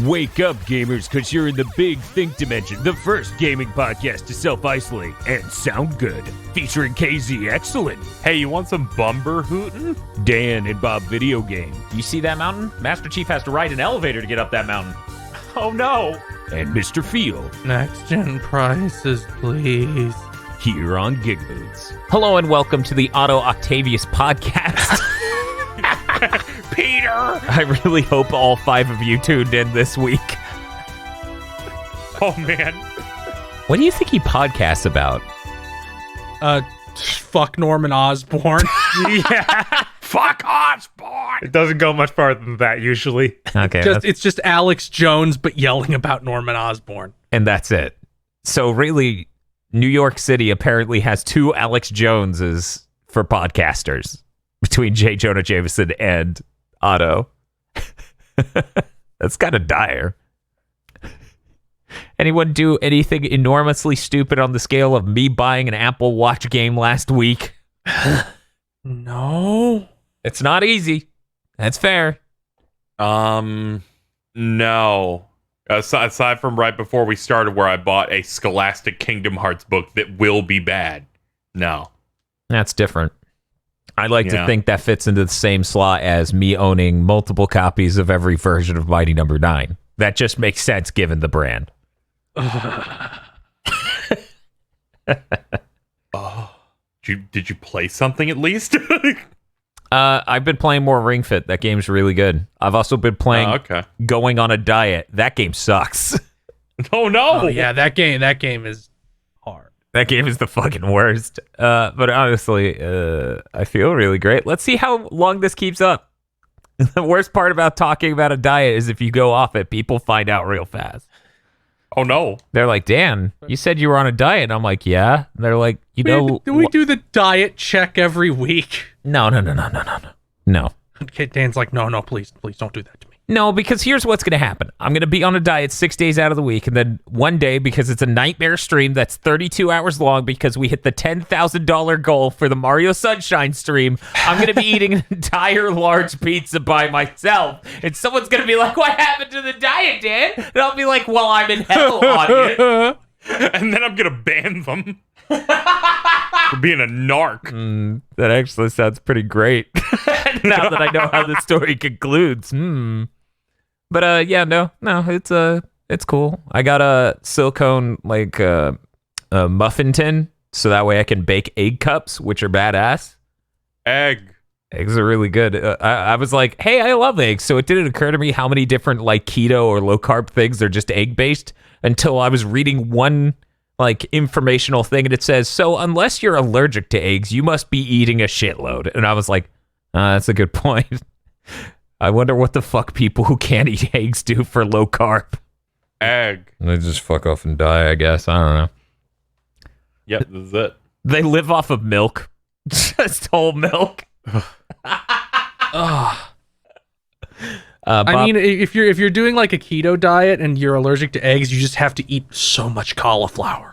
Wake up, gamers, because you're in the Big Think Dimension, the first gaming podcast to self-isolate and sound good. Featuring KZ Excellent. Hey, you want some bumper hootin'? Dan and Bob Video Game. You see that mountain? Master Chief has to ride an elevator to get up that mountain. Oh no! And Mr. Field. Next gen prices, please. Here on GigaBoots. Hello and welcome to the Otto Octavius podcast. Peter! I really hope all 5 of you tuned in this week. Oh man. What do you think he podcasts about? Fuck Norman Osborn. Yeah. Fuck Osborn! It doesn't go much farther than that usually. Okay. It's just Alex Jones, but yelling about Norman Osborn. And that's it. So really, New York City apparently has 2 Alex Joneses for podcasters between J. Jonah Jameson and Otto. That's kind of dire. Anyone do anything enormously stupid on the scale of me buying an Apple Watch game last week? No. It's not easy. That's fair. No. Aside from right before we started where I bought a Scholastic Kingdom Hearts book that will be bad. No. That's different. I like to Yeah. think that fits into the same slot as me owning multiple copies of every version of Mighty Number 9. That just makes sense given the brand. Did you play something at least? I've been playing more Ring Fit. That game's really good. I've also been playing okay. Going on a Diet. That game sucks. Oh no! Oh yeah, that game is hard. That game is the fucking worst. But honestly, I feel really great. Let's see how long this keeps up. The worst part about talking about a diet is if you go off it, people find out real fast. Oh no! They're like, Dan, you said you were on a diet. And I'm like, yeah. And they're like, Do we do the diet check every week? No. Okay, Dan's like, no, please don't do that to me. No, because here's what's going to happen. I'm going to be on a diet 6 days out of the week, and then one day, because it's a nightmare stream that's 32 hours long because we hit the $10,000 goal for the Mario Sunshine stream, I'm going to be eating an entire large pizza by myself. And someone's going to be like, what happened to the diet, Dan? And I'll be like, well, I'm in hell on it. And then I'm gonna ban them for being a narc. That actually sounds pretty great. Now that I know how the story concludes. But no, it's cool. I got a silicone a muffin tin, so that way I can bake egg cups, which are badass. Eggs are really good. I was like, hey, I love eggs. So it didn't occur to me how many different keto or low carb things are just egg based until I was reading one informational thing, and it says, so unless you're allergic to eggs, you must be eating a shitload. And I was like, that's a good point. I wonder what the fuck people who can't eat eggs do for low carb. Egg. They just fuck off and die, I guess. I don't know. Yep, this is it. They live off of milk. Just whole milk. I mean, if you're doing a keto diet and you're allergic to eggs, you just have to eat so much cauliflower.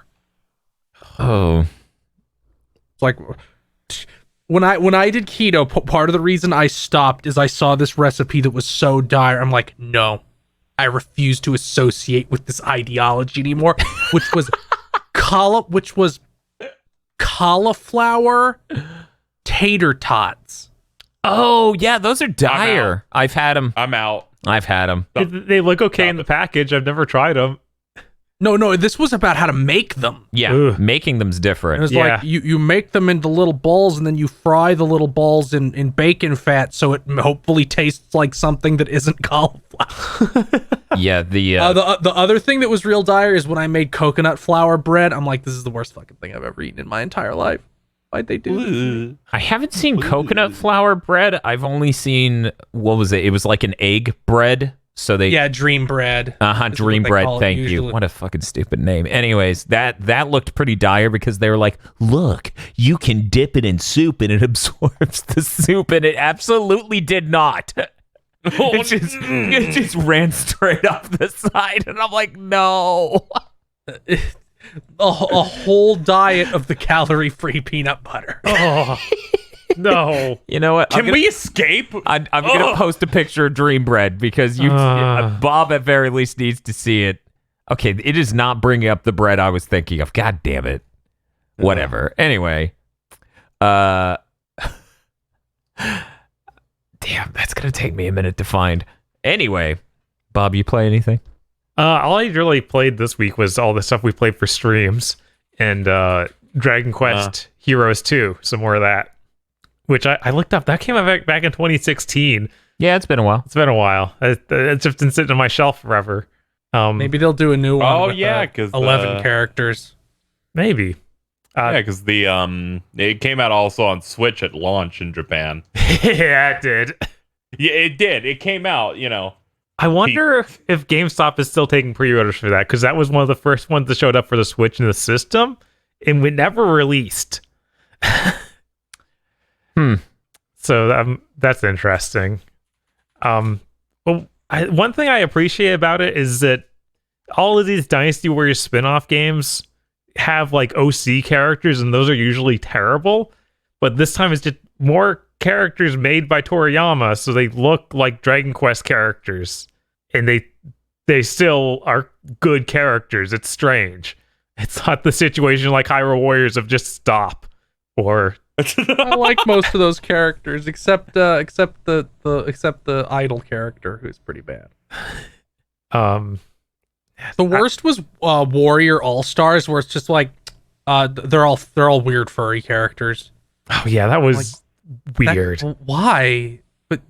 Oh. It's like when I did keto, part of the reason I stopped is I saw this recipe that was so dire. I'm like, no, I refuse to associate with this ideology anymore. Which was cauliflower tater tots. Oh, yeah, those are dire. I've had them. I'm out. I've had them. They look okay in the package. I've never tried them. No, this was about how to make them. Yeah, Ugh. making them's It different. was Yeah. like you make them into little balls and then you fry the little balls in bacon fat so it hopefully tastes like something that isn't cauliflower. Yeah, the The other thing that was real dire is when I made coconut flour bread. I'm like, this is the worst fucking thing I've ever eaten in my entire life. Why'd they do this? I haven't seen coconut flour bread. I've only seen, what was it? It was like an egg bread. So they Dream bread. Dream bread. Thank you. usually. What a fucking stupid name. Anyways, that looked pretty dire because they were like, look, you can dip it in soup and it absorbs the soup, and it absolutely did not. It just ran straight off the side, and I'm like, no. A whole diet of the calorie-free peanut butter. Oh, No. You know what? Can we escape? I'm gonna post a picture of Dream Bread because Bob at very least needs to see it. Okay, it is not bringing up the bread I was thinking of. God damn it. Whatever. Anyway, damn, that's gonna take me a minute to find. Anyway, Bob, you play anything? All I really played this week was all the stuff we played for streams and Dragon Quest Heroes 2, some more of that. Which I looked up. That came out back in 2016. Yeah, it's been a while. It's been a while. It's just been sitting on my shelf forever. Maybe they'll do a new one. Oh with, yeah, because 11 characters. Maybe. Because it came out also on Switch at launch in Japan. Yeah, it did. Yeah, it did. It came out. I wonder if GameStop is still taking pre-orders for that, because that was one of the first ones that showed up for the Switch in the system, and we never released. So that's interesting. One thing I appreciate about it is that all of these Dynasty Warriors spin-off games have like OC characters, and those are usually terrible. But this time it's just more characters made by Toriyama, so they look like Dragon Quest characters, and they still are good characters. It's strange. It's not the situation like Hyrule Warriors of just stop or. I like most of those characters except the idol character, who's pretty bad. The worst was Warrior All Stars, where it's just like they're all weird furry characters. Oh yeah, that was weird. Why? But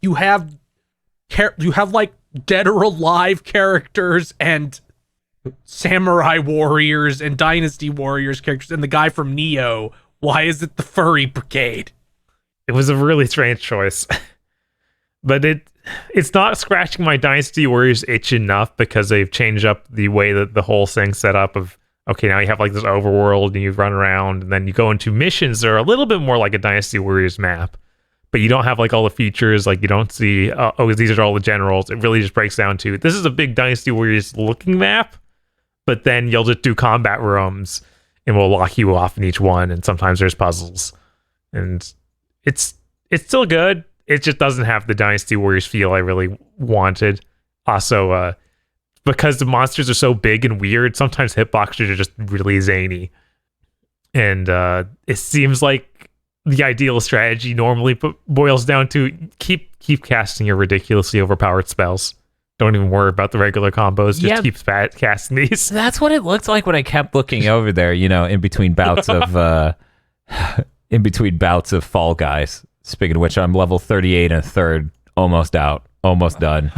you have like dead or alive characters and samurai warriors and dynasty warriors characters, and the guy from Neo. Why is it the furry brigade? It was a really strange choice. But it's not scratching my Dynasty Warriors itch enough, because they've changed up the way that the whole thing's set up of, okay, now you have like this overworld and you run around and then you go into missions that are a little bit more like a Dynasty Warriors map, but you don't have like all the features. Like you don't see, these are all the generals. It really just breaks down to, this is a big Dynasty Warriors looking map, but then you'll just do combat rooms and we'll lock you off in each one. And sometimes there's puzzles, and it's still good. It just doesn't have the Dynasty Warriors feel I really wanted. Also, because the monsters are so big and weird, sometimes hitboxes are just really zany. And it seems like the ideal strategy normally boils down to keep casting your ridiculously overpowered spells. Don't even worry about the regular combos. Just keep casting these. That's what it looked like when I kept looking over there, in between bouts of Fall Guys. Speaking of which, I'm level 38 and a third, almost out, almost done.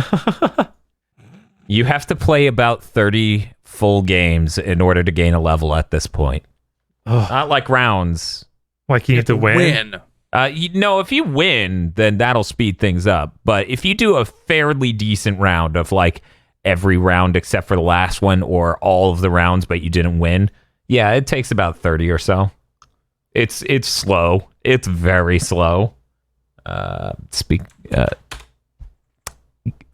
You have to play about 30 full games in order to gain a level at this point. Not like rounds. Like you have to win. If you win, then that'll speed things up. But if you do a fairly decent round of like every round except for the last one, or all of the rounds but you didn't win, yeah, it takes about 30 or so. It's slow. It's very slow.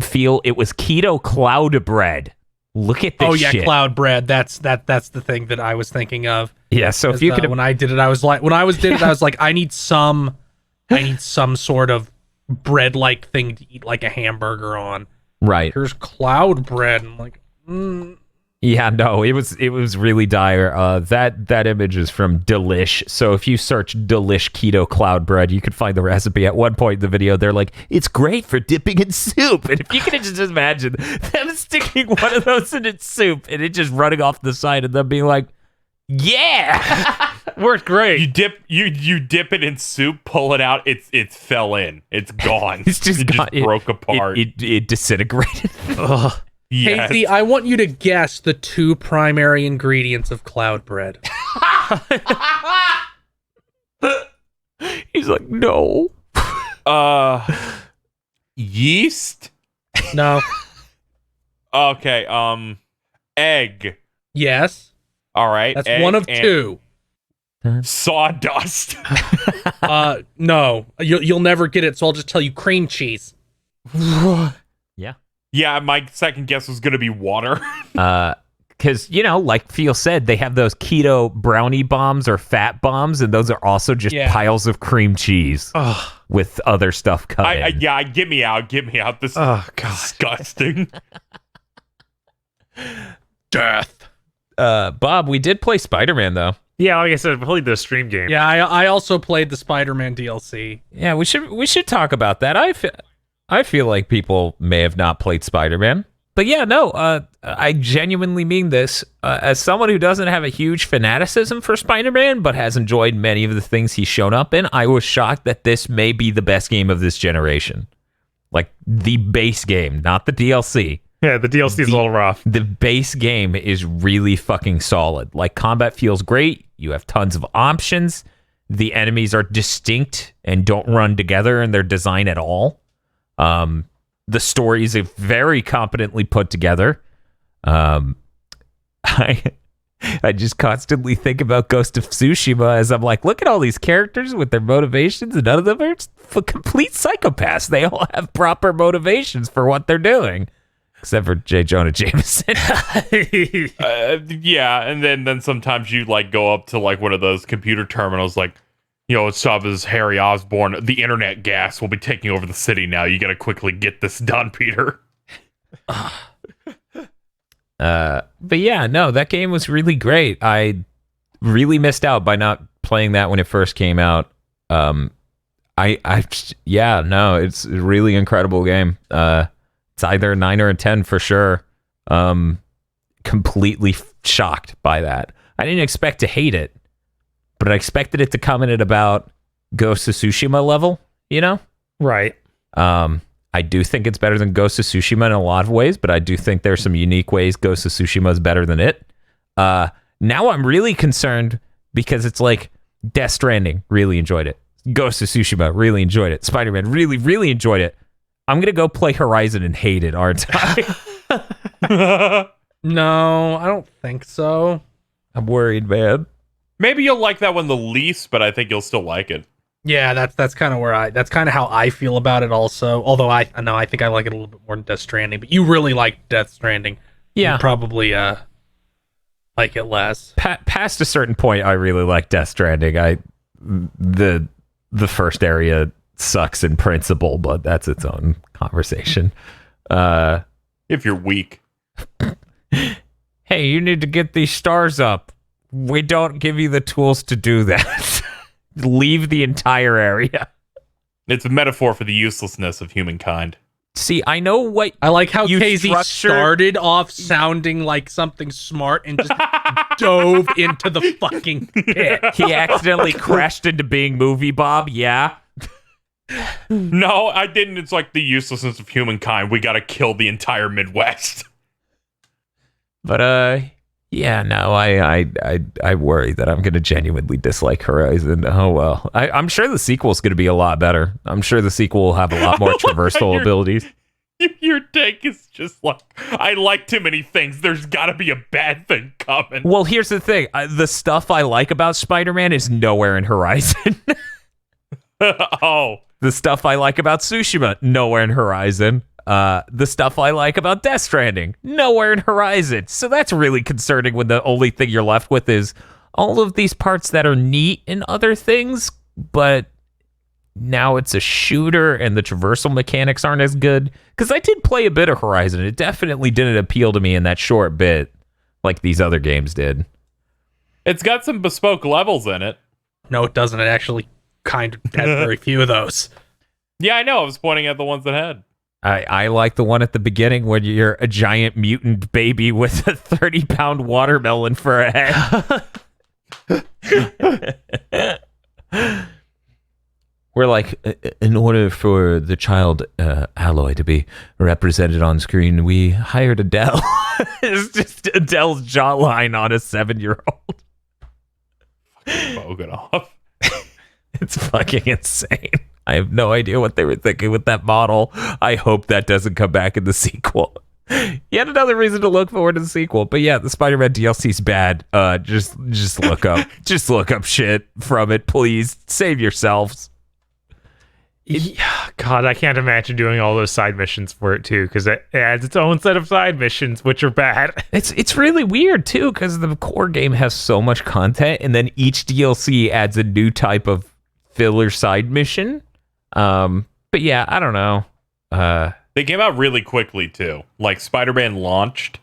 Feel it was keto cloud bread. Look at this shit. Cloud bread. That's the thing that I was thinking of. Yeah, so if you could when I did it, I was like I need some sort of bread like thing to eat like a hamburger on. Right. Here's cloud bread. I'm like, Yeah, no, it was really dire. That image is from Delish. So if you search Delish keto cloud bread, you can find the recipe. At one point in the video, they're like, it's great for dipping in soup. And if you can just imagine them sticking one of those in its soup and it just running off the side and them being like, yeah, worked great. You dip it in soup, pull it out, it fell in. It's gone. It's just broke apart. It disintegrated. Ugh. Yes. Casey, I want you to guess the two primary ingredients of cloud bread. He's like, no. Yeast? No. Okay, egg. Yes. All right. That's egg one of and two. Sawdust. No. You'll never get it, so I'll just tell you cream cheese. Yeah. Yeah, my second guess was going to be water. Because, like Phil said, they have those keto brownie bombs or fat bombs, and those are also just piles of cream cheese with other stuff cut in. Get me out. This is disgusting. Death. Bob, we did play Spider-Man, though. Yeah, like I said, probably the stream game. Yeah, I also played the Spider-Man DLC. Yeah, we should talk about that. I feel like people may have not played Spider-Man. But yeah, no, I genuinely mean this. As someone who doesn't have a huge fanaticism for Spider-Man, but has enjoyed many of the things he's shown up in, I was shocked that this may be the best game of this generation. Like, the base game, not the DLC. Yeah, the DLC is a little rough. The base game is really fucking solid. Like, combat feels great. You have tons of options. The enemies are distinct and don't run together in their design at all. The story is very competently put together. I just constantly think about Ghost of Tsushima as I'm like, look at all these characters with their motivations, and none of them are complete psychopaths. They all have proper motivations for what they're doing, except for J. Jonah Jameson. And then sometimes you like go up to like one of those computer terminals, like, what's up is Harry Osborn. The internet gas will be taking over the city now. You got to quickly get this done, Peter. But yeah, no, that game was really great. I really missed out by not playing that when it first came out. It's a really incredible game. It's either a 9 or a 10 for sure. Completely shocked by that. I didn't expect to hate it, but I expected it to come in at about Ghost of Tsushima level, Right. I do think it's better than Ghost of Tsushima in a lot of ways, but I do think there's some unique ways Ghost of Tsushima is better than it. Now I'm really concerned because it's like Death Stranding, really enjoyed it. Ghost of Tsushima, really enjoyed it. Spider-Man, really, really enjoyed it. I'm going to go play Horizon and hate it, aren't I? No, I don't think so. I'm worried, man. Maybe you'll like that one the least, but I think you'll still like it. Yeah, that's kind of that's kind of how I feel about it also. Although I think I like it a little bit more than Death Stranding, but you really like Death Stranding. Yeah. You probably like it less. Past a certain point, I really like Death Stranding. The first area sucks in principle, but that's its own conversation. If you're weak. Hey, you need to get these stars up. We don't give you the tools to do that. Leave the entire area. It's a metaphor for the uselessness of humankind. See, I know what I like how you KZ started off sounding like something smart and just dove into the fucking pit. He accidentally crashed into being movie Bob, yeah? No, I didn't. It's like the uselessness of humankind. We gotta kill the entire Midwest. But, yeah, no, I worry that I'm going to genuinely dislike Horizon. Oh, well. I'm sure the sequel's going to be a lot better. I'm sure the sequel will have a lot more traversal abilities. Your take is just like, I like too many things. There's got to be a bad thing coming. Well, here's the thing. The stuff I like about Spider-Man is nowhere in Horizon. Oh. The stuff I like about Tsushima, nowhere in Horizon. The stuff I like about Death Stranding, nowhere in Horizon. So that's really concerning when the only thing you're left with is all of these parts that are neat in other things, but now it's a shooter and the traversal mechanics aren't as good. Because I did play a bit of Horizon. It definitely didn't appeal to me in that short bit like these other games did. It's got some bespoke levels in it. No, it doesn't. It actually kind of has very few of those. Yeah, I know. I was pointing at the ones that had. I like the one at the beginning when you're a giant mutant baby with a 30-pound watermelon for a head. We're like, in order for the child Alloy to be represented on screen, we hired Adele. It's just Adele's jawline on a 7-year-old. Bog it off. It's fucking insane. I have no idea what they were thinking with that model. I hope that doesn't come back in the sequel. Yet another reason to look forward to the sequel. But yeah, the Spider-Man DLC's bad. Just look up shit from it, please. Save yourselves. Yeah, God, I can't imagine doing all those side missions for it too, because it adds its own set of side missions, which are bad. It's really weird too, because the core game has so much content, and then each DLC adds a new type of filler side mission. But yeah, I don't know. They came out really quickly too. Like Spider-Man launched,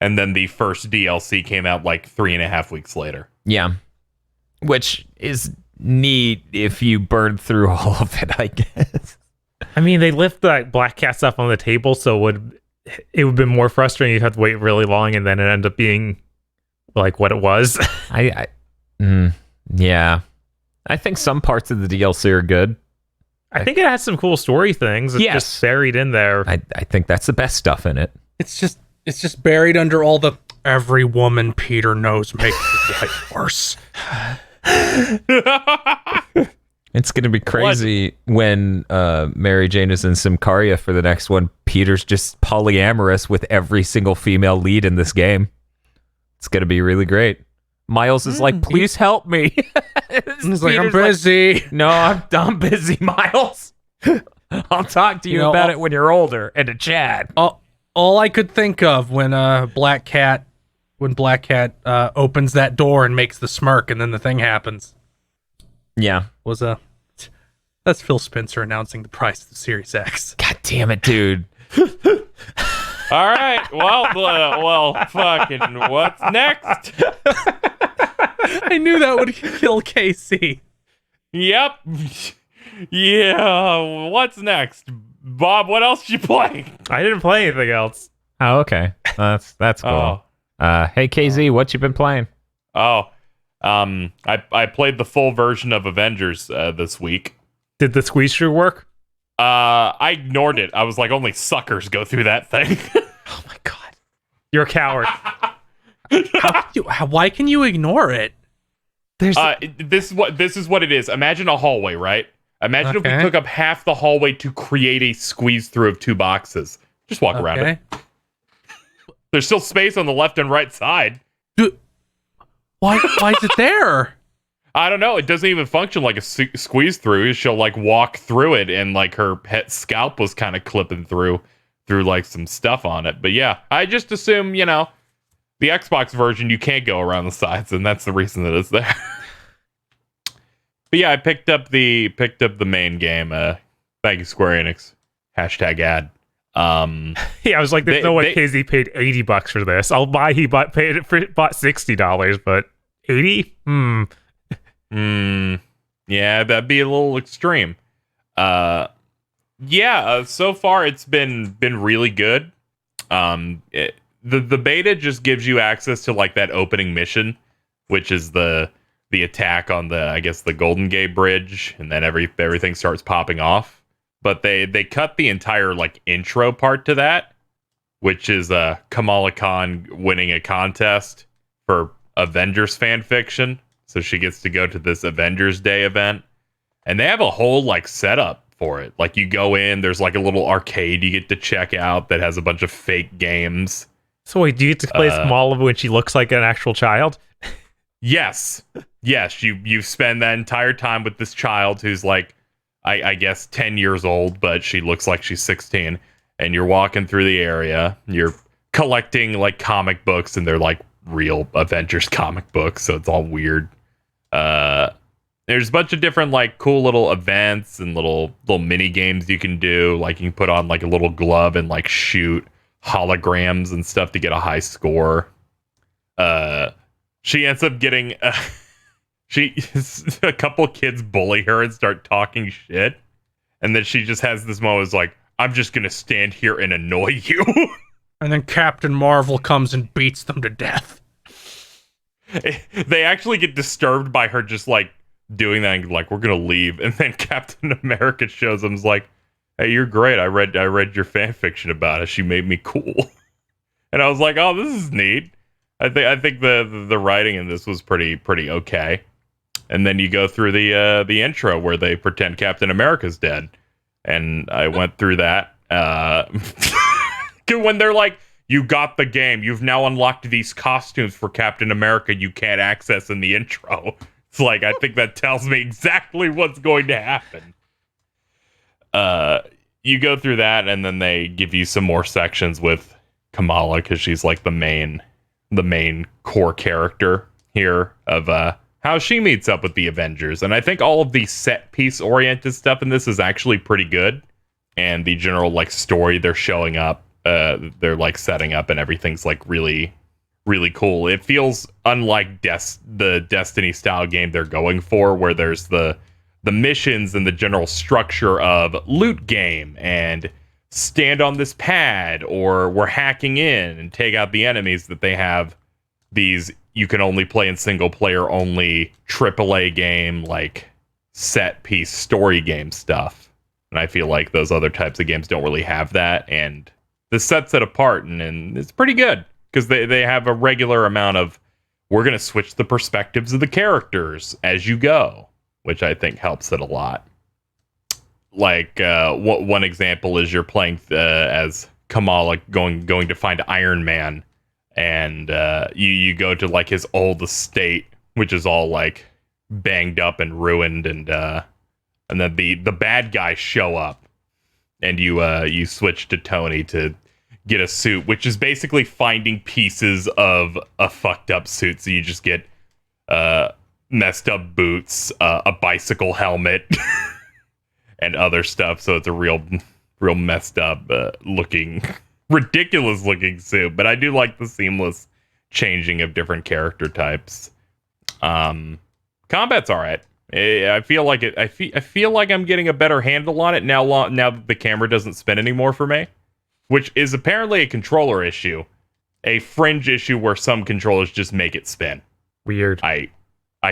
and then the first DLC came out like 3.5 weeks later. Yeah, which is neat if you burn through all of it, I guess. I mean, they lift the Black Cat stuff on the table, so it would be more frustrating. You'd have to wait really long, and then it end up being like what it was. Yeah. I think some parts of the DLC are good. I think it has some cool story things. It's just buried in there. I think that's the best stuff in it. It's just buried under all the every woman Peter knows makes his life worse. It's gonna be crazy when Mary Jane is in Symkaria for the next one. Peter's just polyamorous with every single female lead in this game. It's gonna be really great. Miles is like, please help me. He's like, I'm busy. No, I'm busy, Miles. I'll talk to you about it when you're older and to Chad. All I could think of when Black Cat opens that door and makes the smirk, and then the thing happens. Yeah, was that's Phil Spencer announcing the price of the Series X. God damn it, dude. All right. Well, fucking what's next? I knew that would kill KC. Yep. Yeah. What's next? Bob, what else did you play? I didn't play anything else. Oh, okay. That's cool. Hey, KZ, what you been playing? I played the full version of Avengers this week. Did the squeeze through work? I ignored it. I was like, only suckers go through that thing. Oh my god. You're a coward. Why can you ignore it? This is what it is. Imagine a hallway, right? Imagine if we took up half the hallway to create a squeeze through of two boxes. Just walk around it. There's still space on the left and right side. Dude, why is it there? I don't know. It doesn't even function like a squeeze through. She'll like walk through it, and like her pet scalp was kind of clipping through like some stuff on it. But yeah, I just assume, the Xbox version, you can't go around the sides, and that's the reason that it's there. But yeah, I picked up the main game. Thank you, Square Enix. #ad. Yeah, I was like, there's no way KZ paid $80 for this. I'll buy bought $60, but 80? Yeah, that'd be a little extreme. So far it's been really good. The beta just gives you access to like that opening mission, which is the attack on the Golden Gate Bridge, and then everything starts popping off. But they cut the entire like intro part to that, which is Kamala Khan winning a contest for Avengers fan fiction. So she gets to go to this Avengers Day event, and they have a whole like setup for it. Like you go in, there's like a little arcade you get to check out that has a bunch of fake games. So wait, do you get to play Kamala when she looks like an actual child? Yes. You spend that entire time with this child who's like, I guess 10 years old, but she looks like she's 16. And you're walking through the area. You're collecting like comic books, and they're like real Avengers comic books, so it's all weird. There's a bunch of different like cool little events and little mini games you can do. Like you can put on like a little glove and like shoot holograms and stuff to get a high score. She ends up getting a couple kids bully her and start talking shit, and then she just has this moment, like, I'm just gonna stand here and annoy you. And then Captain Marvel comes and beats them to death. They actually get disturbed by her just like doing that, and like, we're gonna leave. And then Captain America shows them, like, hey, you're great. I read your fan fiction about it. She made me cool. And I was like, oh, this is neat. I think the writing in this was pretty okay. And then you go through the intro where they pretend Captain America's dead, and I went through that. When they're like, you got the game, you've now unlocked these costumes for Captain America you can't access in the intro. It's like, I think that tells me exactly what's going to happen. You go through that, and then they give you some more sections with Kamala, because she's like the main core character here of how she meets up with the Avengers. And I think all of the set piece oriented stuff in this is actually pretty good, and the general like story they're showing up, they're like setting up, and everything's like really cool. It feels unlike the Destiny style game they're going for, where there's the missions and the general structure of loot game and stand on this pad, or we're hacking in and take out the enemies. That they have these you can only play in single player only AAA game, like set piece story game stuff. And I feel like those other types of games don't really have that, and this sets it apart, and it's pretty good, because they have a regular amount of, we're going to switch the perspectives of the characters as you go, which I think helps it a lot. Like, one example is you're playing as Kamala going to find Iron Man, and you go to like his old estate, which is all like banged up and ruined, and then the bad guys show up, and you switch to Tony to get a suit, which is basically finding pieces of a fucked up suit. So you just get messed up boots, a bicycle helmet, and other stuff. So it's a real messed up looking, ridiculous looking suit. But I do like the seamless changing of different character types. Combat's all right. I feel like it. I feel like I'm getting a better handle on it now. Now that the camera doesn't spin anymore for me, which is apparently a controller issue, a fringe issue where some controllers just make it spin. Weird. I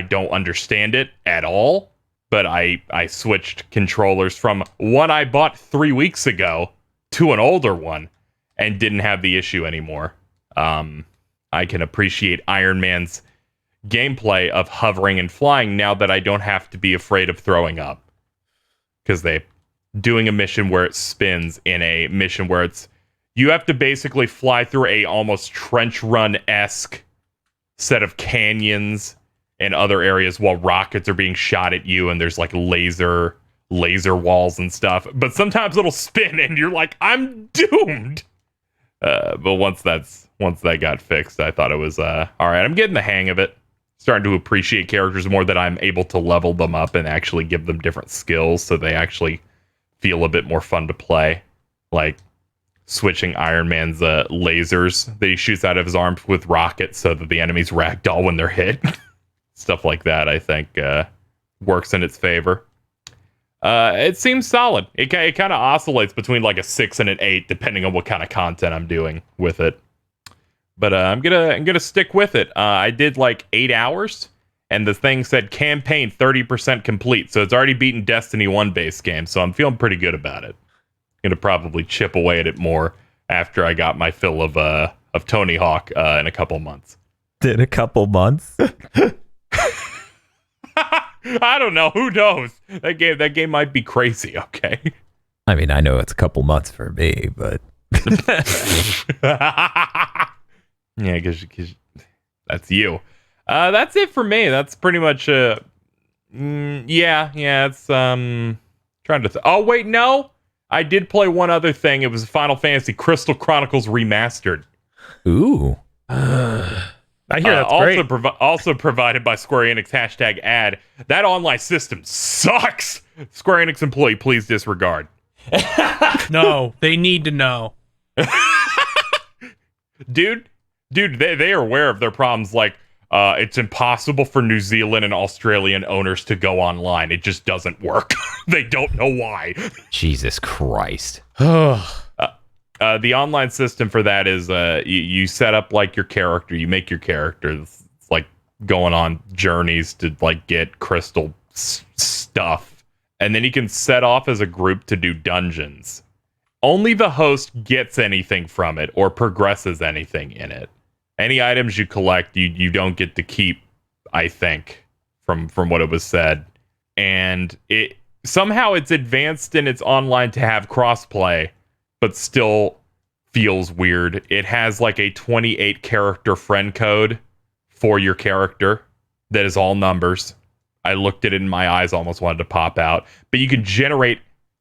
don't understand it at all, but I switched controllers from one I bought 3 weeks ago to an older one and didn't have the issue anymore. I can appreciate Iron Man's gameplay of hovering and flying now that I don't have to be afraid of throwing up, because they doing a mission where it spins in a mission where you have to basically fly through a almost trench run-esque set of canyons and other areas while rockets are being shot at you, and there's like laser walls and stuff, but sometimes it'll spin and you're like, I'm doomed. But once that got fixed, I thought it was all right. I'm getting the hang of it, starting to appreciate characters more, that I'm able to level them up and actually give them different skills, so they actually feel a bit more fun to play. Like switching Iron Man's lasers that he shoots out of his arms with rockets, so that the enemies ragdoll when they're hit. Stuff like that, I think, works in its favor. It seems solid. It kind of oscillates between like a 6 and an 8, depending on what kind of content I'm doing with it. But I'm gonna stick with it. I did like 8 hours, and the thing said campaign 30% complete, so it's already beaten Destiny 1 base game. So I'm feeling pretty good about it. Gonna probably chip away at it more after I got my fill of Tony Hawk in a couple months. In a couple months? I don't know. Who knows? That game might be crazy. Okay. I mean, I know it's a couple months for me, but yeah, because that's you. That's it for me. That's pretty much. Yeah. It's trying to. Oh wait, no. I did play one other thing. It was Final Fantasy Crystal Chronicles Remastered. Ooh. I hear that's great. Also provided by Square Enix, #ad. That online system sucks. Square Enix employee, please disregard. No, they need to know. Dude, they are aware of their problems. Like, it's impossible for New Zealand and Australian owners to go online. It just doesn't work. They don't know why. Jesus Christ. The online system for that is you set up like your character, you make your character. It's like going on journeys to like get crystal stuff, and then you can set off as a group to do dungeons. Only the host gets anything from it or progresses anything in it. Any items you collect, you don't get to keep, I think, from what it was said. And it somehow it's advanced in its online to have crossplay, but still feels weird. It has like a 28 character friend code for your character that is all numbers. I looked at it and my eyes almost wanted to pop out. But you can generate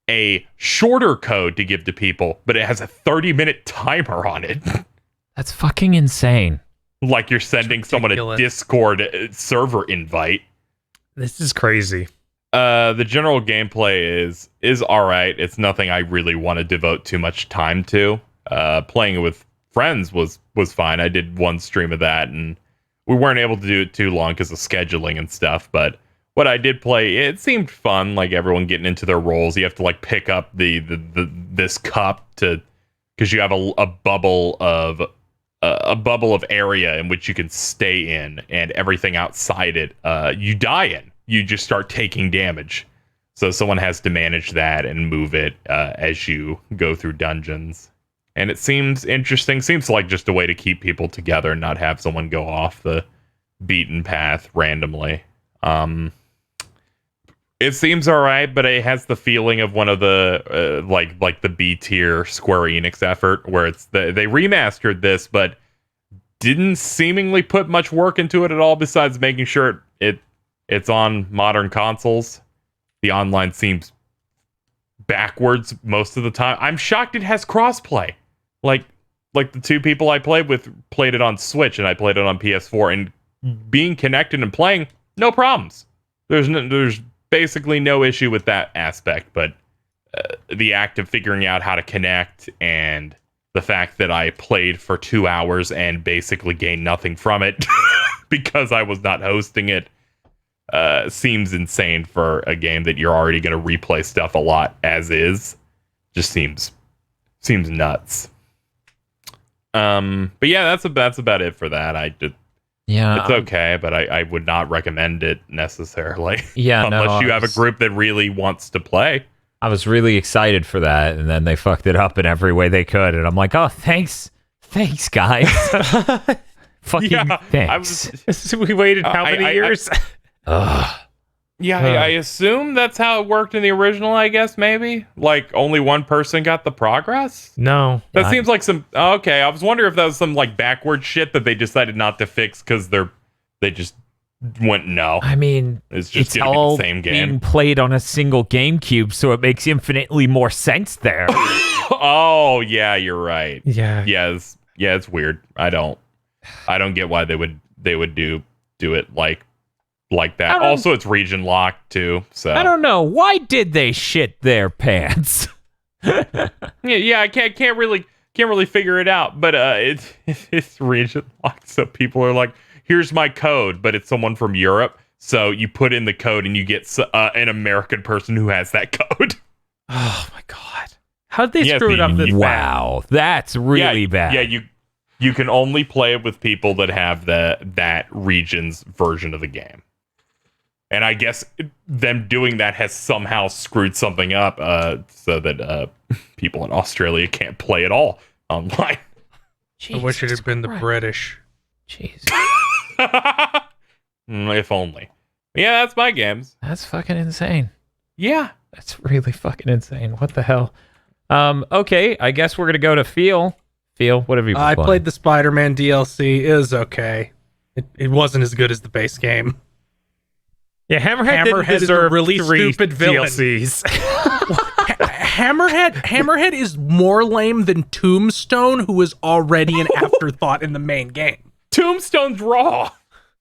a shorter code to give to people, but it has a 30-minute timer on it. That's fucking insane. Like you're sending someone a Discord server invite. This is crazy. The general gameplay is all right. It's nothing I really want to devote too much time to. Playing it with friends was fine. I did one stream of that, and we weren't able to do it too long because of scheduling and stuff. But what I did play, it seemed fun. Like everyone getting into their roles. You have to like pick up this cup because you have a bubble of area in which you can stay in, and everything outside it, you die in. You just start taking damage. So someone has to manage that and move it as you go through dungeons. And it seems interesting. Seems like just a way to keep people together and not have someone go off the beaten path randomly. It seems all right, but it has the feeling of one of the like the B tier Square Enix effort, where they remastered this, but didn't seemingly put much work into it at all. Besides making sure it's on modern consoles. The online seems backwards most of the time. I'm shocked it has crossplay. Like the two people I played with played it on Switch and I played it on PS4, and being connected and playing, no problems. There's basically no issue with that aspect, but the act of figuring out how to connect and the fact that I played for 2 hours and basically gained nothing from it because I was not hosting it seems insane for a game that you're already going to replay stuff a lot as is. Just seems nuts. But yeah, that's about it for that. It's okay, but I would not recommend it necessarily. Yeah, unless you have a group that really wants to play. I was really excited for that, and then they fucked it up in every way they could, and I'm like, oh, thanks guys. Fucking thanks. We waited how many years? I assume that's how it worked in the original, I guess, maybe? Like, only one person got the progress? No. That seems like some... Okay, I was wondering if that was some, like, backward shit that they decided not to fix because they just went no. I mean, it's just all the same game. being played on a single GameCube, so it makes infinitely more sense there. Oh, yeah, you're right. Yeah. Yeah, it's weird. I don't get why they would do it like that. Also, it's region locked too. So I don't know. Why did they shit their pants? yeah, I can't really figure it out. But it's region locked, so people are like, "Here's my code," but it's someone from Europe. So you put in the code and you get an American person who has that code. Oh my god! How'd they screw it up this bad? Wow, that's really bad. Yeah, you can only play it with people that have that region's version of the game. And I guess them doing that has somehow screwed something up so that people in Australia can't play at all online. I wish it had been the British. Jesus. If only. Yeah, that's my games. That's fucking insane. Yeah. That's really fucking insane. What the hell? Okay, I guess we're going to go to Feel. Feel, what have you been I playing? played the Spider-Man DLC. It was okay. It wasn't as good as the base game. Yeah, Hammerhead is a really stupid villain. DLCs. Hammerhead is more lame than Tombstone, who was already an afterthought in the main game. Tombstone's raw.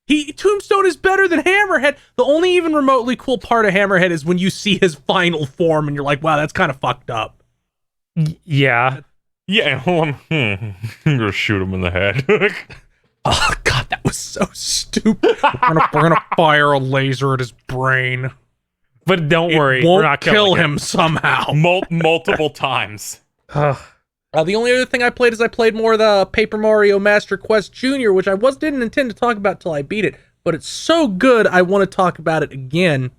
Tombstone is better than Hammerhead. The only even remotely cool part of Hammerhead is when you see his final form and you're like, wow, that's kind of fucked up. Yeah. Yeah, I'm gonna shoot him in the head. Oh god, that was so stupid. We're gonna fire a laser at his brain. But don't worry, Won't we're not kill him somehow. Multiple times. The only other thing I played is I played more of the Paper Mario Master Quest Jr., which I didn't intend to talk about till I beat it, but it's so good I want to talk about it again.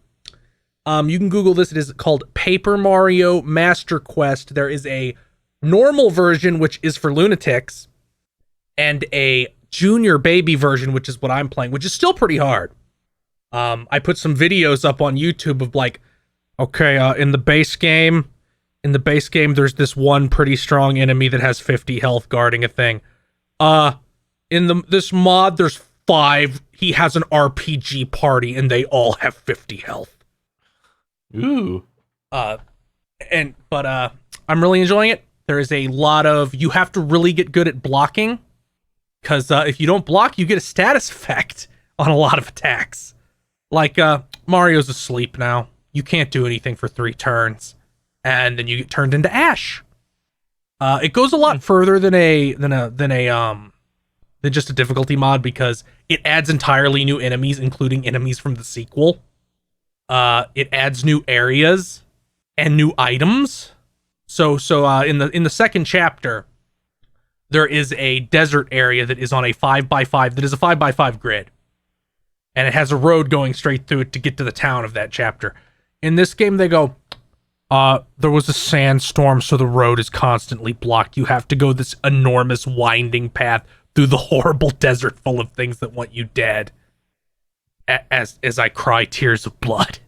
You can Google this. It is called Paper Mario Master Quest. There is a normal version, which is for lunatics, and a junior baby version, which is what I'm playing, which is still pretty hard. I put some videos up on YouTube of like, okay, in the base game, there's this one pretty strong enemy that has 50 health guarding a thing. In this mod, there's 5. He has an RPG party, and they all have 50 health. Ooh. But I'm really enjoying it. There is a lot of, you have to really get good at blocking, because if you don't block, you get a status effect on a lot of attacks. Like Mario's asleep now. You can't do anything for 3 turns, and then you get turned into ash. It goes a lot further than just a difficulty mod, because it adds entirely new enemies, including enemies from the sequel. It adds new areas and new items. So in the second chapter, there is a desert area that is on a 5x5, that is a 5x5 grid, and it has a road going straight through it to get to the town of that chapter. In this game, they go, there was a sandstorm, so the road is constantly blocked. You have to go this enormous winding path through the horrible desert full of things that want you dead. As I cry tears of blood.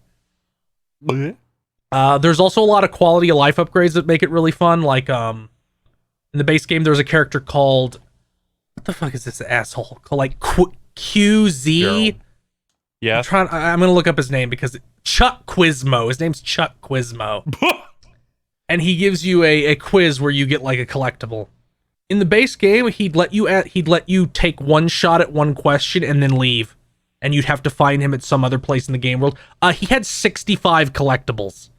There's also a lot of quality of life upgrades that make it really fun. Like, in the base game, there's a character called, what the fuck is this asshole? Called like QZ. Yeah. I'm gonna look up his name because Chuck Quizmo. His name's Chuck Quizmo. And he gives you a quiz where you get like a collectible. In the base game, he'd let you take one shot at one question and then leave, and you'd have to find him at some other place in the game world. He had 65 collectibles.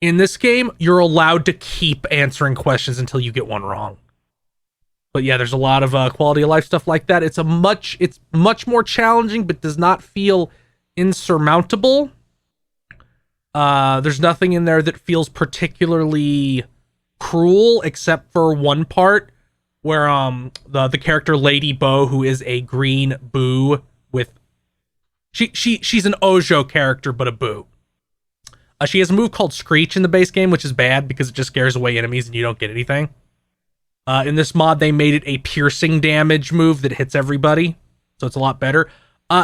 In this game, you're allowed to keep answering questions until you get one wrong. But yeah, there's a lot of quality of life stuff like that. It's much more challenging, but does not feel insurmountable. There's nothing in there that feels particularly cruel, except for one part where the character Lady Bo, who is a green boo with she's an Ojo character but a boo. She has a move called Screech in the base game, which is bad because it just scares away enemies and you don't get anything. In this mod, they made it a piercing damage move that hits everybody, so it's a lot better.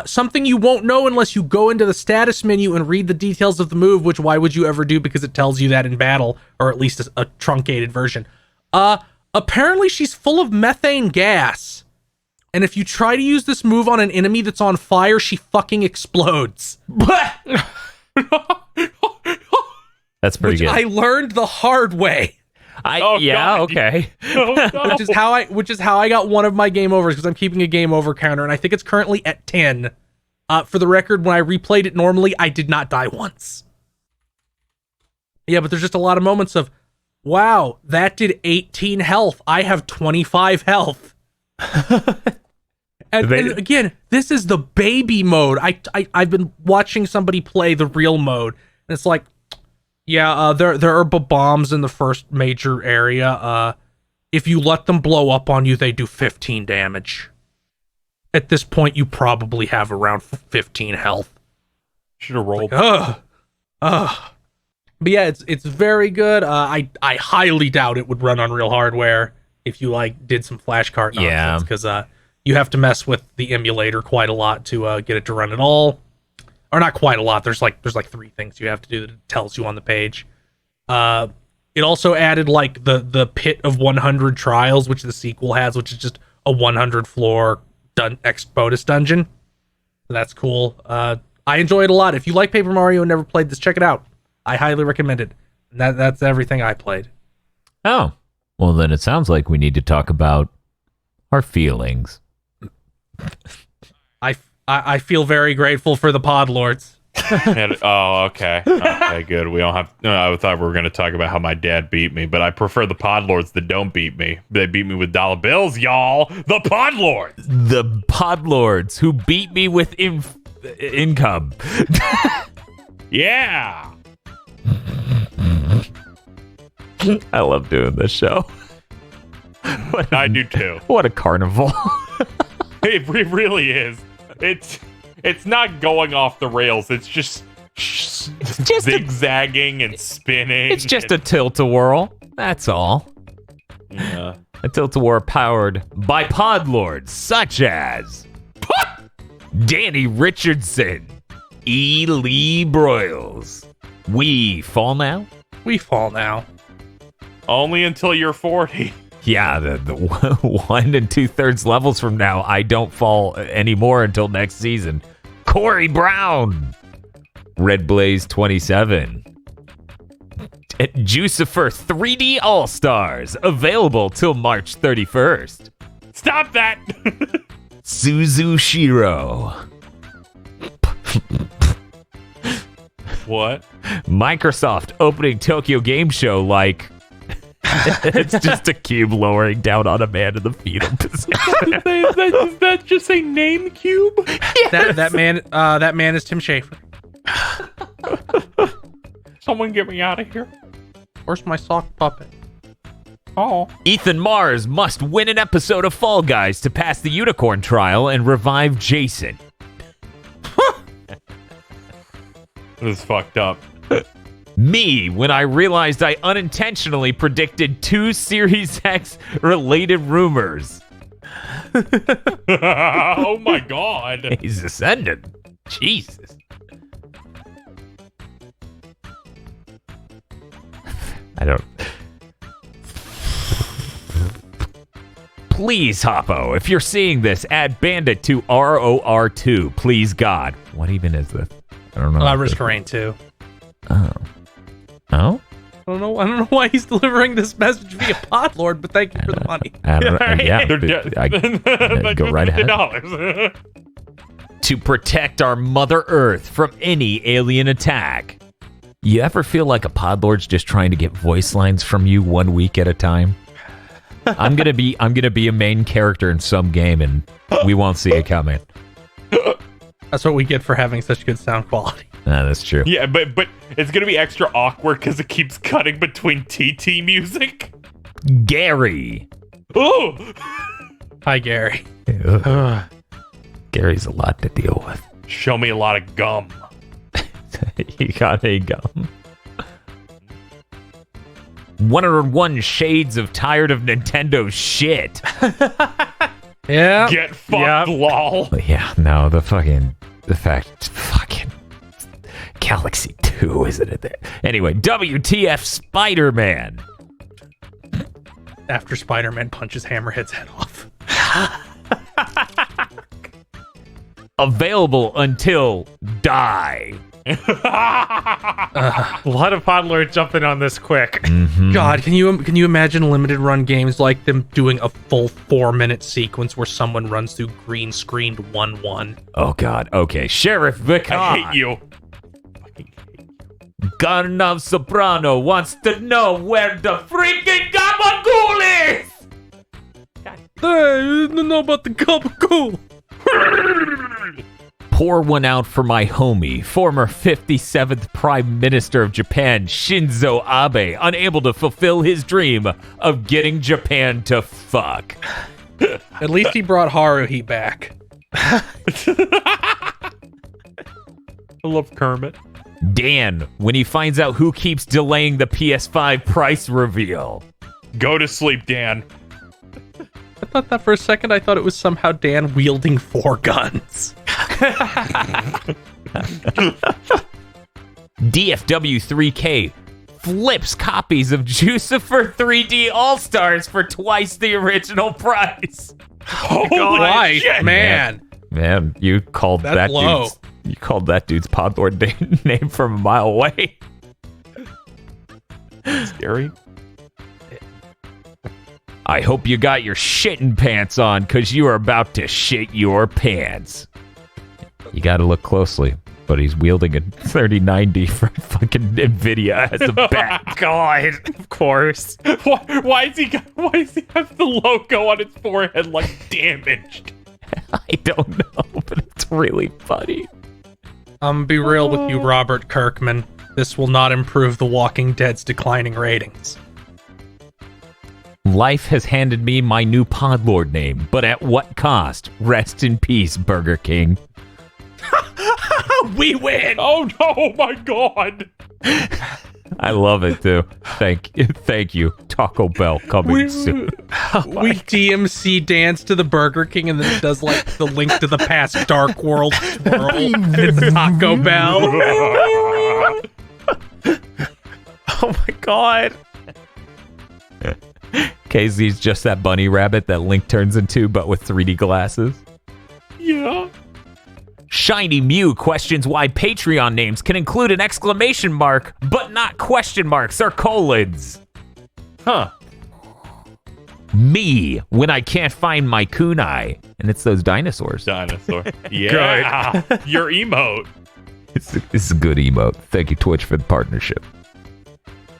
Something you won't know unless you go into the status menu and read the details of the move, which why would you ever do, because it tells you that in battle, or at least a truncated version. Apparently she's full of methane gas, and if you try to use this move on an enemy that's on fire, she fucking explodes. That's pretty good. I learned the hard way. Okay. Oh, no. which is how I got one of my game overs, because I'm keeping a game over counter, and I think it's currently at 10. For the record, when I replayed it normally, I did not die once. Yeah, but there's just a lot of moments of, wow, that did 18 health. I have 25 health. and again, this is the baby mode. I've been watching somebody play the real mode, and it's like, yeah, there are bombs in the first major area. If you let them blow up on you, they do 15 damage. At this point, you probably have around 15 health. Should have rolled. But yeah, it's very good. I highly doubt it would run on real hardware if you like did some flashcard nonsense, because you have to mess with the emulator quite a lot to get it to run at all. Or not quite a lot. There's like 3 things you have to do that it tells you on the page. It also added like the Pit of 100 Trials, which the sequel has, which is just a 100 floor bonus dungeon. So that's cool. I enjoy it a lot. If you like Paper Mario and never played this, check it out. I highly recommend it. And that's everything I played. Oh, well then it sounds like we need to talk about our feelings. I feel very grateful for the pod lords. Oh, okay. Okay, good. We don't have. No, I thought we were going to talk about how my dad beat me, but I prefer the Podlords that don't beat me. They beat me with dollar bills, y'all. The Podlords. The Podlords who beat me with income. Yeah. I love doing this show. I do too. What a carnival. It really is. It's not going off the rails. It's just zigzagging and spinning. It's just a tilt-a-whirl. That's all. Yeah. A tilt-a-whirl powered by Podlords such as Danny Richardson, E. Lee Broyles. We fall now? We fall now. Only until you're 40. Yeah, the 1 2/3 levels from now, I don't fall anymore until next season. Corey Brown, Red Blaze 27, Jucifer 3D All-Stars, available till March 31st. Stop that! Suzushiro. What? Microsoft opening Tokyo Game Show like it's just a cube lowering down on a man in the fetal position. Does that just say name cube? Yes. That man is Tim Schafer. Someone get me out of here. Where's my sock puppet? Oh. Ethan Mars must win an episode of Fall Guys to pass the unicorn trial and revive Jason. This is fucked up. Me, when I realized I unintentionally predicted 2 Series X related rumors. Oh my god. He's ascended. Jesus. I don't... Please, Hoppo, if you're seeing this, add Bandit to ROR2. Please, God. What even is this? I don't know. Risk Rain 2. Oh. Oh? I don't know why he's delivering this message via Podlord, but thank you for the money. I don't know. Yeah, They're go right ahead. $50. To protect our Mother Earth from any alien attack. You ever feel like a Podlord's just trying to get voice lines from you 1 week at a time? I'm gonna be a main character in some game, and we won't see it coming. That's what we get for having such good sound quality. That's true. Yeah, but it's gonna be extra awkward because it keeps cutting between TT music. Gary. Oh. Hi, Gary. Gary's a lot to deal with. Show me a lot of gum. You got a gum. 101 Shades of Tired of Nintendo Shit. Yeah. Get fucked, lol. Yeah, no, the fucking Galaxy 2, isn't it? There? Anyway, WTF Spider-Man. After Spider-Man punches Hammerhead's head off. Available until die. A lot of Podlord jumping on this quick. Mm-hmm. God, can you imagine limited run games like them doing a full 4-minute sequence where someone runs through green screened 1-1? Oh God. Okay, Sheriff Vicar. I hate you. Gun of Soprano wants to know where the freaking gabagool is. Hey, I don't know about the gabagool. Pour one out for my homie, former 57th Prime Minister of Japan, Shinzo Abe, unable to fulfill his dream of getting Japan to fuck. At least he brought Haruhi back. I love Kermit. Dan, when he finds out who keeps delaying the PS5 price reveal. Go to sleep, Dan. I thought that for a second. I thought it was somehow Dan wielding 4 guns. DFW3K flips copies of Jucifer 3D All-Stars for twice the original price. Holy shit, man. Man, you called That's that low. dude's Podlord name from a mile away. Scary. I hope you got your shitting pants on, because you are about to shit your pants. You gotta look closely, but he's wielding a 3090 from fucking Nvidia as a bat. God, of course. Why does he have the logo on his forehead like damaged? I don't know, but it's really funny. I'm gonna be real with you, Robert Kirkman. This will not improve The Walking Dead's declining ratings. Life has handed me my new Podlord name, but at what cost? Rest in peace, Burger King. We win! Oh no, my god! I love it too. Thank you. Taco Bell coming soon. We DMC dance to the Burger King and then it does like the Link to the Past Dark World twirl and it's Taco Bell. Oh my god. KZ's just that bunny rabbit that Link turns into, but with 3D glasses. Yeah. Shiny Mew questions why Patreon names can include an exclamation mark, but not question marks or colons. Huh. Me, when I can't find my kunai. And it's those dinosaurs. Dinosaur. Yeah. Your emote. This is a good emote. Thank you, Twitch, for the partnership.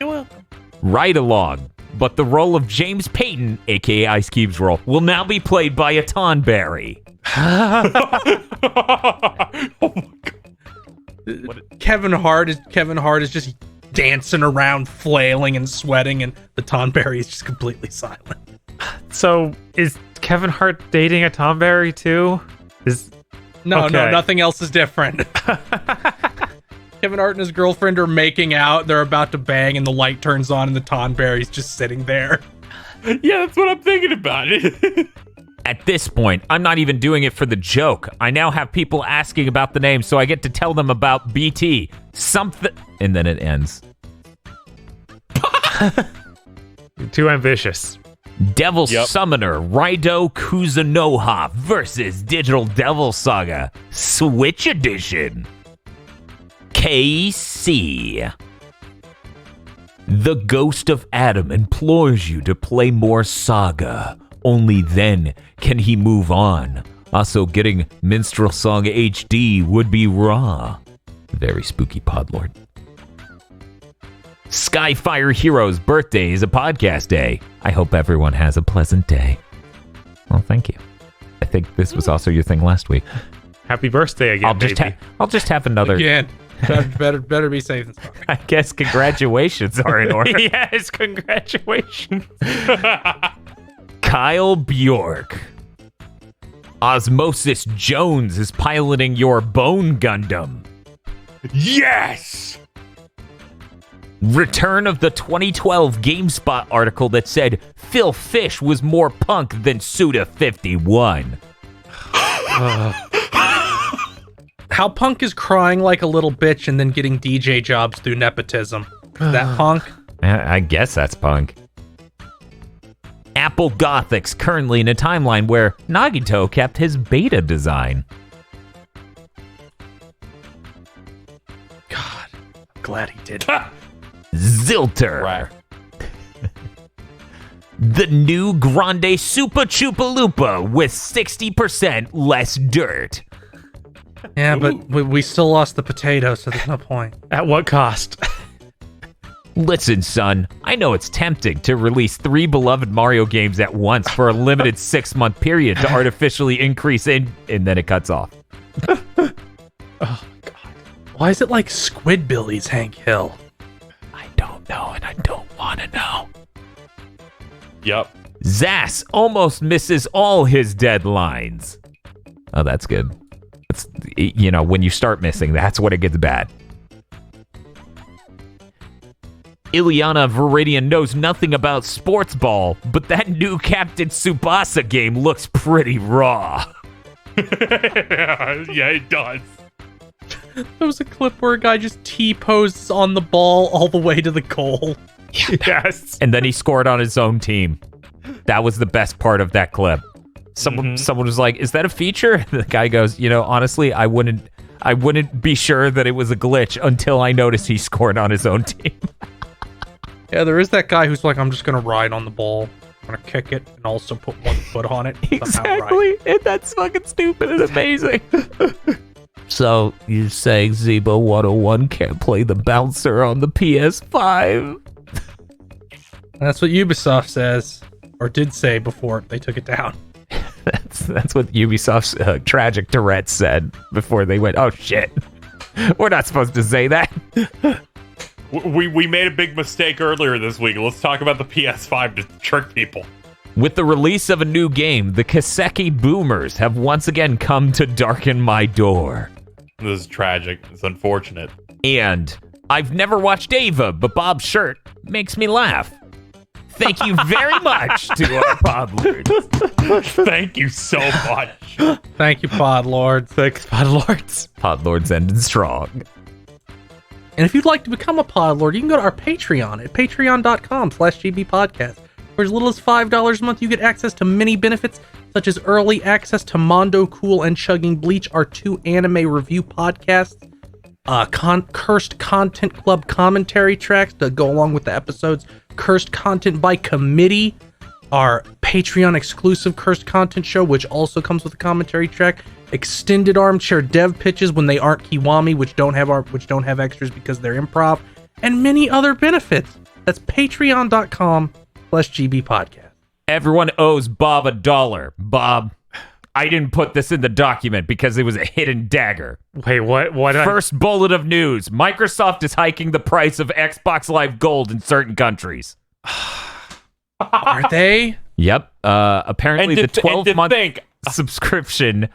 You're welcome. Right along. But the role of James Payton, aka Ice Cube's role, will now be played by a Tonberry. Oh my God. Kevin Hart is just dancing around, flailing and sweating, and the Tonberry is just completely silent. So is Kevin Hart dating a Tonberry too? No, Okay. nothing else is different. Kevin Hart and his girlfriend are making out. They're about to bang, and the light turns on, and the Tonberry's just sitting there. Yeah, that's what I'm thinking about. At this point, I'm not even doing it for the joke. I now have people asking about the name, so I get to tell them about BT. Something. And then it ends. You're too ambitious. Devil Summoner Raido Kuzunoha versus Digital Devil Saga Switch Edition. KC. The Ghost of Adam implores you to play more Saga. Only then can he move on. Also, getting Minstrel Song HD would be raw. Very spooky, Podlord. Skyfire Hero's birthday is a podcast day. I hope everyone has a pleasant day. Well, thank you. I think this was also your thing last week. Happy birthday again, I'll just have another. Again, better be safe than sorry. I guess congratulations are in order. Yes, congratulations. Kyle Bjork. Osmosis Jones is piloting your Bone Gundam. Yes! Return of the 2012 GameSpot article that said Phil Fish was more punk than Suda51. How Punk is crying like a little bitch and then getting DJ jobs through nepotism. Is that Punk? I guess that's punk. Apple Gothic's currently in a timeline where Nagito kept his beta design. God, I'm glad he did. Zilter. Right. The new Grande Supa Chupa Lupa with 60% less dirt. Yeah, but we still lost the potato, so there's no point. At what cost? Listen, son, I know it's tempting to release 3 beloved Mario games at once for a limited 6-month period to artificially increase and then it cuts off. Oh my God. Why is it like Squidbillies, Hank Hill? I don't know and I don't want to know. Yep. Zass almost misses all his deadlines. Oh, that's good. It's, when you start missing, that's when it gets bad. Ileana Viridian knows nothing about sports ball, but that new Captain Tsubasa game looks pretty raw. Yeah, it does. There was a clip where a guy just T-poses on the ball all the way to the goal. Yes. And then he scored on his own team. That was the best part of that clip. Someone was like, "Is that a feature?" And the guy goes, honestly, I wouldn't be sure that it was a glitch until I noticed he scored on his own team. Yeah, there is that guy who's like, I'm just going to ride on the ball. I'm going to kick it and also put one foot on it. Exactly. And that's fucking stupid and amazing. So, you're saying Zebo 101 can't play the bouncer on the PS5? That's what Ubisoft says, or did say before they took it down. That's what Ubisoft's tragic Tourette said before they went, oh shit, we're not supposed to say that. We made a big mistake earlier this week. Let's talk about the PS5 to trick people. With the release of a new game, the Kaseki Boomers have once again come to darken my door. This is tragic. It's unfortunate. And I've never watched Ava, but Bob's shirt makes me laugh. Thank you very much to our Podlords. Thank you so much. Thank you, Podlords. Thanks, Podlords. Podlords ending strong. And if you'd like to become a Podlord, you can go to our Patreon at patreon.com/GBpodcast. For as little as $5 a month, you get access to many benefits, such as early access to Mondo Cool and Chugging Bleach, our 2 anime review podcasts, Cursed Content Club commentary tracks that go along with the episodes, Cursed Content by Committee, our Patreon exclusive Cursed Content show, which also comes with a commentary track, extended armchair dev pitches when they aren't Kiwami, which don't have extras because they're improv, and many other benefits. That's patreon.com/GB podcast. Everyone owes Bob $1. Bob, I didn't put this in the document because it was a hidden dagger. Wait, what? First bullet of news. Microsoft is hiking the price of Xbox Live Gold in certain countries. Are they? Yep. Apparently the 12-month subscription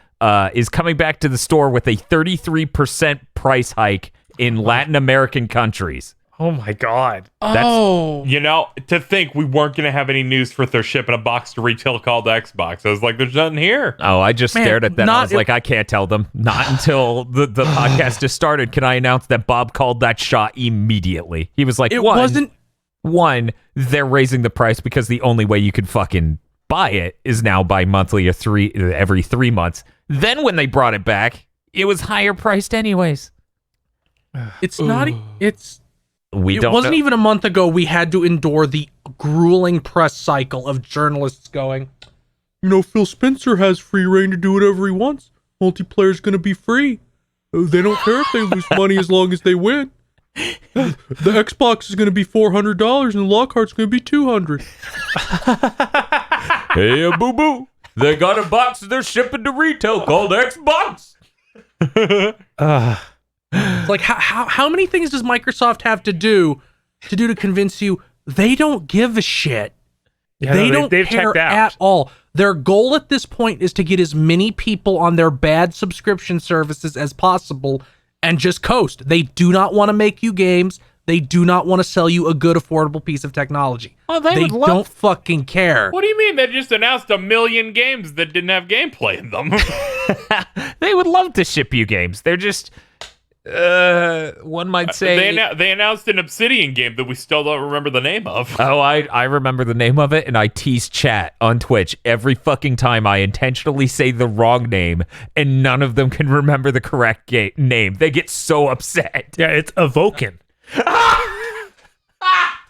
is coming back to the store with a 33% price hike in Latin American countries. Oh my God. You know, to think we weren't going to have any news for their shipping a box to retail called Xbox. I was like, there's nothing here. Oh, I just stared at that. I was like, I can't tell them. Not until the podcast just started can I announce that Bob called that shot immediately. He was like, One, they're raising the price because the only way you can fucking buy it is now bi-monthly or every 3 months. Then when they brought it back, it was higher priced anyways. It wasn't know. even a month ago we had to endure the grueling press cycle of journalists going, Phil Spencer has free reign to do whatever he wants. Multiplayer's going to be free. They don't care if they lose money as long as they win. The Xbox is going to be $400 and the Lockhart's going to be $200. Hey, boo-boo. They got a box they're shipping to retail called Xbox. Like, how many things does Microsoft have to do to convince you they don't give a shit? Yeah, they don't care at all. Their goal at this point is to get as many people on their bad subscription services as possible and just coast. They do not want to make you games. They do not want to sell you a good, affordable piece of technology. Oh, they don't fucking care. What do you mean? They just announced 1 million games that didn't have gameplay in them. They would love to ship you games. They're just... one might say they announced an Obsidian game that we still don't remember the name of. Oh, I remember the name of it, and I tease chat on Twitch every fucking time I intentionally say the wrong name, and none of them can remember the correct name. They get so upset. Yeah, it's Evoken.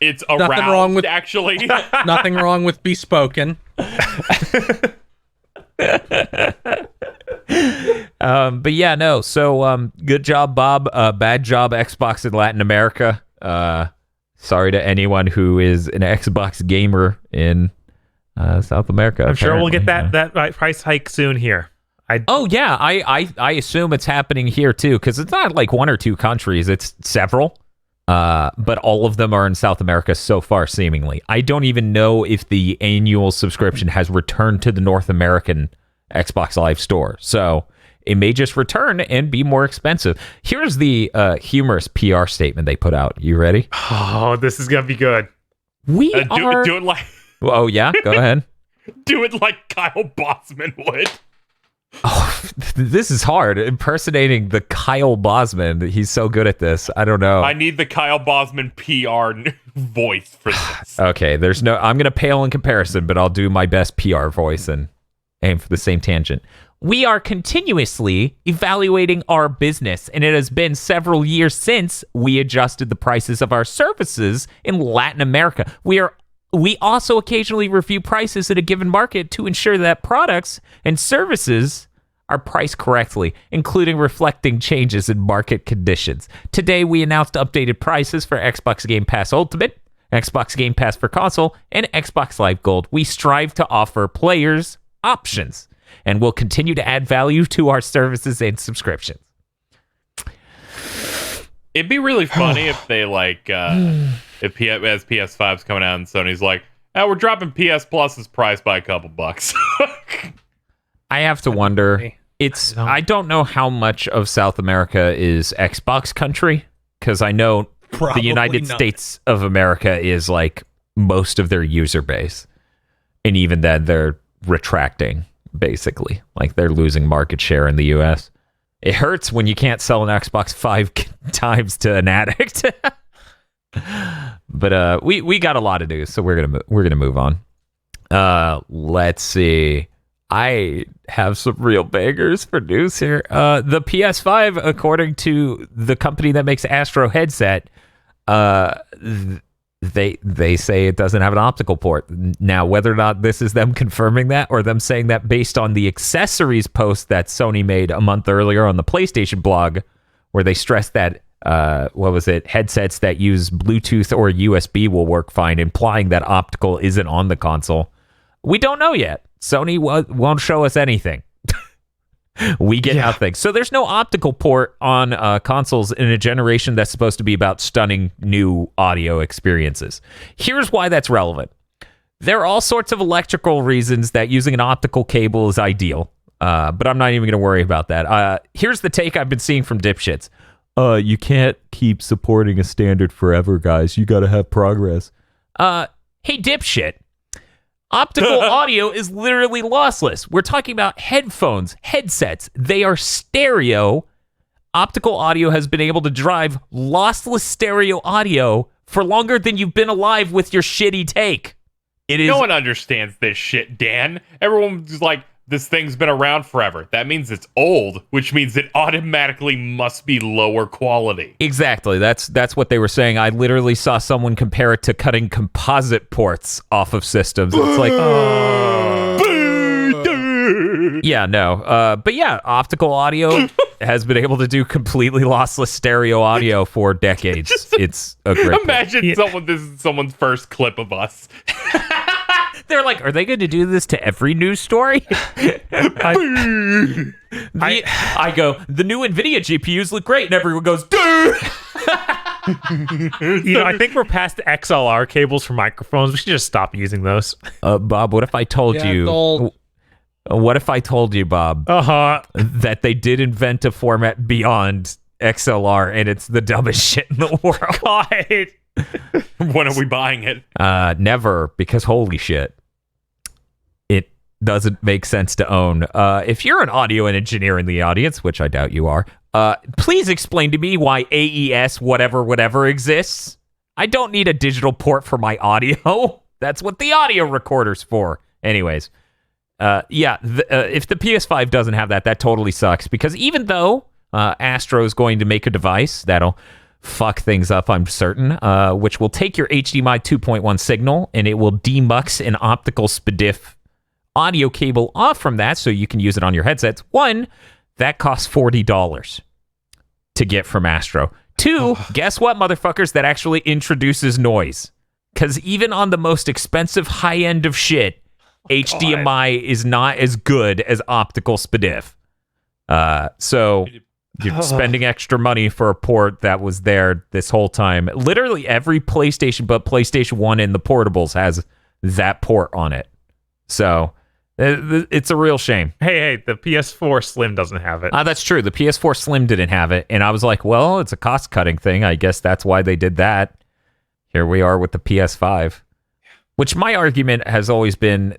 It's aroused, actually. Nothing wrong with Bespoken. But yeah, no. So, good job, Bob. Bad job, Xbox in Latin America. Sorry to anyone who is an Xbox gamer in South America. I'm sure we'll get that price hike soon here. I assume it's happening here too, because it's not like 1 or 2 countries; it's several. But all of them are in South America so far, seemingly. I don't even know if the annual subscription has returned to the North American Xbox Live store. So it may just return and be more expensive. Here's the humorous PR statement they put out. You ready? Oh, this is going to be good. Do it like... Oh, yeah? Go ahead. Do it like Kyle Bosman would. Oh, this is hard. Impersonating the Kyle Bosman. He's so good at this. I don't know. I need the Kyle Bosman PR voice for this. Okay, I'm going to pale in comparison, but I'll do my best PR voice and aim for the same tangent. We are continuously evaluating our business, and it has been several years since we adjusted the prices of our services in Latin America. We also occasionally review prices in a given market to ensure that products and services are priced correctly, including reflecting changes in market conditions. Today, we announced updated prices for Xbox Game Pass Ultimate, Xbox Game Pass for console, and Xbox Live Gold. We strive to offer players options, and we'll continue to add value to our services and subscriptions. It'd be really funny if they as PS5's coming out and Sony's like, we're dropping PS Plus's price by a couple bucks. I have to wonder. I don't know how much of South America is Xbox country, because I know the United States of America is like most of their user base, and even then they're retracting, basically. Like they're losing market share in the US. It hurts when you can't sell an Xbox 5 times to an addict. But we got a lot of news, so we're gonna move on. Let's see. I have some real bangers for news here. The PS5, according to the company that makes Astro headset, they say it doesn't have an optical port. Now, whether or not this is them confirming that or them saying that based on the accessories post that Sony made a month earlier on the PlayStation blog, where they stressed that headsets that use Bluetooth or USB will work fine, implying that optical isn't on the console. We don't know yet. Sony won't show us anything. We get nothing. So there's no optical port on consoles in a generation that's supposed to be about stunning new audio experiences. Here's why that's relevant. There are all sorts of electrical reasons that using an optical cable is ideal, but I'm not even going to worry about that. Here's the take I've been seeing from dipshits. You can't keep supporting a standard forever, guys. You got to have progress. Hey, dipshit. Optical audio is literally lossless. We're talking about headphones, headsets. They are stereo. Optical audio has been able to drive lossless stereo audio for longer than you've been alive with your shitty take. No one understands this shit, Dan. Everyone's like, this thing's been around forever. That means it's old, which means it automatically must be lower quality. Exactly. That's what they were saying. I literally saw someone compare it to cutting composite ports off of systems. It's like, yeah, no. But yeah, optical audio has been able to do completely lossless stereo audio for decades. It's a great Imagine this is someone's first clip of us. They're like, are they going to do this to every news story? I go, the new Nvidia GPUs look great, and everyone goes, dude. I think we're past the XLR cables for microphones. We should just stop using those. Bob, what if I told you? What if I told you, Bob, that they did invent a format beyond XLR, and it's the dumbest shit in the world? God. When are we buying it? Never, because holy shit. It doesn't make sense to own. If you're an audio engineer in the audience, which I doubt you are, please explain to me why AES whatever exists. I don't need a digital port for my audio. That's what the audio recorder's for. Anyways, if the PS5 doesn't have that, that totally sucks, because even though Astro's going to make a device that'll fuck things up, I'm certain, which will take your HDMI 2.1 signal and it will demux an optical SPDIF audio cable off from that so you can use it on your headsets. One, that costs $40 to get from Astro. Two, guess what, motherfuckers? That actually introduces noise. Because even on the most expensive high end of shit, HDMI is not as good as optical SPDIF. So you're spending extra money for a port that was there this whole time. Literally every PlayStation but PlayStation 1 and the portables has that port on it. So it's a real shame. Hey, the PS4 Slim doesn't have it. That's true. The PS4 Slim didn't have it. And I was like, well, it's a cost-cutting thing. I guess that's why they did that. Here we are with the PS5. Which my argument has always been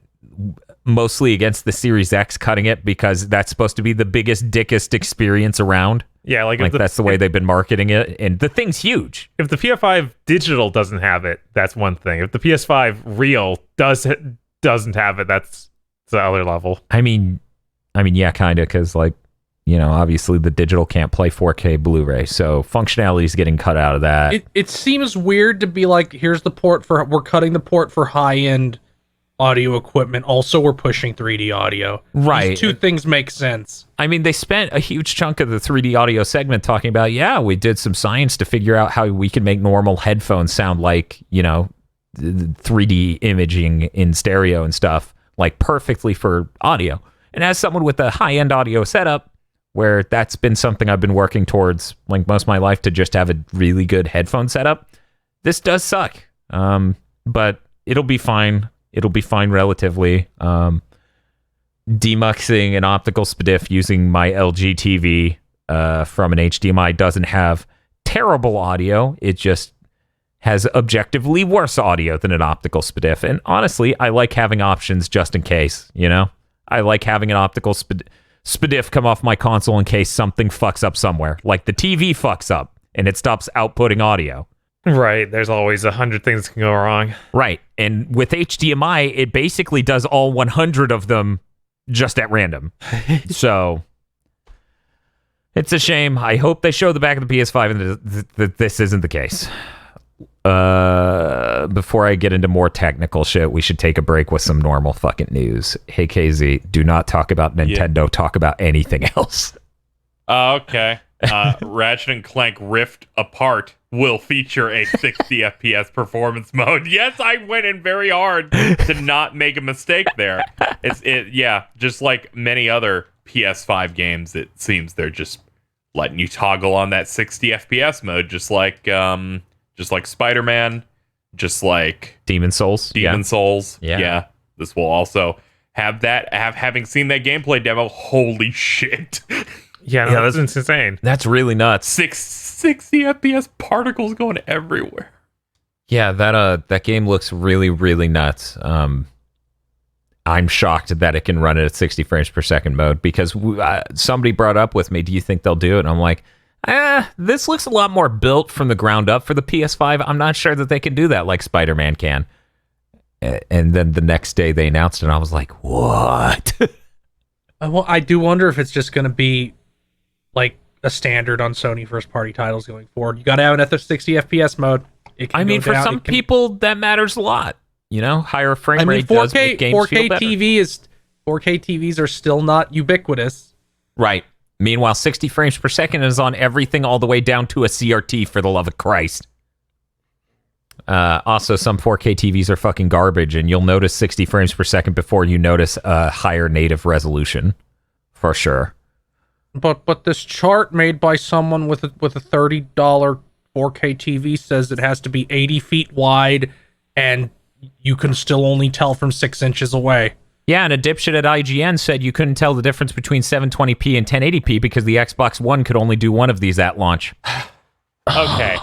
mostly against the Series X cutting it, because that's supposed to be the biggest, dickest experience around. Yeah, like that's the way they've been marketing it, and the thing's huge. If the PS5 digital doesn't have it, that's one thing. If the PS5 real doesn't have it, that's the other level. I mean, yeah, kind of, because obviously the digital can't play 4K Blu-ray, so functionality is getting cut out of that. It seems weird to be like, here's the port we're cutting the port for high-end audio equipment. Also, we're pushing 3D audio. Right. These two things make sense. I mean, they spent a huge chunk of the 3D audio segment talking about, we did some science to figure out how we can make normal headphones sound like, 3D imaging in stereo and stuff, like perfectly for audio. And as someone with a high-end audio setup, where that's been something I've been working towards like most of my life, to just have a really good headphone setup, this does suck. But it'll be fine. It'll be fine relatively. Demuxing an optical SPDIF using my LG TV from an HDMI doesn't have terrible audio. It just has objectively worse audio than an optical SPDIF. And honestly, I like having options just in case, I like having an optical SPDIF come off my console in case something fucks up somewhere. Like the TV fucks up and it stops outputting audio. Right. There's always 100 things that can go wrong. Right. And with HDMI, it basically does all 100 of them just at random. So it's a shame. I hope they show the back of the PS5 and that this isn't the case. Before I get into more technical shit, we should take a break with some normal fucking news. Hey, KZ, do not talk about Nintendo. Yeah. Talk about anything else. Okay. Ratchet and Clank Rift Apart will feature a 60 FPS performance mode. Yes, I went in very hard to not make a mistake there. Just like many other PS5 games, it seems they're just letting you toggle on that 60 FPS mode, just like Spider-Man, just like Demon Souls. Yeah. This will also have that. Having seen that gameplay demo, holy shit. Yeah, that's insane. That's really nuts. 60 FPS particles going everywhere. Yeah, that game looks really, really nuts. I'm shocked that it can run it at 60 frames per second mode because somebody brought up with me, do you think they'll do it? And I'm like, this looks a lot more built from the ground up for the PS5. I'm not sure that they can do that like Spider-Man can. And then the next day they announced it, and I was like, what? Well, I do wonder if it's just going to be like a standard on Sony first-party titles going forward. You got to have an 60 FPS mode. I mean, for some people, that matters a lot. You know, higher frame rate does make games feel better. 4K TVs are still not ubiquitous. Right. Meanwhile, 60 frames per second is on everything all the way down to a CRT, for the love of Christ. Also, some 4K TVs are fucking garbage, and you'll notice 60 frames per second before you notice a higher native resolution, for sure. But this chart made by someone with a $30 4K TV says it has to be 80 feet wide, and you can still only tell from 6 inches away. Yeah, and a dipshit at IGN said you couldn't tell the difference between 720p and 1080p because the Xbox One could only do one of these at launch. Okay.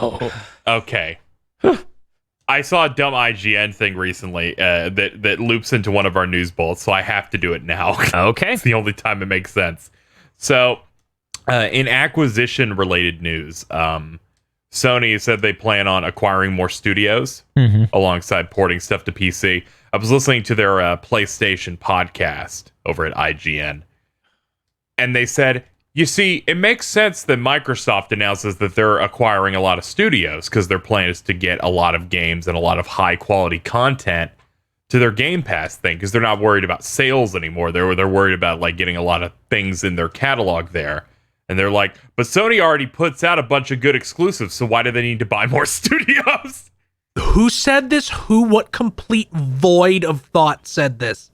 I saw a dumb IGN thing recently that loops into one of our news bullets, so I have to do it now. Okay. It's the only time it makes sense. So, in acquisition-related news, Sony said they plan on acquiring more studios alongside porting stuff to PC. I was listening to their PlayStation podcast over at IGN, and they said, you see, it makes sense that Microsoft announces that they're acquiring a lot of studios because their plan is to get a lot of games and a lot of high-quality content to their Game Pass thing because they're not worried about sales anymore. They're worried about like getting a lot of things in their catalog there. And they're like, but Sony already puts out a bunch of good exclusives, so why do they need to buy more studios? Who said this? What complete void of thought said this?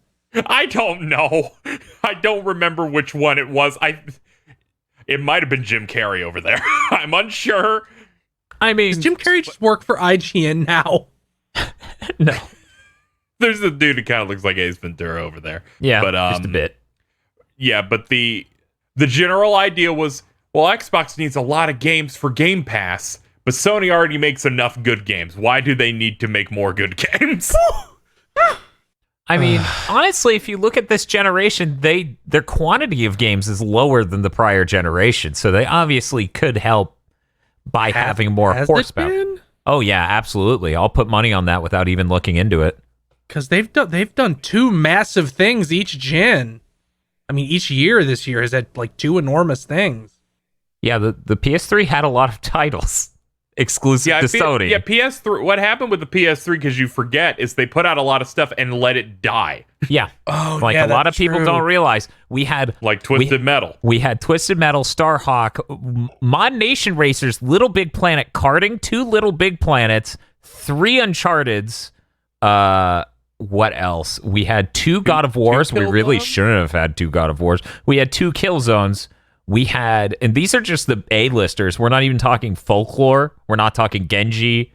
I don't know. I don't remember which one it was. It might have been Jim Carrey over there. I'm unsure. I mean, does Jim Carrey just work for IGN now? No. There's a dude who kind of looks like Ace Ventura over there. Yeah, but, just a bit. Yeah, but the general idea was, well, Xbox needs a lot of games for Game Pass, but Sony already makes enough good games. Why do they need to make more good games? I mean, honestly, if you look at this generation, their quantity of games is lower than the prior generation, so they obviously could help by having more horsepower. Oh yeah, absolutely. I'll put money on that without even looking into it. Because they've done two massive things each gen. I mean, each year this year has had like two enormous things. Yeah, the PS3 had a lot of titles exclusive to Sony. Yeah, PS3. What happened with the PS3, because you forget, is they put out a lot of stuff and let it die. Yeah. Oh, like yeah, a lot of people don't realize we had like Twisted Metal. We had Twisted Metal, Starhawk, Mod Nation Racers, Little Big Planet karting, 2 Little Big Planets, 3 Uncharted's. What else? We had 2 God of Wars. We really shouldn't have had 2 God of Wars. We had 2 Killzones. We had, and these are just the A-listers. We're not even talking Folklore. We're not talking Genji,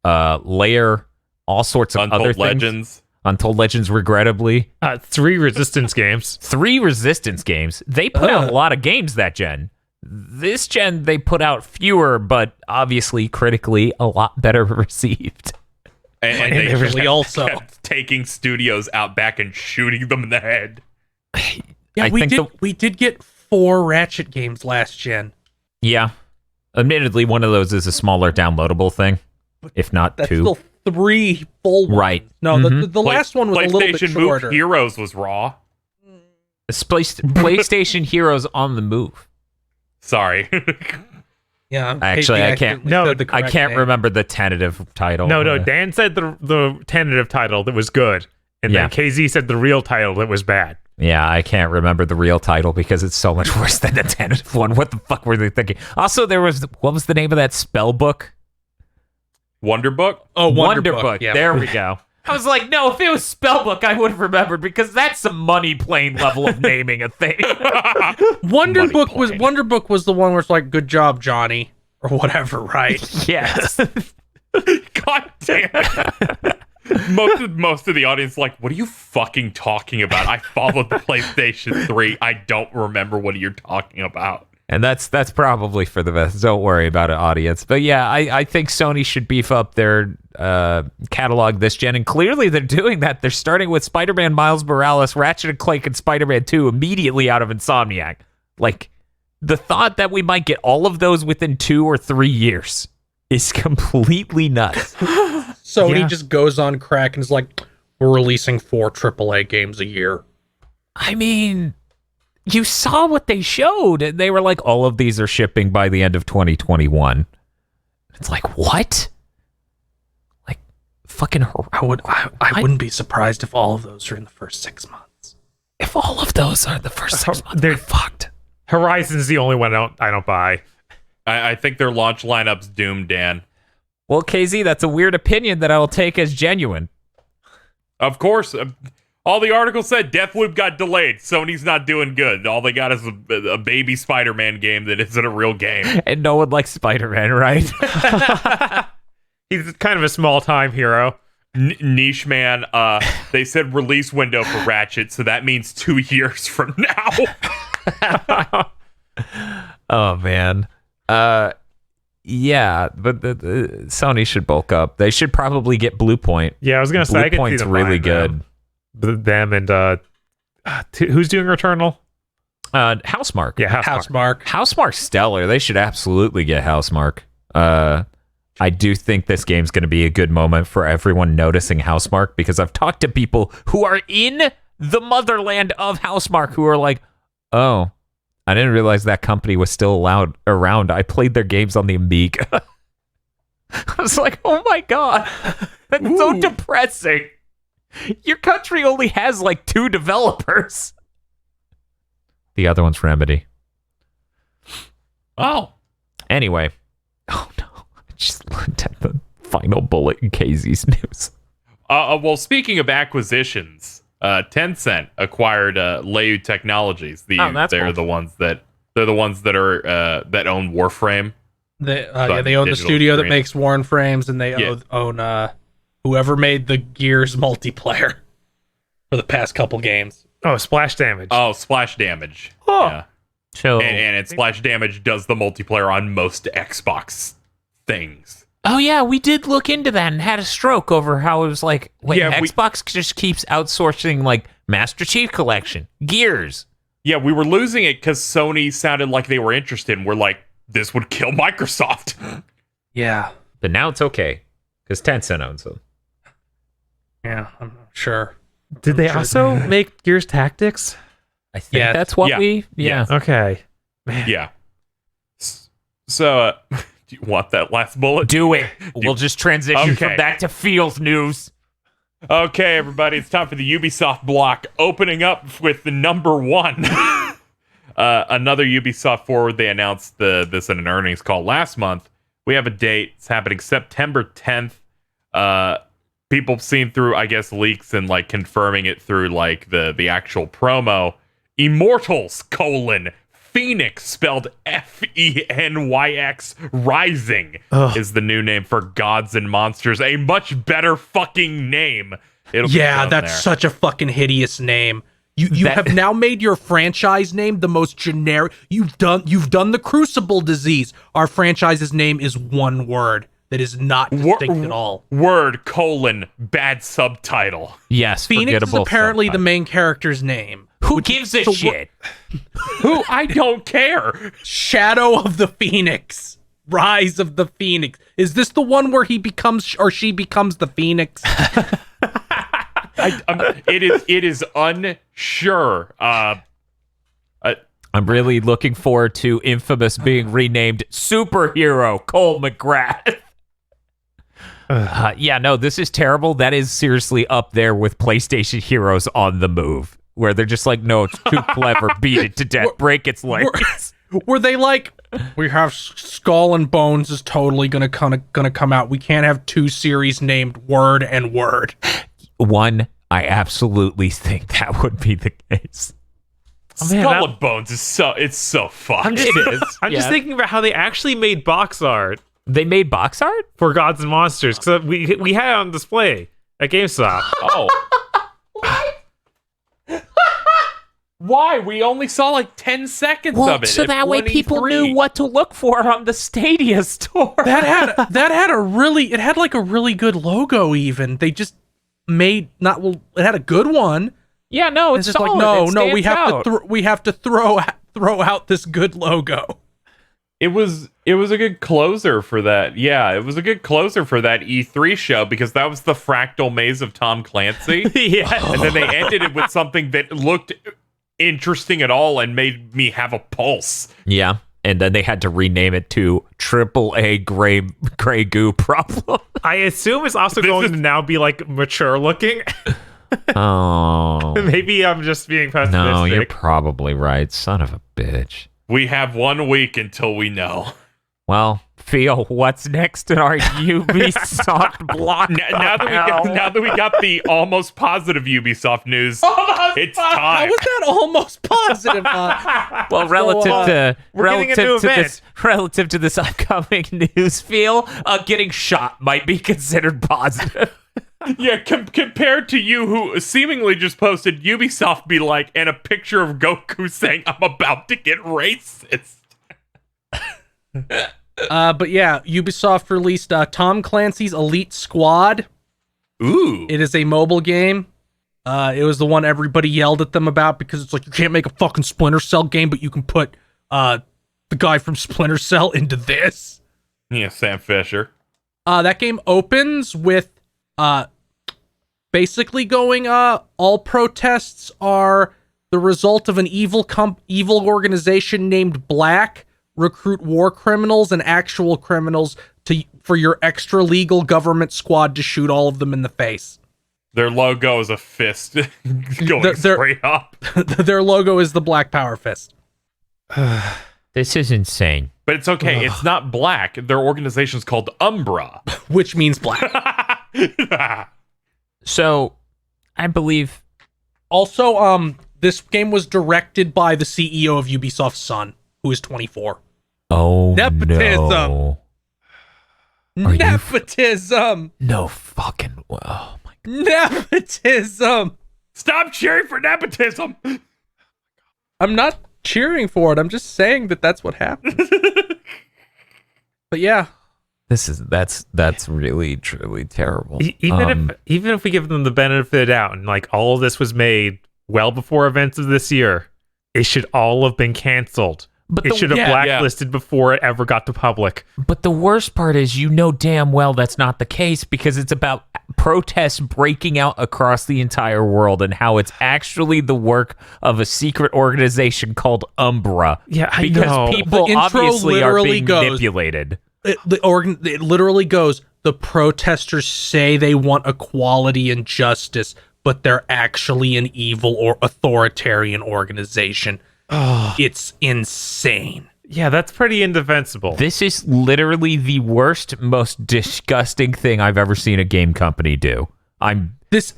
Lair, all sorts of other things. Untold Legends, regrettably. 3 Resistance games. 3 Resistance games. They put out a lot of games that gen. This gen, they put out fewer, but obviously critically a lot better received. And they really also kept taking studios out back and shooting them in the head. Yeah, we did get 4 Ratchet games last gen. Yeah. Admittedly, one of those is a smaller downloadable thing. if not That's 2. still 3 full ones. Right. No, the last one was a little bit PlayStation shorter. Move Heroes was raw. PlayStation Heroes on the Move. Sorry. Yeah, Actually, KP I can't. accidentally said the I correct can't name. remember the tentative title. No, Dan said the tentative title that was good, and Yeah. then KZ said the real title that was bad. Yeah, I can't remember the real title because it's so much worse than the tentative one. What the fuck were they thinking? Also, what was the name of that spell book? Wonder Book? Oh, Wonder Book. Book. Yeah. There we go. I was like, no, if it was Spellbook, I would have remembered because that's some money plane level of naming a thing. Wonder Money Book was the one where it's like, good job, Johnny, or whatever, right? Yes. God damn it. Most of the audience like, what are you fucking talking about? I followed the PlayStation 3. I don't remember what you're talking about. And that's probably for the best. Don't worry about it, audience. But yeah, I think Sony should beef up their catalog this gen, and clearly they're doing that. They're starting with Spider-Man Miles Morales, Ratchet and Clank, and Spider-Man 2 immediately out of Insomniac. Like, the thought that we might get all of those within 2 or 3 years is completely nuts. Sony Yeah. just goes on crack and is like, we're releasing 4 AAA games a year. I mean, you saw what they showed. They were like, all of these are shipping by the end of 2021. It's like, what? Like, fucking... I wouldn't be surprised if all of those are in the first 6 months. If all of those are the first 6 months, They're- we're fucked. Horizon's the only one I don't buy. I think their launch lineup's doomed, Dan. Well, KZ, that's a weird opinion that I will take as genuine. Of course. All the articles said Deathloop got delayed. Sony's not doing good. All they got is a baby Spider-Man game that isn't a real game. And no one likes Spider-Man, right? He's kind of a small-time hero. Niche man, they said release window for Ratchet, so that means 2 years from now. Oh, man. Yeah, but the Sony should bulk up. They should probably get Blue Point. Yeah, I was gonna say I Blue could see Point's them really buying good. them and who's doing Returnal? Housemark. Yeah, Housemark. Housemark's stellar. They should absolutely get Housemark. I do think this game's going to be a good moment for everyone noticing Housemark because I've talked to people who are in the motherland of Housemark who are like, oh, I didn't realize that company was still around. I played their games on the Amiga. I was like, oh my God, that's so depressing. Your country only has like 2 developers. The other one's Remedy. Oh. Anyway. Oh no. I just looked at the final bullet in KZ's news. Well, speaking of acquisitions, Tencent acquired Layu Technologies. That's they're cool. the ones that are that own Warframe. They own the digital studio that screen. makes Warren Frames, and they Yeah. own whoever made the Gears multiplayer for the past couple games. Oh, Splash Damage. Oh, Splash Damage. Oh. Yeah. So, And Splash Damage does the multiplayer on most Xbox things. oh yeah, we did look into that and had a stroke over how it was like, wait, Yeah, Xbox just keeps outsourcing like Master Chief Collection, Gears. Yeah, we were losing it because Sony sounded like they were interested, and we're like, this would kill Microsoft. Yeah. But now it's okay because Tencent owns them. Yeah, I'm not sure. Did they also make Gears Tactics? I think Yeah. that's what Yeah. we. Yeah. Okay. Yeah. So, do you want that last bullet? Do it. We'll just transition Okay. from back to Fields news. Okay, everybody, it's time for the Ubisoft block, opening up with the number 1. Another Ubisoft Forward. They announced this in an earnings call last month. We have a date. It's happening September 10th. People have seen through, I guess, leaks and like confirming it through like the actual promo. Immortals, Phoenix, spelled Fenyx, Rising, is the new name for Gods and Monsters. A much better fucking name. It'll be Yeah, shown that's there. such a fucking hideous name. You That- have now made your franchise name the most generic. You've done the Crucible disease. Our franchise's name is one word that is not distinct at all. Word, bad subtitle. Yes, Phoenix is forgettable apparently the subtitle. main character's name. Who gives a so shit? Who? I don't care. Shadow of the Phoenix. Rise of the Phoenix. Is this the one where he becomes or she becomes the Phoenix? It is unsure. I'm really looking forward to Infamous being renamed Superhero Cole McGrath. Yeah, no, this is terrible. That is seriously up there with PlayStation Heroes on the Move, where they're just like, no, it's too clever. Beat it to death. Break its legs. Were they like, we have Skull and Bones is totally gonna come out. We can't have two series named Word and Word. One, I absolutely think that would be the case. Skull and Bones is so fucked. I'm just thinking about how they actually made box art. They made box art for Gods and Monsters, because we had it on display at GameStop. Oh. Why? We only saw like 10 seconds of it. So that way people knew what to look for on the Stadia store. It had a really good logo even. They just it had a good one. Yeah, no, it's just solid. like we have to throw out this good logo. It was a good closer for that. Yeah, it was a good closer for that E3 show because that was the fractal maze of Tom Clancy. Yeah. And then they ended it with something that looked interesting at all and made me have a pulse. Yeah. And then they had to rename it to AAA Gray Goo Problem. I assume it's also going to now be like mature looking. Oh. Maybe I'm just being pessimistic. No, you're probably right. Son of a bitch. We have 1 week until we know. Well, Theo, what's next in our Ubisoft block? Now that we got the almost positive Ubisoft news, it's time. How was that almost positive? Well, relative to this upcoming news, Phil, getting shot might be considered positive. Yeah, compared to you, who seemingly just posted Ubisoft be like, and a picture of Goku saying, "I'm about to get racist." But yeah, Ubisoft released Tom Clancy's Elite Squad. Ooh. It is a mobile game. It was the one everybody yelled at them about because it's like, you can't make a fucking Splinter Cell game, but you can put the guy from Splinter Cell into this. Yeah, Sam Fisher. That game opens with basically going, all protests are the result of an evil organization named Black recruit war criminals and actual criminals for your extra legal government squad to shoot all of them in the face. Their logo is a fist going straight up. Their logo is the Black Power Fist. This is insane. But it's okay. It's not black. Their organization's called Umbra. Which means black. So, I believe... Also, this game was directed by the CEO of Ubisoft's son, who is 24. Oh, Nepotism. no. Nepotism. No fucking... Oh, my God. Nepotism. Stop cheering for nepotism. I'm not cheering for it. I'm just saying that that's what happened. But yeah. That's really, truly terrible. Even if we give them the benefit of the doubt and like all of this was made well before events of this year, it should all have been canceled. But it should have blacklisted before it ever got to public. But the worst part is, you know damn well that's not the case because it's about protests breaking out across the entire world and how it's actually the work of a secret organization called Umbra. Yeah, I because know. people The intro obviously are literally being manipulated. It literally goes, the protesters say they want equality and justice, but they're actually an evil or authoritarian organization. It's insane. Yeah, that's pretty indefensible. This is literally the worst, most disgusting thing I've ever seen a game company do. This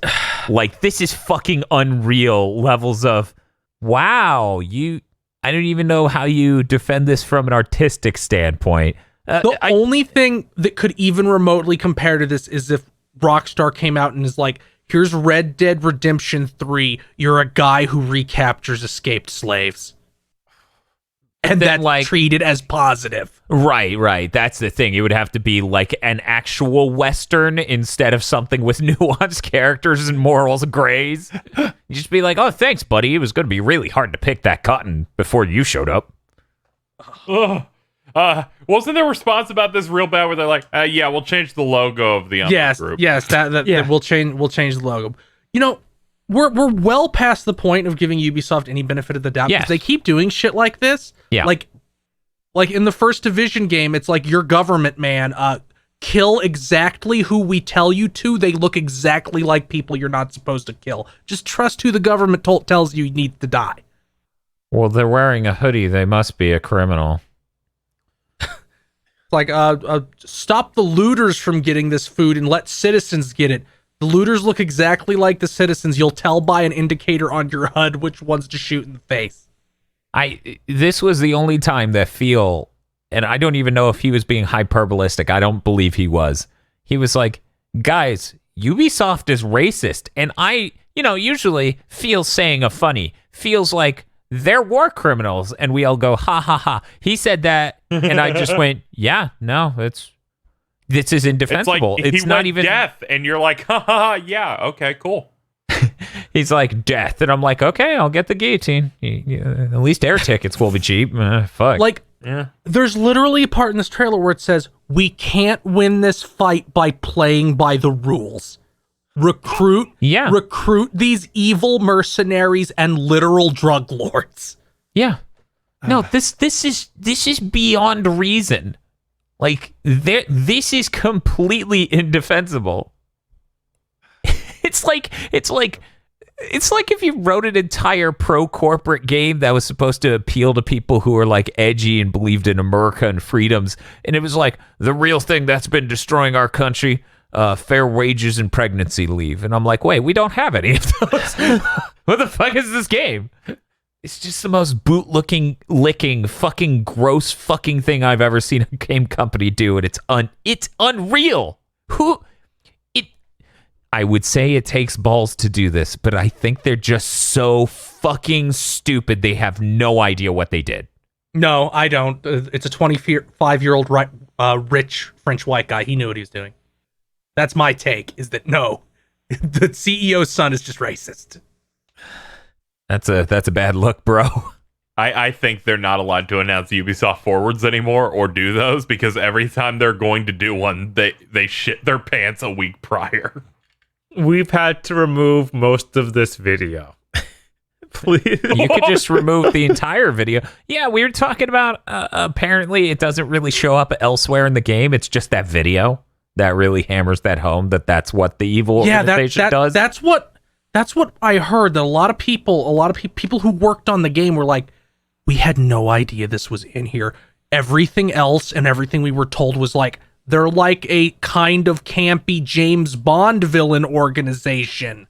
is fucking unreal levels of, wow, I don't even know how you defend this from an artistic standpoint. The only thing that could even remotely compare to this is if Rockstar came out and is like, here's Red Dead Redemption 3. You're a guy who recaptures escaped slaves. And that's like, treated as positive. Right. That's the thing. It would have to be like an actual Western instead of something with nuanced characters and morals grays. You just be like, oh, thanks, buddy. It was going to be really hard to pick that cotton before you showed up. Wasn't their response about this real bad where they're like, yeah, we'll change the logo of the group. Yes, that we'll change the logo. You know, we're well past the point of giving Ubisoft any benefit of the doubt because they keep doing shit like this. Yeah. Like in the first Division game, it's like your government man, kill exactly who we tell you to. They look exactly like people you're not supposed to kill. Just trust who the government tells you need to die. Well, they're wearing a hoodie. They must be a criminal. Like, stop the looters from getting this food and let citizens get it. The looters look exactly like the citizens. You'll tell by an indicator on your HUD which ones to shoot in the face. This was the only time that and I don't even know if he was being hyperbolistic. I don't believe he was. He was like, guys, Ubisoft is racist. And I, usually feels saying a funny, feels like they're war criminals. And we all go, ha, ha, ha. He said that. And I just went, yeah, no, this is indefensible. It's not even death. And you're like, ha, ha, ha, yeah, okay, cool. He's like, death. And I'm like, okay, I'll get the guillotine. At least air tickets will be cheap. Fuck. Like, there's literally a part in this trailer where it says, we can't win this fight by playing by the rules. Recruit these evil mercenaries and literal drug lords. Yeah. No, this is beyond reason. Like, this is completely indefensible. It's like if you wrote an entire pro-corporate game that was supposed to appeal to people who are like edgy and believed in America and freedoms, and it was like the real thing that's been destroying our country, fair wages and pregnancy leave. And I'm like, wait, we don't have any of those. What the fuck is this game? It's just the most boot-licking, fucking gross fucking thing I've ever seen a game company do, and it's unreal. I would say it takes balls to do this, but I think they're just so fucking stupid. They have no idea what they did. No, I don't. It's a 25-year-old rich French white guy. He knew what he was doing. That's my take, is that no, the CEO's son is just racist. That's a bad look, bro. I think they're not allowed to announce Ubisoft Forwards anymore or do those because every time they're going to do one, they shit their pants a week prior. We've had to remove most of this video. Please. You could just remove the entire video. Yeah, we were talking about, apparently it doesn't really show up elsewhere in the game. It's just that video that really hammers that home, that's what the evil organization does. That's what I heard, that a lot of people who worked on the game were like, we had no idea this was in here. Everything else and everything we were told was like, they're like a kind of campy James Bond villain organization.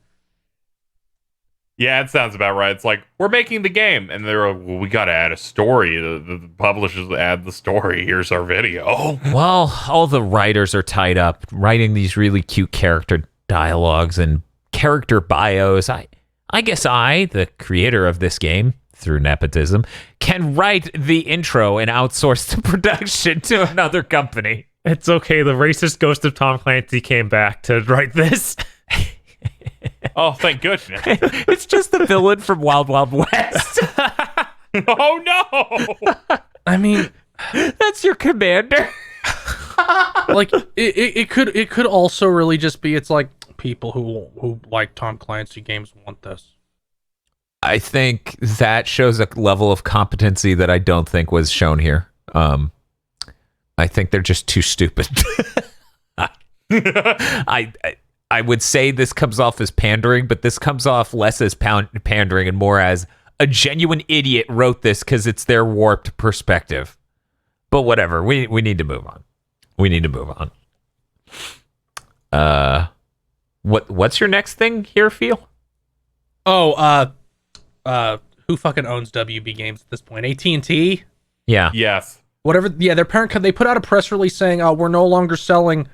Yeah, it sounds about right. It's like, we're making the game, and they're like, well, we got to add a story. The publishers add the story. Here's our video. Well, all the writers are tied up writing these really cute character dialogues and character bios. I guess I, the creator of this game, through nepotism, can write the intro and outsource the production to another company. It's okay. The racist ghost of Tom Clancy came back to write this. Oh, thank goodness. It's just the villain from Wild Wild West. Oh, no. I mean, that's your commander. Like, it could also really just be, it's like, people who like Tom Clancy games want this. I think that shows a level of competency that I don't think was shown here. I think they're just too stupid. I would say this comes off as pandering, but this comes off less as pandering and more as a genuine idiot wrote this because it's their warped perspective. But whatever, we need to move on. We need to move on. What's your next thing here, Phil? Oh, who fucking owns WB Games at this point? AT&T? Yeah. Yes. Whatever. Yeah, their parent company, they put out a press release saying, we're no longer selling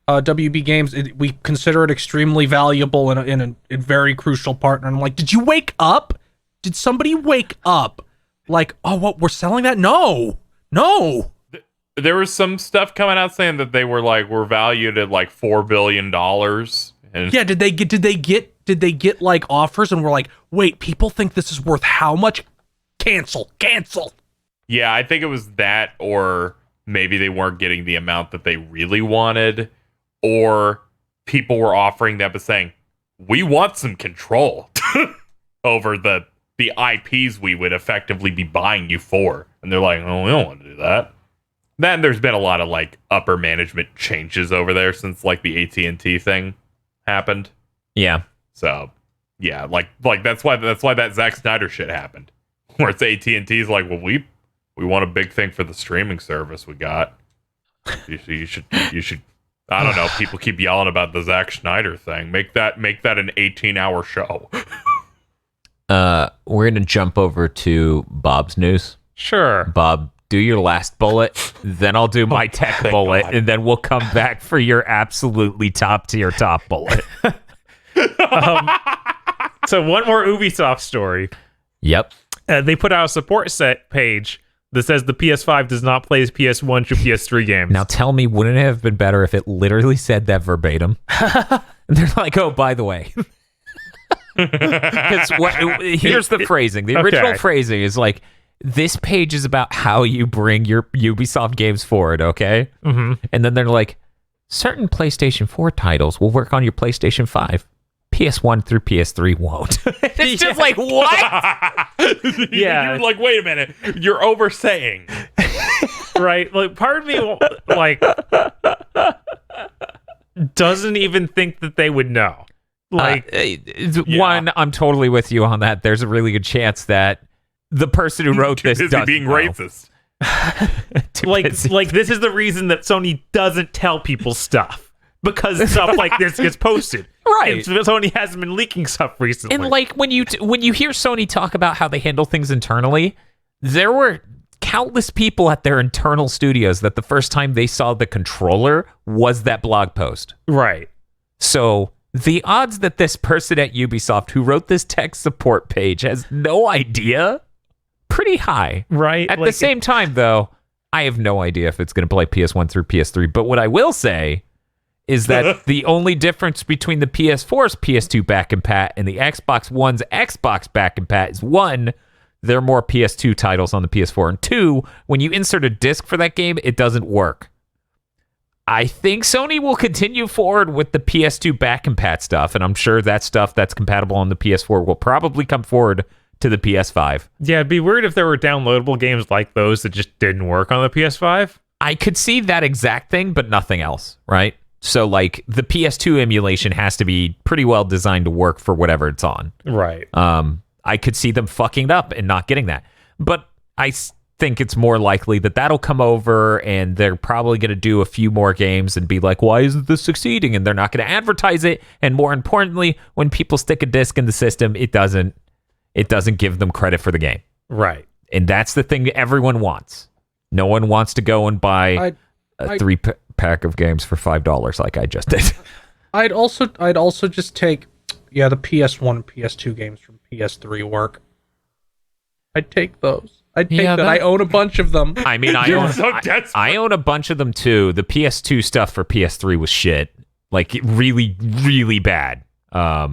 WB Games. We consider it extremely valuable and a very crucial partner. And I'm like, did you wake up? Did somebody wake up? Like, oh, what, we're selling that? No. There was some stuff coming out saying that they were valued at like $4 billion. And yeah, did they get like offers and we're like, wait, people think this is worth how much? Cancel. yeah, I think it was that, or maybe they weren't getting the amount that they really wanted, or people were offering them but saying, we want some control over the IPs we would effectively be buying you for. And they're like, oh, we don't want to do that. Then there's been a lot of like upper management changes over there since like the AT&T thing happened. Yeah. So yeah, like that's why that Zack Snyder shit happened. Where it's AT&T's like, well, we want a big thing for the streaming service we got. You should I don't know, people keep yelling about the Zack Snyder thing. Make that an 18-hour show. We're gonna jump over to Bob's news. Sure. Bob, do your last bullet, then I'll do my tech bullet, God. and then we'll come back for your absolutely top tier top bullet. So one more Ubisoft story. Yep. They put out a support set page that says the PS5 does not play as PS1 to PS3 games. Now tell me, wouldn't it have been better if it literally said that verbatim? And they're like, oh, by the way. Because here's the phrasing. The original phrasing is like, this page is about how you bring your Ubisoft games forward, okay? Mm-hmm. And then they're like, certain PlayStation 4 titles will work on your PlayStation 5. PS1 through PS3 won't. It's just like, what? Yeah. You're like, wait a minute. You're oversaying. Right? Like, part of me, like, doesn't even think that they would know. Like, one, I'm totally with you on that. There's a really good chance that the person who wrote this doesn't being know. racist. like this is the reason that Sony doesn't tell people stuff, because stuff like this gets posted. Right. And Sony hasn't been leaking stuff recently. And like when you hear Sony talk about how they handle things internally, there were countless people at their internal studios that the first time they saw the controller was that blog post. Right. So the odds that this person at Ubisoft who wrote this tech support page has no idea, pretty high. Right. At the same time, though, I have no idea if it's going to play PS1 through PS3. But what I will say is that the only difference between the PS4's PS2 back-compat and the Xbox One's Xbox back-compat is, one, there are more PS2 titles on the PS4, and two, when you insert a disc for that game, it doesn't work. I think Sony will continue forward with the PS2 back-compat stuff, and I'm sure that stuff that's compatible on the PS4 will probably come forward to the PS5. Yeah, it'd be weird if there were downloadable games like those that just didn't work on the PS5. I could see that exact thing, but nothing else, right? So, like, the PS2 emulation has to be pretty well designed to work for whatever it's on. Right. I could see them fucking it up and not getting that. But I think it's more likely that that'll come over and they're probably going to do a few more games and be like, why isn't this succeeding? And they're not going to advertise it. And more importantly, when people stick a disc in the system, it doesn't give them credit for the game. Right. And that's the thing everyone wants. No one wants to go and buy a 3-pack of games for $5 like I just did. I'd also just take, the PS1 and PS2 games from PS3 work. I'd take those. I'd take that. I own a bunch of them. I mean, I own a bunch of them too. The PS2 stuff for PS3 was shit. Like, really, really bad. Yeah,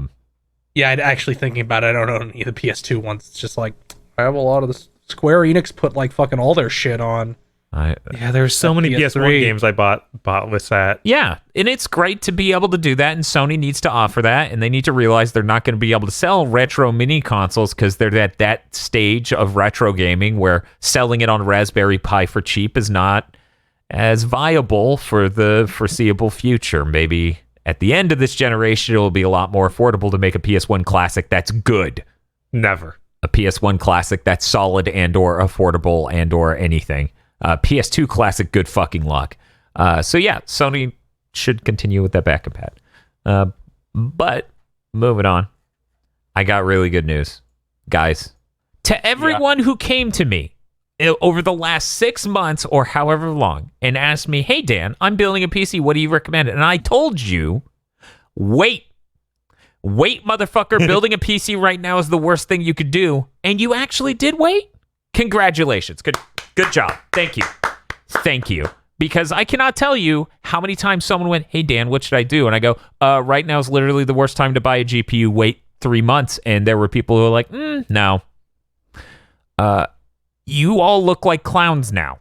I'd actually thinking about it. I don't own any of the PS2 ones. It's just like, I have a lot of this. Square Enix put like fucking all their shit on. Yeah, there's so many PS1 games I bought with that. Yeah, and it's great to be able to do that, and Sony needs to offer that, and they need to realize they're not going to be able to sell retro mini consoles because they're at that stage of retro gaming where selling it on Raspberry Pi for cheap is not as viable for the foreseeable future. Maybe at the end of this generation, it will be a lot more affordable to make a PS1 classic that's good. Never. A PS1 classic that's solid and or affordable and or anything. PS2 classic, good fucking luck. So yeah, Sony should continue with that back-compat. But moving on, I got really good news, guys. To everyone who came to me over the last 6 months or however long and asked me, "Hey Dan, I'm building a PC. What do you recommend?" And I told you, wait, motherfucker. Building a PC right now is the worst thing you could do, and you actually did wait. Congratulations. Good job. Thank you. Because I cannot tell you how many times someone went, "Hey, Dan, what should I do?" And I go, right now is literally the worst time to buy a GPU. Wait 3 months. And there were people who were like, no. You all look like clowns now.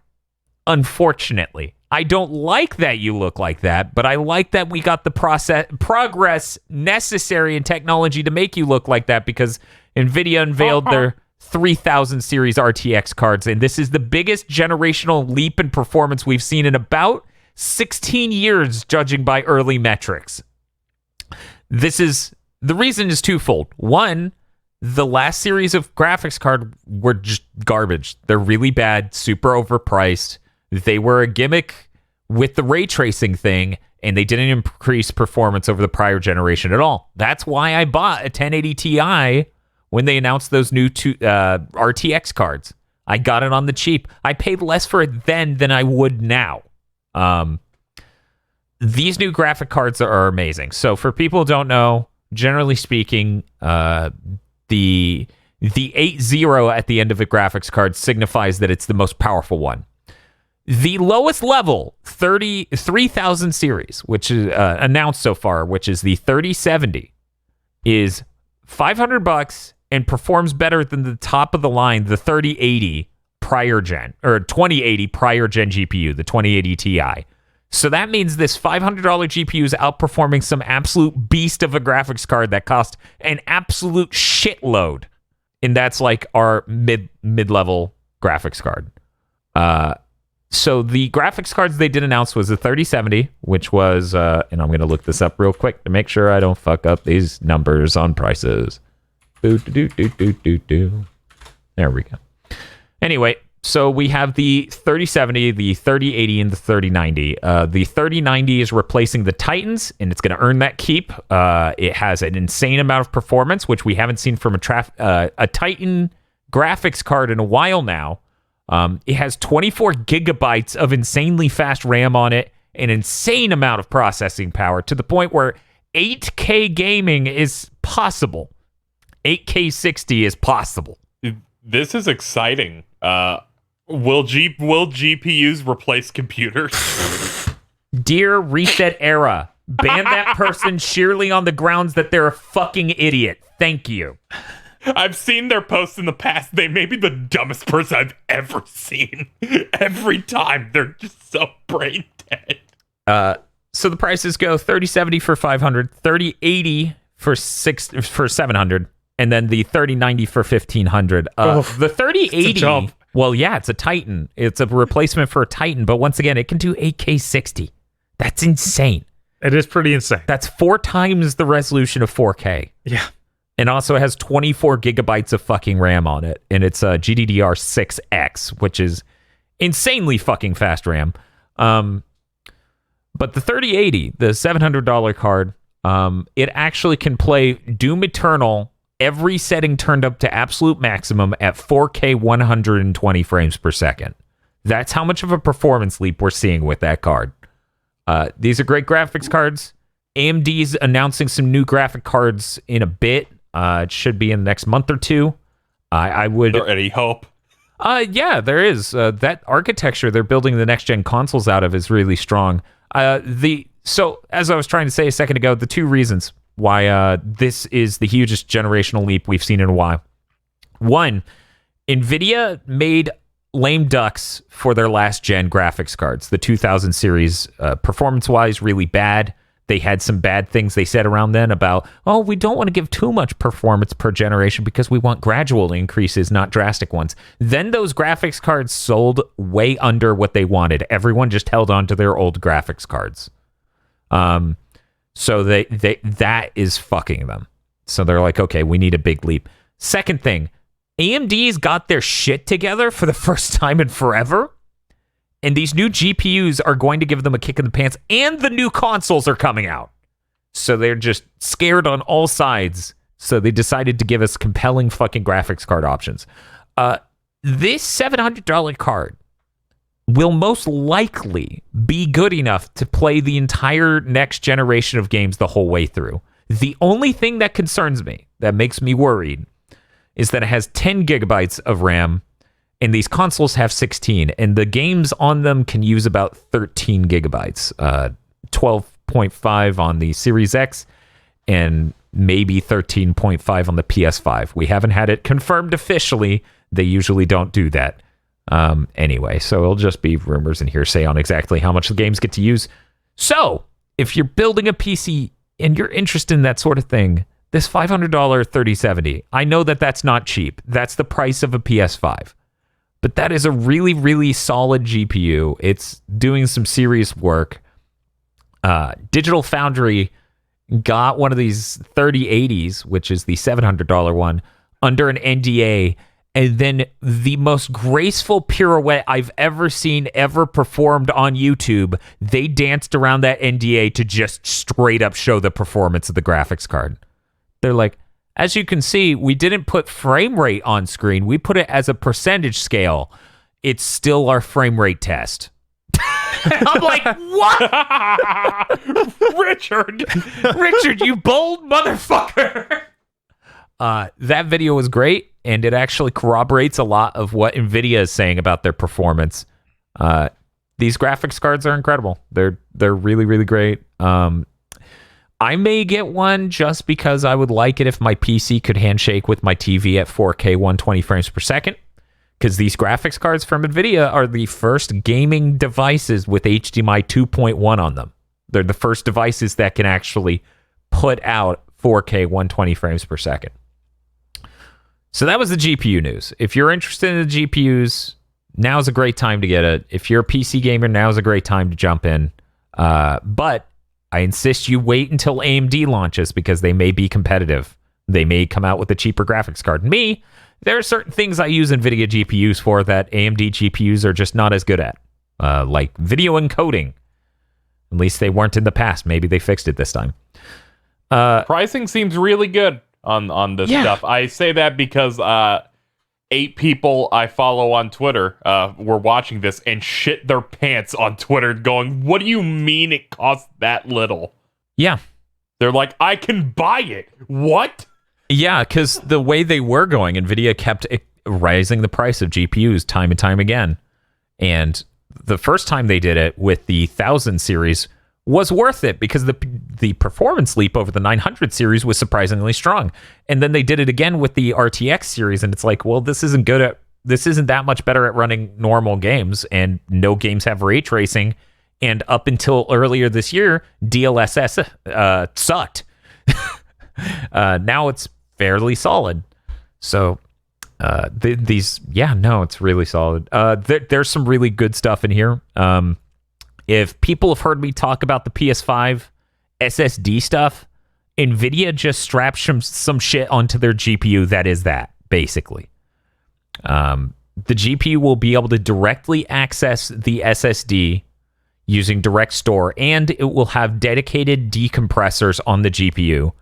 unfortunately. I don't like that you look like that, but I like that we got the progress necessary in technology to make you look like that, because Nvidia unveiled their 3000 series RTX cards, and this is the biggest generational leap in performance we've seen in about 16 years, judging by early metrics. The reason is twofold. One, the last series of graphics card were just garbage. They're really bad, super overpriced. They were a gimmick with the ray tracing thing, and they didn't increase performance over the prior generation at all. That's why I bought a 1080 Ti when they announced those new RTX cards. I got it on the cheap. I paid less for it then than I would now. These new graphic cards are amazing. So for people who don't know, generally speaking, the 80 at the end of a graphics card signifies that it's the most powerful one. The lowest level 3000 series, which is announced so far, which is the 3070, is $500 and performs better than the top of the line, the 3080 prior gen, or 2080 prior gen GPU, the 2080 Ti. So that means this $500 GPU is outperforming some absolute beast of a graphics card that cost an absolute shitload. And that's like our mid-level graphics card. So the graphics cards they did announce was the 3070, which was, and I'm going to look this up real quick to make sure I don't fuck up these numbers on prices. There we go. Anyway, so we have the 3070, the 3080, and the 3090. The 3090 is replacing the Titans, and it's going to earn that keep. It has an insane amount of performance, which we haven't seen from a Titan graphics card in a while now. It has 24 gigabytes of insanely fast RAM on it, an insane amount of processing power, to the point where 8K gaming is possible. 8K 60 is possible. This is exciting. Will GPUs replace computers? Dear Reset Era, ban that person sheerly on the grounds that they're a fucking idiot. Thank you. I've seen their posts in the past. They may be the dumbest person I've ever seen. Every time. They're just so brain dead. So the prices go 3070 for $500, 3080 for $700, and then the 3090 for $1,500. The 3080, well, yeah, it's a Titan. It's a replacement for a Titan, but once again, it can do 8K 60. That's insane. It is pretty insane. That's 4 times the resolution of 4K. Yeah. And also has 24 gigabytes of fucking RAM on it. And it's a GDDR6X, which is insanely fucking fast RAM. But the 3080, the $700 card, it actually can play Doom Eternal, every setting turned up to absolute maximum at 4K 120 frames per second. That's how much of a performance leap we're seeing with that card. These are great graphics cards. AMD's announcing some new graphic cards in a bit. It should be in the next month or two. I would. Is there any hope? Yeah, there is. That architecture they're building the next gen consoles out of is really strong. So as I was trying to say a second ago, the 2 reasons why this is the hugest generational leap we've seen in a while. One, Nvidia made lame ducks for their last gen graphics cards. The 2000 series, performance-wise, really bad. They had some bad things they said around then about, oh, we don't want to give too much performance per generation because we want gradual increases, not drastic ones. Then those graphics cards sold way under what they wanted. Everyone just held on to their old graphics cards. So that is fucking them. So they're like, okay, we need a big leap. Second thing, AMD's got their shit together for the first time in forever. And these new GPUs are going to give them a kick in the pants, and the new consoles are coming out. So they're just scared on all sides. So they decided to give us compelling fucking graphics card options. This $700 card will most likely be good enough to play the entire next generation of games the whole way through. The only thing that concerns me, that makes me worried, is that it has 10 gigabytes of RAM, and these consoles have 16, and the games on them can use about 13 gigabytes, 12.5 on the Series X, and maybe 13.5 on the PS5. We haven't had it confirmed officially. They usually don't do that. Anyway, so it'll just be rumors and hearsay on exactly how much the games get to use. So if you're building a PC and you're interested in that sort of thing, this $500 3070, I know that that's not cheap. That's the price of a PS5. But that is a really, really solid GPU. It's doing some serious work. Digital Foundry got one of these 3080s, which is the $700 one, under an NDA, and then the most graceful pirouette I've ever seen ever performed on YouTube, they danced around that NDA to just straight up show the performance of the graphics card. They're like, as you can see, we didn't put frame rate on screen. We put it as a percentage scale. It's still our frame rate test. I'm like, what? Richard, you bold motherfucker. That video was great, and it actually corroborates a lot of what Nvidia is saying about their performance. These graphics cards are incredible. They're really, really great. I may get one just because I would like it if my PC could handshake with my TV at 4K 120 frames per second. Because these graphics cards from Nvidia are the first gaming devices with HDMI 2.1 on them. They're the first devices that can actually put out 4K 120 frames per second. So that was the GPU news. If you're interested in the GPUs, now's a great time to get it. If you're a PC gamer, now's a great time to jump in. But I insist you wait until AMD launches because they may be competitive. They may come out with a cheaper graphics card. Me, there are certain things I use NVIDIA GPUs for that AMD GPUs are just not as good at. Like video encoding. At least they weren't in the past. Maybe they fixed it this time. Pricing seems really good on this stuff. I say that because 8 people I follow on Twitter were watching this and shit their pants on Twitter going, what do you mean it costs that little? Yeah. They're like, I can buy it. What? Yeah, because the way they were going, NVIDIA kept rising the price of GPUs time and time again. And the first time they did it with the 1000 series was worth it because the performance leap over the 900 series was surprisingly strong. And then they did it again with the RTX series, and it's like, well, this isn't that much better at running normal games, and no games have ray tracing. And up until earlier this year, DLSS sucked. Now it's fairly solid. So it's really solid. There's some really good stuff in here. If people have heard me talk about the PS5 SSD stuff, NVIDIA just straps some shit onto their GPU that is that, basically. The GPU will be able to directly access the SSD using direct store, and it will have dedicated decompressors on the GPU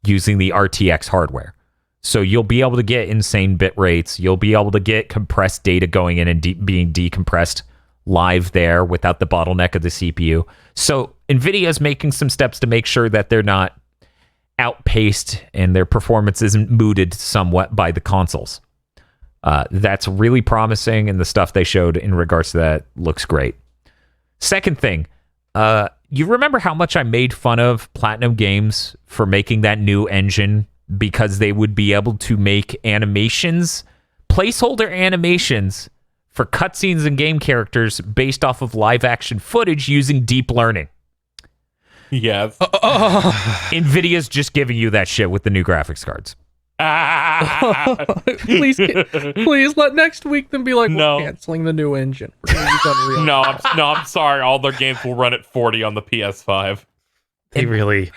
using the RTX hardware. So you'll be able to get insane bit rates. You'll be able to get compressed data going in and being decompressed live there without the bottleneck of the CPU. So NVIDIA is making some steps to make sure that they're not outpaced and their performance isn't mooted somewhat by the consoles. That's really promising, and the stuff they showed in regards to that looks great. Second thing, you remember how much I made fun of Platinum Games for making that new engine because they would be able to make animations, placeholder animations for cutscenes and game characters based off of live action footage using deep learning. Yes. NVIDIA's just giving you that shit with the new graphics cards. Please let next week them be like, No. we're canceling the new engine. We're gonna use Unreal. I'm sorry. All their games will run at 40 on the PS5. They really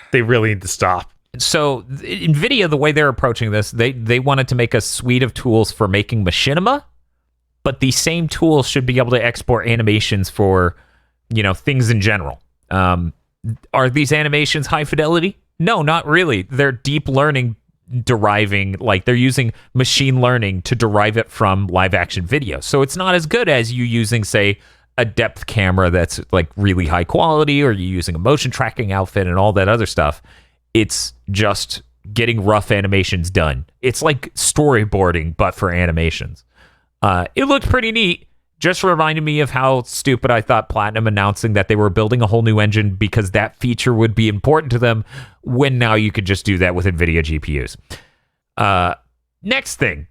need to stop. So NVIDIA, the way they're approaching this, they wanted to make a suite of tools for making machinima, but the same tools should be able to export animations for, things in general. Are these animations high fidelity? No, not really. They're deep learning deriving, like they're using machine learning to derive it from live action video. So it's not as good as you using, say, a depth camera that's like really high quality, or you using a motion tracking outfit and all that other stuff. It's just getting rough animations done. It's like storyboarding, but for animations. It looked pretty neat. Just reminded me of how stupid I thought Platinum announcing that they were building a whole new engine because that feature would be important to them, when now you could just do that with NVIDIA GPUs. Next thing.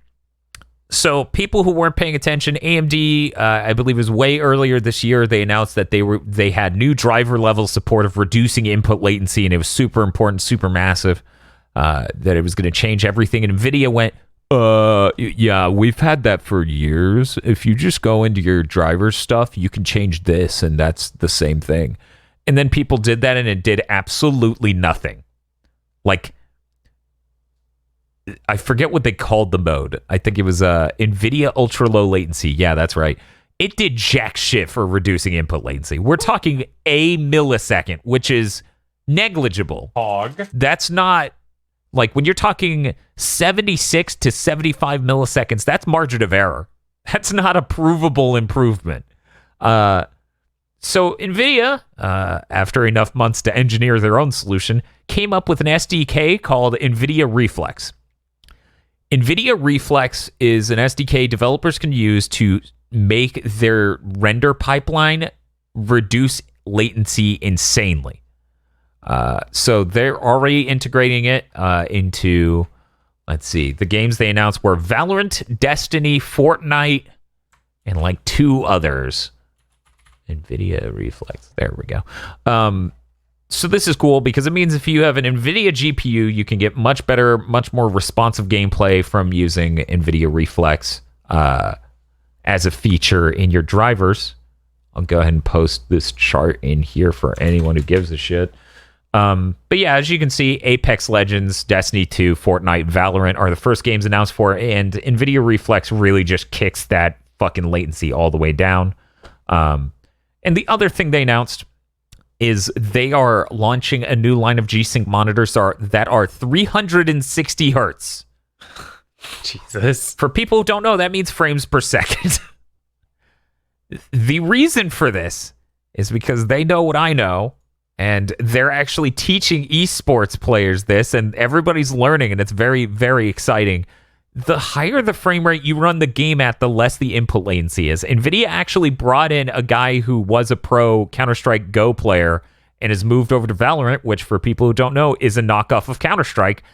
So people who weren't paying attention, AMD, I believe it was way earlier this year, they announced that they had new driver level support of reducing input latency, and it was super important, super massive, that it was going to change everything. And Nvidia went, yeah, we've had that for years. If you just go into your driver's stuff, you can change this, and that's the same thing. And then people did that, and it did absolutely nothing. Like, I forget what they called the mode. I think it was NVIDIA ultra low latency. Yeah, that's right. It did jack shit for reducing input latency. We're talking a millisecond, which is negligible. Hog. That's not, like, when you're talking 76 to 75 milliseconds, that's margin of error. That's not a provable improvement. So NVIDIA, after enough months to engineer their own solution, came up with an SDK called NVIDIA Reflex. NVIDIA Reflex is an SDK developers can use to make their render pipeline reduce latency insanely. So they're already integrating it into, let's see, the games they announced were Valorant, Destiny, Fortnite, and like 2 others. NVIDIA Reflex. There we go. So this is cool because it means if you have an NVIDIA GPU, you can get much better, much more responsive gameplay from using NVIDIA Reflex as a feature in your drivers. I'll go ahead and post this chart in here for anyone who gives a shit. But yeah, as you can see, Apex Legends, Destiny 2, Fortnite, Valorant are the first games announced for, and NVIDIA Reflex really just kicks that fucking latency all the way down. And the other thing they announced is they are launching a new line of G-Sync monitors that are 360 hertz. Jesus. For people who don't know, that means frames per second. The reason for this is because they know what I know, and they're actually teaching esports players this, and everybody's learning, and it's very, very exciting. The higher the frame rate you run the game at, the less the input latency is. NVIDIA actually brought in a guy who was a pro Counter-Strike Go player and has moved over to Valorant, which for people who don't know is a knockoff of Counter-Strike.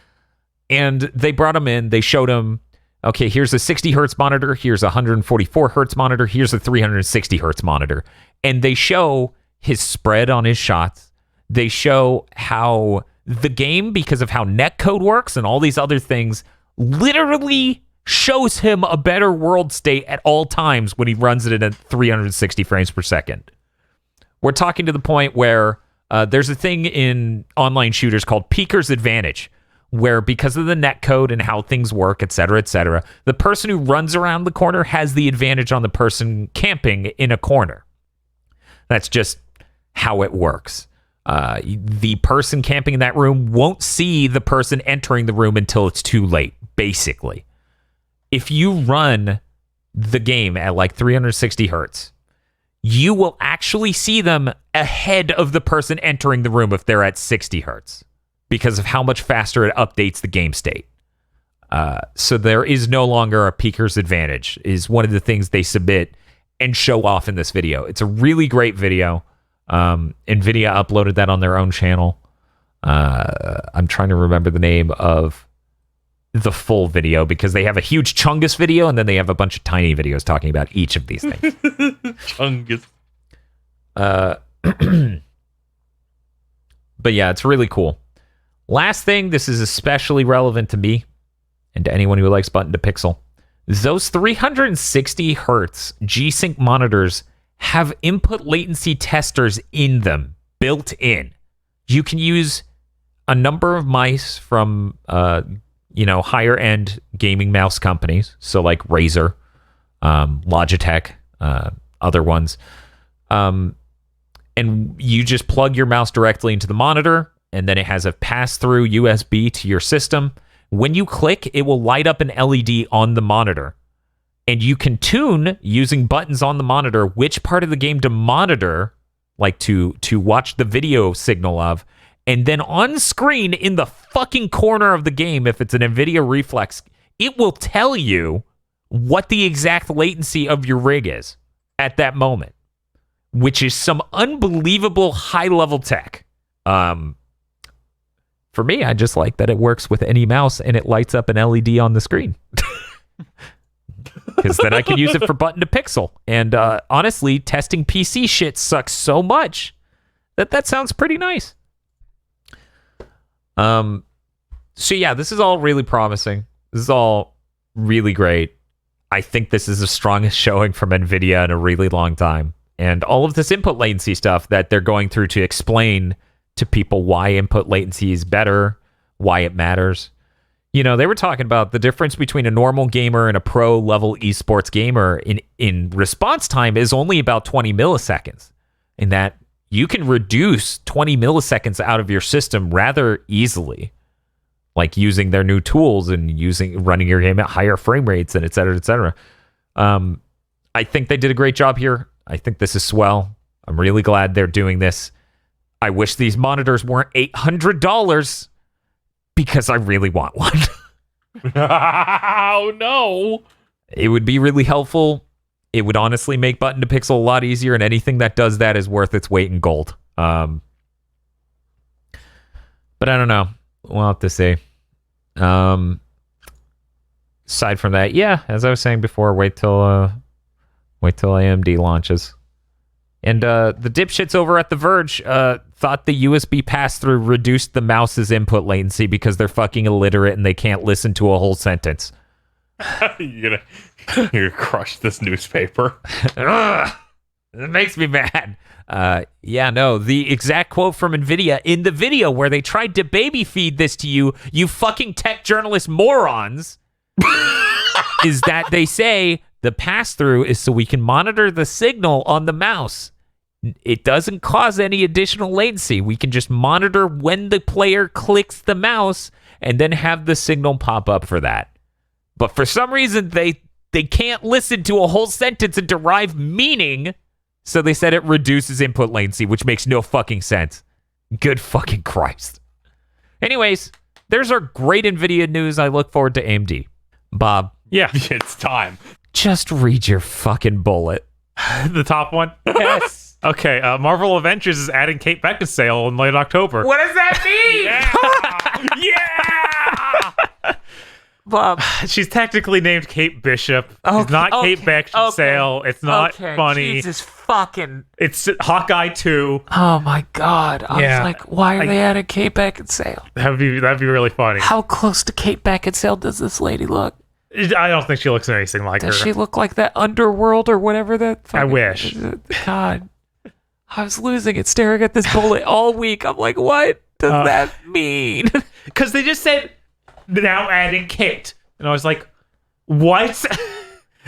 And they brought him in, they showed him, okay, here's a 60 hertz monitor, here's a 144 hertz monitor, here's a 360 hertz monitor. And they show his spread on his shots. They show how the game, because of how netcode works and all these other things, literally shows him a better world state at all times when he runs it at 360 frames per second. We're talking to the point where there's a thing in online shooters called Peeker's Advantage, where because of the netcode and how things work, et cetera, the person who runs around the corner has the advantage on the person camping in a corner. That's just how it works. The person camping in that room won't see the person entering the room until it's too late, basically. If you run the game at like 360 hertz, you will actually see them ahead of the person entering the room if they're at 60 hertz because of how much faster it updates the game state. So there is no longer a peeker's advantage, is one of the things they submit and show off in this video. It's a really great video. NVIDIA uploaded that on their own channel. I'm trying to remember the name of the full video because they have a huge Chungus video and then they have a bunch of tiny videos talking about each of these things. Chungus. But yeah, it's really cool. Last thing, this is especially relevant to me and to anyone who likes button to pixel. Those 360 hertz G-Sync monitors have input latency testers in them, built in. You can use a number of mice from, higher end gaming mouse companies. So like Razer, Logitech, other ones. And you just plug your mouse directly into the monitor, and then it has a pass-through USB to your system. When you click, it will light up an LED on the monitor. And you can tune, using buttons on the monitor, which part of the game to monitor, like to watch the video signal of. And then on screen, in the fucking corner of the game, if it's an NVIDIA Reflex, it will tell you what the exact latency of your rig is at that moment, which is some unbelievable high-level tech. For me, I just like that it works with any mouse and it lights up an LED on the screen. because then I can use it for button to pixel. And honestly, testing PC shit sucks so much that sounds pretty nice. So yeah, this is all really promising. This is all really great. I think this is the strongest showing from Nvidia in a really long time. And all of this input latency stuff that they're going through to explain to people why input latency is better, why it matters. You know, they were talking about the difference between a normal gamer and a pro level esports gamer in response time is only about 20 milliseconds. And that you can reduce 20 milliseconds out of your system rather easily, like using their new tools and running your game at higher frame rates and et cetera, et cetera. I think they did a great job here. I think this is swell. I'm really glad they're doing this. I wish these monitors weren't $800 because I really want one. Oh, no. It would be really helpful. It would honestly make button to pixel a lot easier, and anything that does that is worth its weight in gold. But I don't know. We'll have to see. Aside from that, yeah, as I was saying before, wait till AMD launches. And the dipshits over at The Verge thought the USB pass-through reduced the mouse's input latency because they're fucking illiterate and they can't listen to a whole sentence. You're gonna crush this newspaper. Ugh, it makes me mad. Yeah, no, the exact quote from Nvidia in the video where they tried to baby feed this to you, you fucking tech journalist morons, is that they say the pass-through is so we can monitor the signal on the mouse. It doesn't cause any additional latency. We can just monitor when the player clicks the mouse and then have the signal pop up for that. But for some reason, they can't listen to a whole sentence and derive meaning, so they said it reduces input latency, which makes no fucking sense. Good fucking Christ. Anyways, there's our great NVIDIA news. I look forward to AMD. Bob. Yeah. It's time. Just read your fucking bullet. The top one? Yes. Okay, Marvel Avengers is adding Kate Beckinsale in late October. What does that mean? Yeah! Bob. She's technically named Kate Bishop. Okay, She's not Kate Beckinsale. okay, It's not okay, funny. Jesus fucking. It's Hawkeye 2. Oh my God. I Yeah. was like, why are they adding Kate Beckinsale? That'd be really funny. How close to Kate Beckinsale does this lady look? I don't think she looks anything like Does her. she look like that Underworld or whatever that I wish. God. I was losing it staring at this bullet all week. I'm like, what does that mean? Because they just said, now adding Kate. And I was like, what?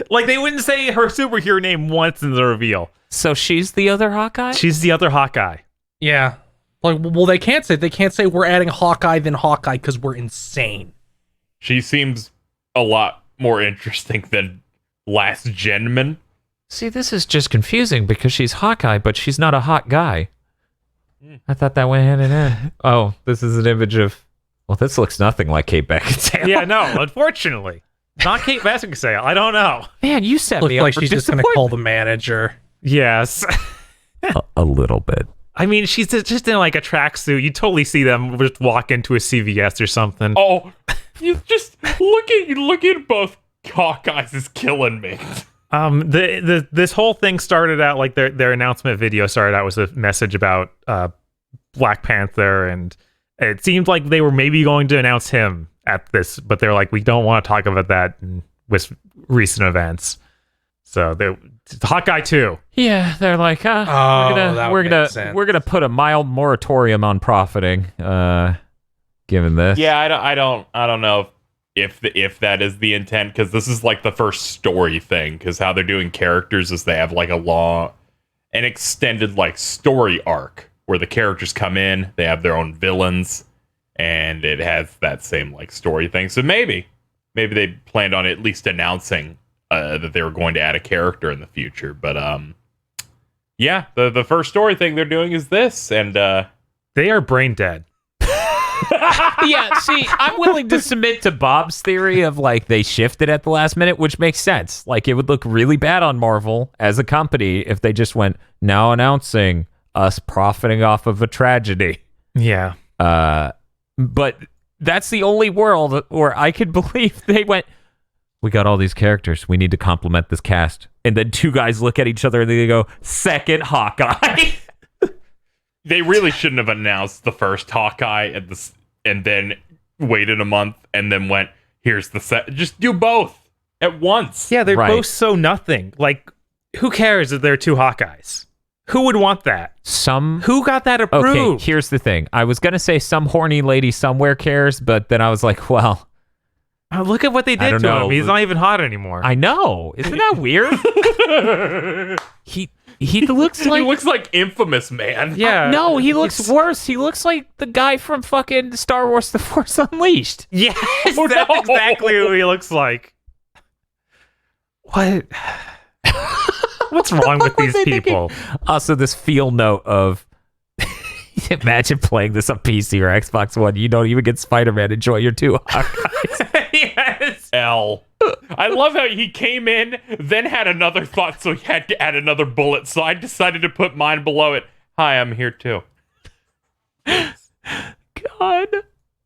Like, they wouldn't say her superhero name once in the reveal. So she's the other Hawkeye? She's the other Hawkeye. Yeah. Like, well, they can't say we're adding Hawkeye than Hawkeye because we're insane. She seems a lot more interesting than Last Genman. See, this is just confusing because she's Hawkeye, but she's not a hot guy. I thought that went hand in hand. Oh, this is an image of... Well, this looks nothing like Kate Beckinsale. Yeah, no, unfortunately. Not Kate Beckinsale. I don't know. Man, you set Looks me up like for she's just gonna call the manager. Yes. a little bit. I mean, she's just in like a tracksuit. You totally see them just walk into a CVS or something. Oh, you just look at both Hawkeyes is killing me. This whole thing started out like their announcement video started out with a message about Black Panther, and it seemed like they were maybe going to announce him at this, but they're like, we don't want to talk about that with recent events. So Hawkeye 2. Yeah, they're like, we're gonna put a mild moratorium on profiting, given this. Yeah, I don't know if that is the intent, because this is like the first story thing, because how they're doing characters is they have like an extended like story arc where the characters come in, they have their own villains, and it has that same like story thing. So maybe they planned on at least announcing that they were going to add a character in the future. But yeah, the first story thing they're doing is this, and they are brain dead. Yeah, see, I'm willing to submit to Bob's theory of like they shifted at the last minute, which makes sense. Like it would look really bad on Marvel as a company if they just went, now announcing us profiting off of a tragedy. Yeah. But that's the only world where I could believe they went, we got all these characters. We need to complement this cast. And then two guys look at each other and they go, second Hawkeye. They really shouldn't have announced the first Hawkeye and then waited a month and then went, here's the set. Just do both at once. Yeah, they're Right. both so nothing. Like, who cares if there are two Hawkeyes? Who would want that? Who got that approved? Okay, here's the thing. I was going to say some horny lady somewhere cares, but then I was like, well, Look at what they did don't to know. him. He's not even hot anymore. I know. Isn't that weird? He looks like... He looks like Infamous, man. yeah. No, he looks worse. He looks like the guy from fucking Star Wars The Force Unleashed. Yes, Oh, that's no. exactly who he looks like. What? What's wrong with these people? Also, this feel note of... Imagine playing this on PC or Xbox One. You don't even get Spider-Man. Enjoy your two Hawkeyes. Yes. L. I love how he came in, then had another thought, so he had to add another bullet, so I decided to put mine below it. Hi, I'm here too. God.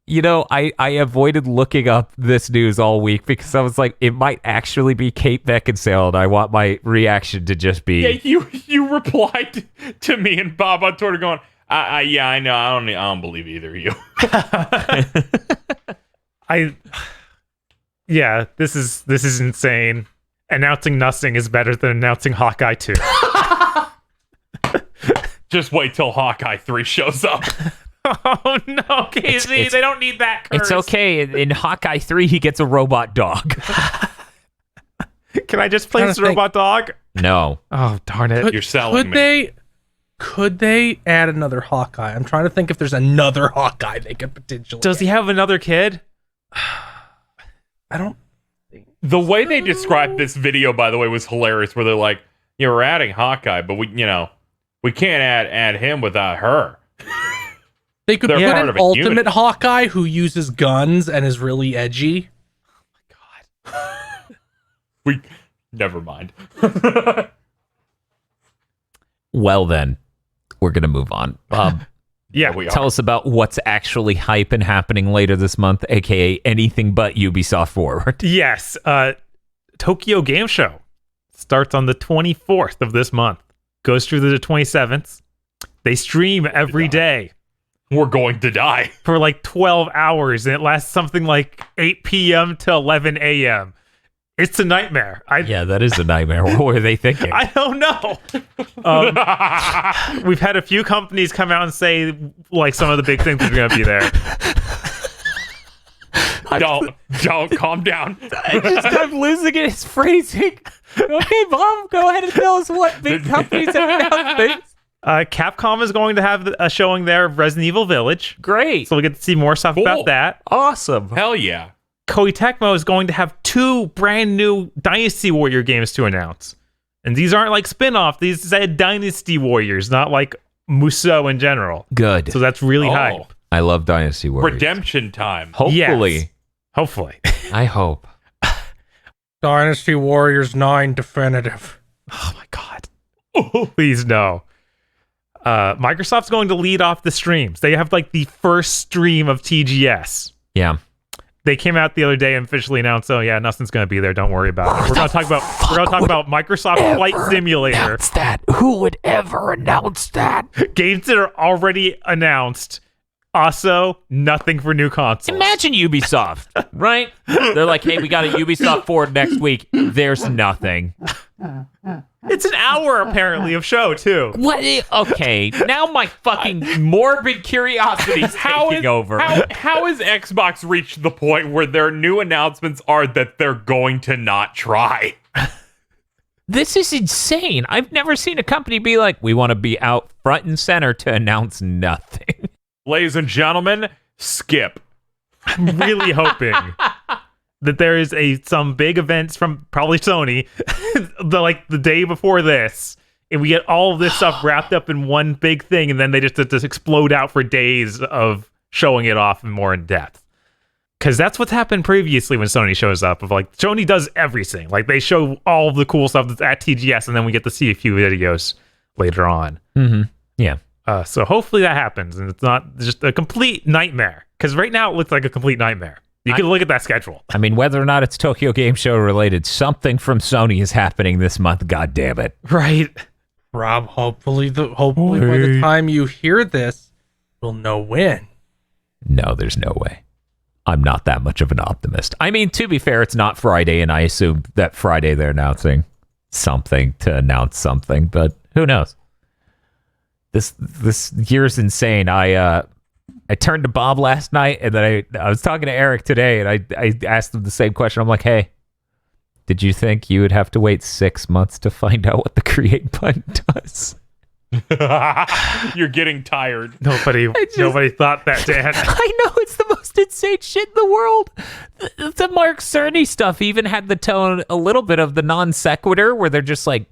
You know, I avoided looking up this news all week because I was like, it might actually be Kate Beckinsale, and I want my reaction to just be... Yeah, you replied to me and Bob on Twitter going, yeah, I know, I don't believe either of you. Yeah, this is insane. Announcing nothing is better than announcing Hawkeye 2. Just wait till Hawkeye 3 shows up. Oh no, Casey, It's- they don't need that curse. It's okay. In Hawkeye 3, he gets a robot dog. Can I just play Trying this to think. robot dog? No. Oh, darn it. You're selling me. Could they add another Hawkeye? I'm trying to think if there's another Hawkeye they could potentially. Does he have another kid? I don't. The way they described this video, by the way, was hilarious. Where they're like, "Yeah, we're adding Hawkeye, but we can't add him without her." They could They're put part an of a ultimate unit. Hawkeye who uses guns and is really edgy. We never mind. Well, then, we're going to move on. Yeah. we Tell are. us about what's actually hype and happening later this month, a.k.a. anything but Ubisoft Forward. Yes. Tokyo Game Show starts on the 24th of this month. Goes through to the 27th. They stream every day We're going to die. for like 12 hours, and it lasts something like 8 p.m. to 11 a.m. It's a nightmare. Yeah, that is a nightmare. What were they thinking? I don't know. We've had a few companies come out and say like some of the big things are going to be there. Don't calm down. I'm losing it. It's phrasing. Okay, Bob, go ahead and tell us what big companies have announced things. Capcom is going to have a showing there of Resident Evil Village, Great. so we'll get to see more stuff Cool. about that. Awesome. Hell yeah. Koei Tecmo is going to have 2 brand new Dynasty Warrior games to announce. And these aren't like spin-off. These are Dynasty Warriors, not like Musou in general. Good. So that's really Oh. hype. I love Dynasty Warriors. Redemption time. Hopefully. Yes. Hopefully. I hope. Dynasty Warriors 9 definitive. Oh my god. Please no. Microsoft's going to lead off the streams. They have like the first stream of TGS. Yeah. They came out the other day and officially announced, "Oh yeah, nothing's going to be there. Don't worry about it." We're going to talk about Microsoft Flight Simulator. That? Who would ever announce that? Games that are already announced. Also, nothing for new consoles. Imagine Ubisoft, right? They're like, hey, we got a Ubisoft Forward next week. There's nothing. It's an hour apparently of show too. What? Okay, now my fucking morbid curiosity's taking over. How has Xbox reached the point where their new announcements are that they're going to not try? This is insane. I've never seen a company be like, we want to be out front and center to announce nothing. Ladies and gentlemen, skip. I'm really hoping that there is some big events from probably Sony the day before this, and we get all of this stuff wrapped up in one big thing, and then they just explode out for days of showing it off more in depth. Because that's what's happened previously when Sony shows up. Of like, Sony does everything. Like, they show all of the cool stuff that's at TGS, and then we get to see a few videos later on. Mm-hmm. Yeah. So hopefully that happens, and it's not just a complete nightmare. Because right now it looks like a complete nightmare. You can look at that schedule. I mean, whether or not it's Tokyo Game Show related, something from Sony is happening this month. God damn it! Right. Rob, hopefully by the time you hear this, we'll know when. No, there's no way. I'm not that much of an optimist. I mean, to be fair, it's not Friday, and I assume that Friday they're announcing something to announce something, but who knows? This year's insane. I turned to Bob last night, and then I was talking to Eric today, and I asked him the same question. I'm like, hey, did you think you would have to wait 6 months to find out what the create button does? You're getting tired. Nobody thought that, Dad. I know, it's the most insane shit in the world. The Mark Cerny stuff even had the tone a little bit of the non sequitur, where they're just like,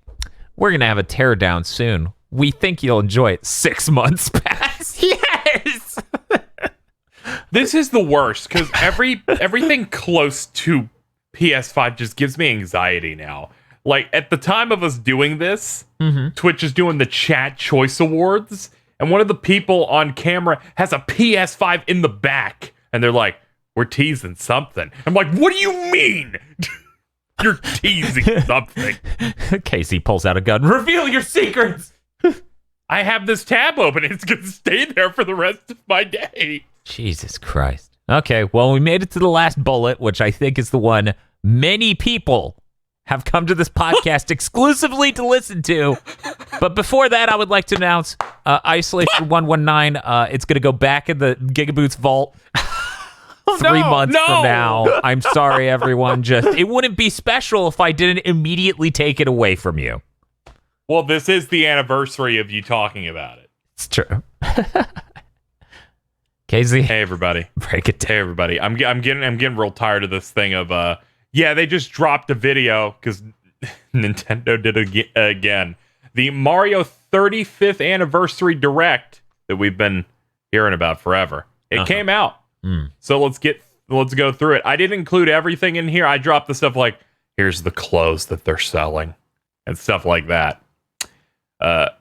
we're going to have a teardown soon. We think you'll enjoy it. 6 months pass. Yes! This is the worst, because everything close to PS5 just gives me anxiety now. Like, at the time of us doing this, Twitch is doing the Chat Choice Awards, and one of the people on camera has a PS5 in the back, and they're like, we're teasing something. I'm like, what do you mean? You're teasing something. Casey pulls out a gun. Reveal your secrets! I have this tab open, and it's going to stay there for the rest of my day. Jesus Christ. Okay, well, we made it to the last bullet, which I think is the one many people have come to this podcast exclusively to listen to. But before that, I would like to announce Isolation 119. It's going to go back in the GigaBoots vault 3 months from now. I'm sorry, everyone. It wouldn't be special if I didn't immediately take it away from you. Well, this is the anniversary of you talking about it. It's true. Casey, hey everybody, break it down. Hey everybody, I'm getting real tired of this thing of they just dropped a video because Nintendo did it again. The Mario 35th anniversary direct that we've been hearing about forever. It came out, so let's go through it. I didn't include everything in here. I dropped the stuff like here's the clothes that they're selling and stuff like that.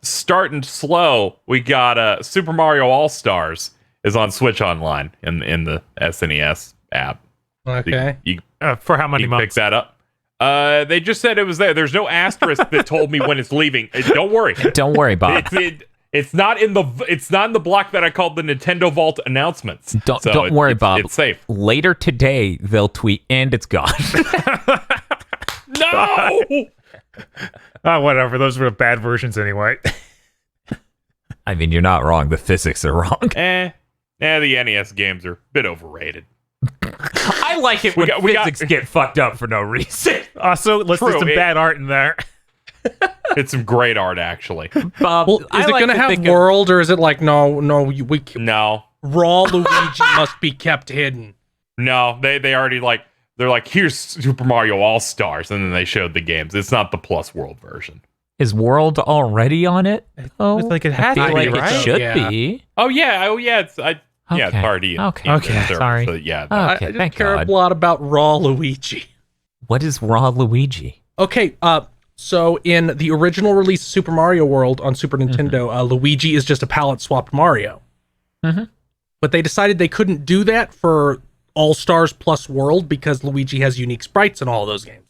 Starting slow, we got Super Mario All-Stars is on Switch Online in the SNES app. Okay. You for how many pick months? that up. They just said it was there. There's no asterisk that told me when it's leaving. Don't worry. Don't worry, Bob. It's not in the block that I called the Nintendo Vault announcts. Don't worry, Bob. It's safe. Later today, they'll tweet, and it's gone. No. Whatever. Those were bad versions anyway. I mean, you're not wrong. The physics are wrong. The NES games are a bit overrated. I like it when physics get fucked up for no reason. Also, let's do some bad art in there. It's some great art, actually. Bob, Well, is it going to have world, or is it like, no, raw Luigi must be kept hidden? No, they already they're like, here's Super Mario All-Stars, and then they showed the games. It's not the Plus World version. Is World already on it? Oh, it's like it has I feel to be, like right? it should Yeah. be. Oh yeah, it's it's already Okay. in Okay, the server, sorry. so yeah. Okay, I just thank care God. a lot about raw Luigi. What is raw Luigi? Okay, so in the original release of Super Mario World on Super Nintendo, Luigi is just a palette-swapped Mario. Mhm. But they decided they couldn't do that for All-Stars Plus World because Luigi has unique sprites in all of those games.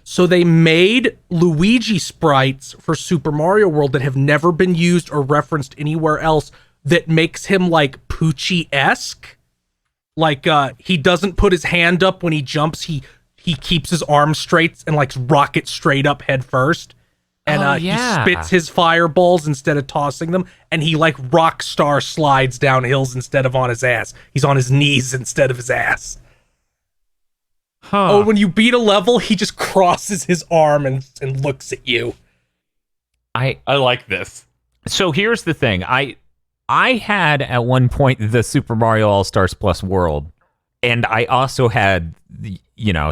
So they made Luigi sprites for Super Mario World that have never been used or referenced anywhere else that makes him like Poochie-esque. Like he doesn't put his hand up when he jumps, he keeps his arms straight and like rockets straight up head first. And he spits his fireballs instead of tossing them, and he like rock star slides down hills instead of on his ass. He's on his knees instead of his ass. Oh, when you beat a level, he just crosses his arm and looks at you. I like this. So here's the thing. I had at one point the Super Mario All-Stars Plus World, and I also had the,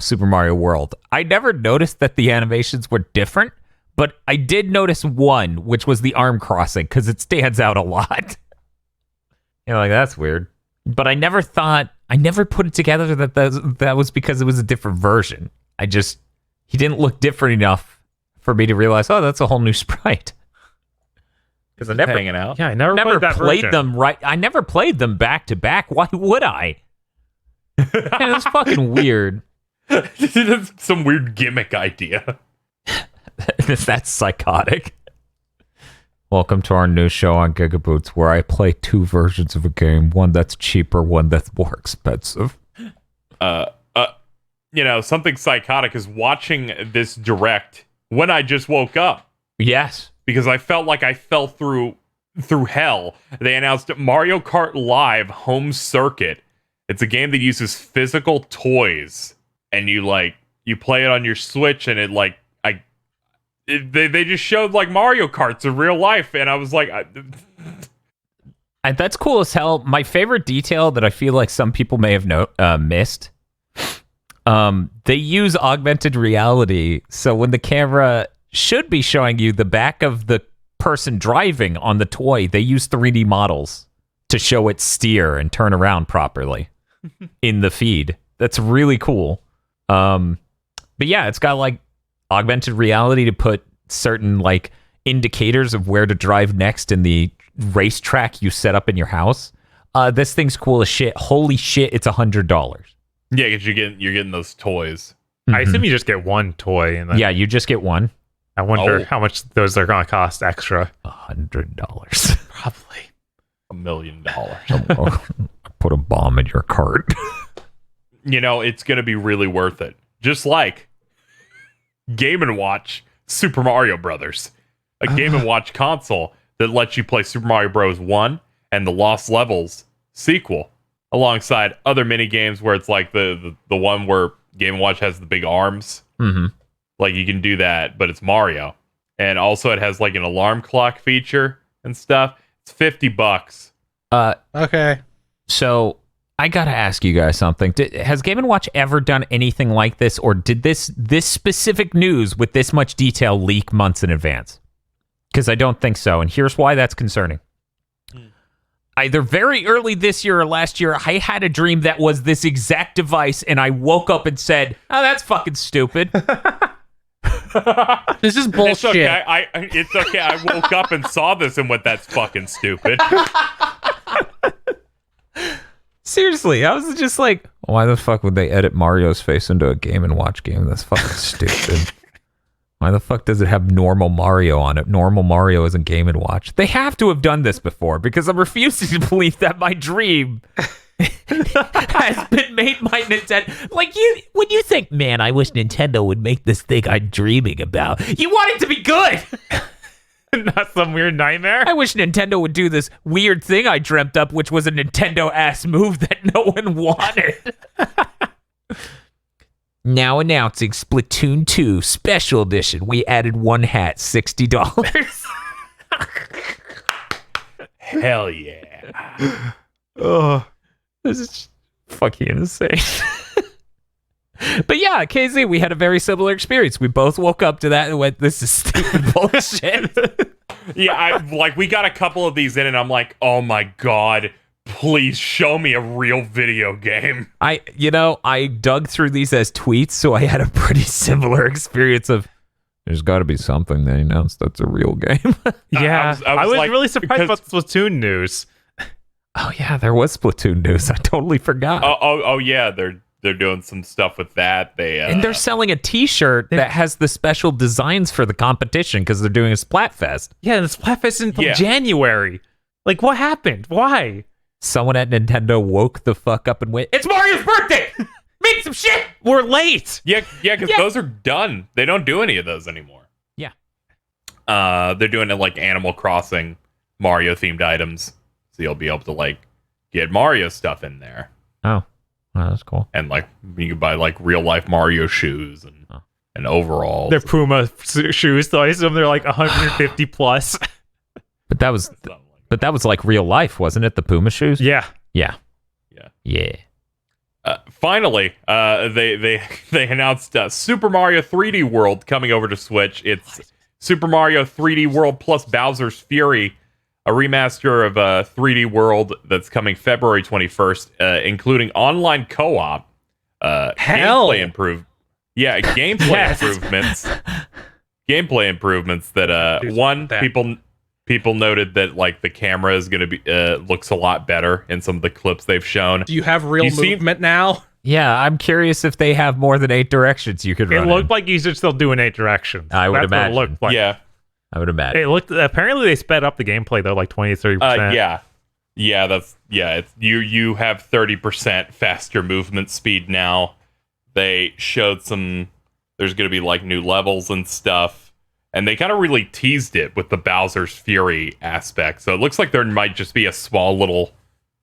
Super Mario World. I never noticed that the animations were different, but I did notice one, which was the arm crossing, because it stands out a lot. That's weird. But I never put it together that was because it was a different version. He didn't look different enough for me to realize, oh, that's a whole new sprite. Because I never hanging out. Yeah, I never played that played version. them right. I never played them back to back. Why would I? Man, that's fucking weird. That's some weird gimmick idea. That's psychotic. Welcome to our new show on GigaBoots, where I play two versions of a game, one that's cheaper, one that's more expensive. Something psychotic is watching this direct when I just woke up. Yes. Because I felt like I fell through hell. They announced Mario Kart Live Home Circuit. It's a game that uses physical toys, and you play it on your Switch, and they just showed like Mario Karts in real life, and I was like, that's cool as hell. My favorite detail that I feel like some people may have missed. They use augmented reality, so when the camera should be showing you the back of the person driving on the toy, they use 3D models to show it steer and turn around properly in the feed. That's really cool. But yeah, it's got like augmented reality to put certain like indicators of where to drive next in the racetrack you set up in your house. This thing's cool as shit. Holy shit, it's $100. yeah, because you're getting those toys. I assume you just get one toy, and then Yeah, you just get one. I wonder how much those are going to cost extra. $100. Probably $1 million. Put a bomb in your cart. It's going to be really worth it. Just like Game & Watch Super Mario Brothers, a Game & Watch console that lets you play Super Mario Bros. 1 and the Lost Levels sequel, alongside other mini games where it's like the one where Game & Watch has the big arms. Mm-hmm. Like you can do that, but it's Mario. And also it has like an alarm clock feature and stuff. It's $50. Okay. So I gotta ask you guys something. Has Game & Watch ever done anything like this, or did this specific news with this much detail leak months in advance? Because I don't think so, and here's why that's concerning. Either very early this year or last year, I had a dream that was this exact device, and I woke up and said, "Oh, that's fucking stupid." This is bullshit. It's okay. I woke up and saw this and went, "That's fucking stupid." Seriously, I was just like, why the fuck would they edit Mario's face into a Game & Watch game? That's fucking stupid. Why the fuck does it have normal Mario on it? Normal Mario is in Game & Watch. They have to have done this before, because I'm refusing to believe that my dream has been made by Nintendo. Like, when you think, man, I wish Nintendo would make this thing I'm dreaming about, you want it to be good! Not some weird nightmare. I wish Nintendo would do this weird thing I dreamt up, which was a Nintendo-ass move that no one wanted. Now announcing Splatoon 2 Special Edition. We added one hat, $60. Hell yeah. Oh, this is fucking insane. But yeah, KZ, we had a very similar experience. We both woke up to that and went, "This is stupid bullshit." Yeah, we got a couple of these in, and I'm like, "Oh my god, please show me a real video game." I dug through these as tweets, so I had a pretty similar experience of, there's got to be something they announced that's a real game. Yeah, I was like, really surprised about the Splatoon news. Oh yeah, there was Splatoon news. I totally forgot. Oh yeah, they're doing some stuff with that. And they're selling a T-shirt that has the special designs for the competition because they're doing a Splatfest. Yeah, the Splatfest until January. Like, what happened? Why? Someone at Nintendo woke the fuck up and went, "It's Mario's birthday! Make some shit! We're late!" Yeah, because those are done. They don't do any of those anymore. Yeah. They're doing it like Animal Crossing Mario-themed items. So you'll be able to, like, get Mario stuff in there. Oh, that's cool. And, like, you can buy, like, real-life Mario shoes and overalls. They're Puma shoes, so I assume they're like 150 plus. But that was like real life, wasn't it? The Puma shoes? Yeah. Finally, they announced Super Mario 3D World coming over to Switch. It's Super Mario 3D World plus Bowser's Fury, a remaster of 3D World that's coming February 21st, including online co-op, gameplay improvements. Gameplay improvements that people noted that like the camera is going to be looks a lot better in some of the clips they've shown. Do you have real movement now? Yeah, I'm curious if they have more than 8 directions you could run. It looked like you should still do in 8 directions. I would That's what it imagine. looked like. Yeah. I would imagine. It looked. Apparently, they sped up the gameplay though, like 20-30%. You have 30% faster movement speed now. They showed there's going to be like new levels and stuff, and they kind of really teased it with the Bowser's Fury aspect. So it looks like there might just be a small little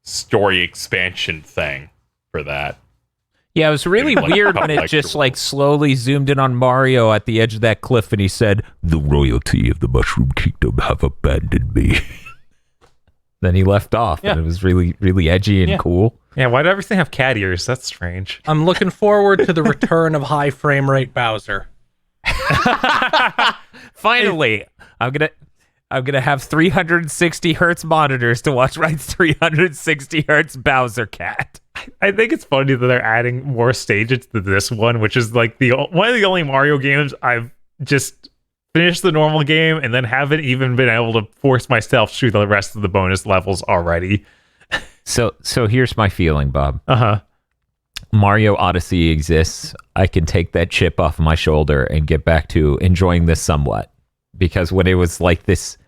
story expansion thing for that. Yeah, it was really Like, weird when it just like slowly zoomed in on Mario at the edge of that cliff and he said, "The royalty of the Mushroom Kingdom have abandoned me." Then he left off, and it was really, really edgy and cool. Yeah, why do everything have cat ears? That's strange. I'm looking forward to the return of high frame rate Bowser. Finally, I'm gonna have 360 hertz monitors to watch my 360 hertz Bowser cat. I think it's funny that they're adding more stages to this one, which is like one of the only Mario games I've just finished the normal game and then haven't even been able to force myself through the rest of the bonus levels already. So here's my feeling, Bob. Uh-huh. Mario Odyssey exists. I can take that chip off my shoulder and get back to enjoying this somewhat. Because when it was like this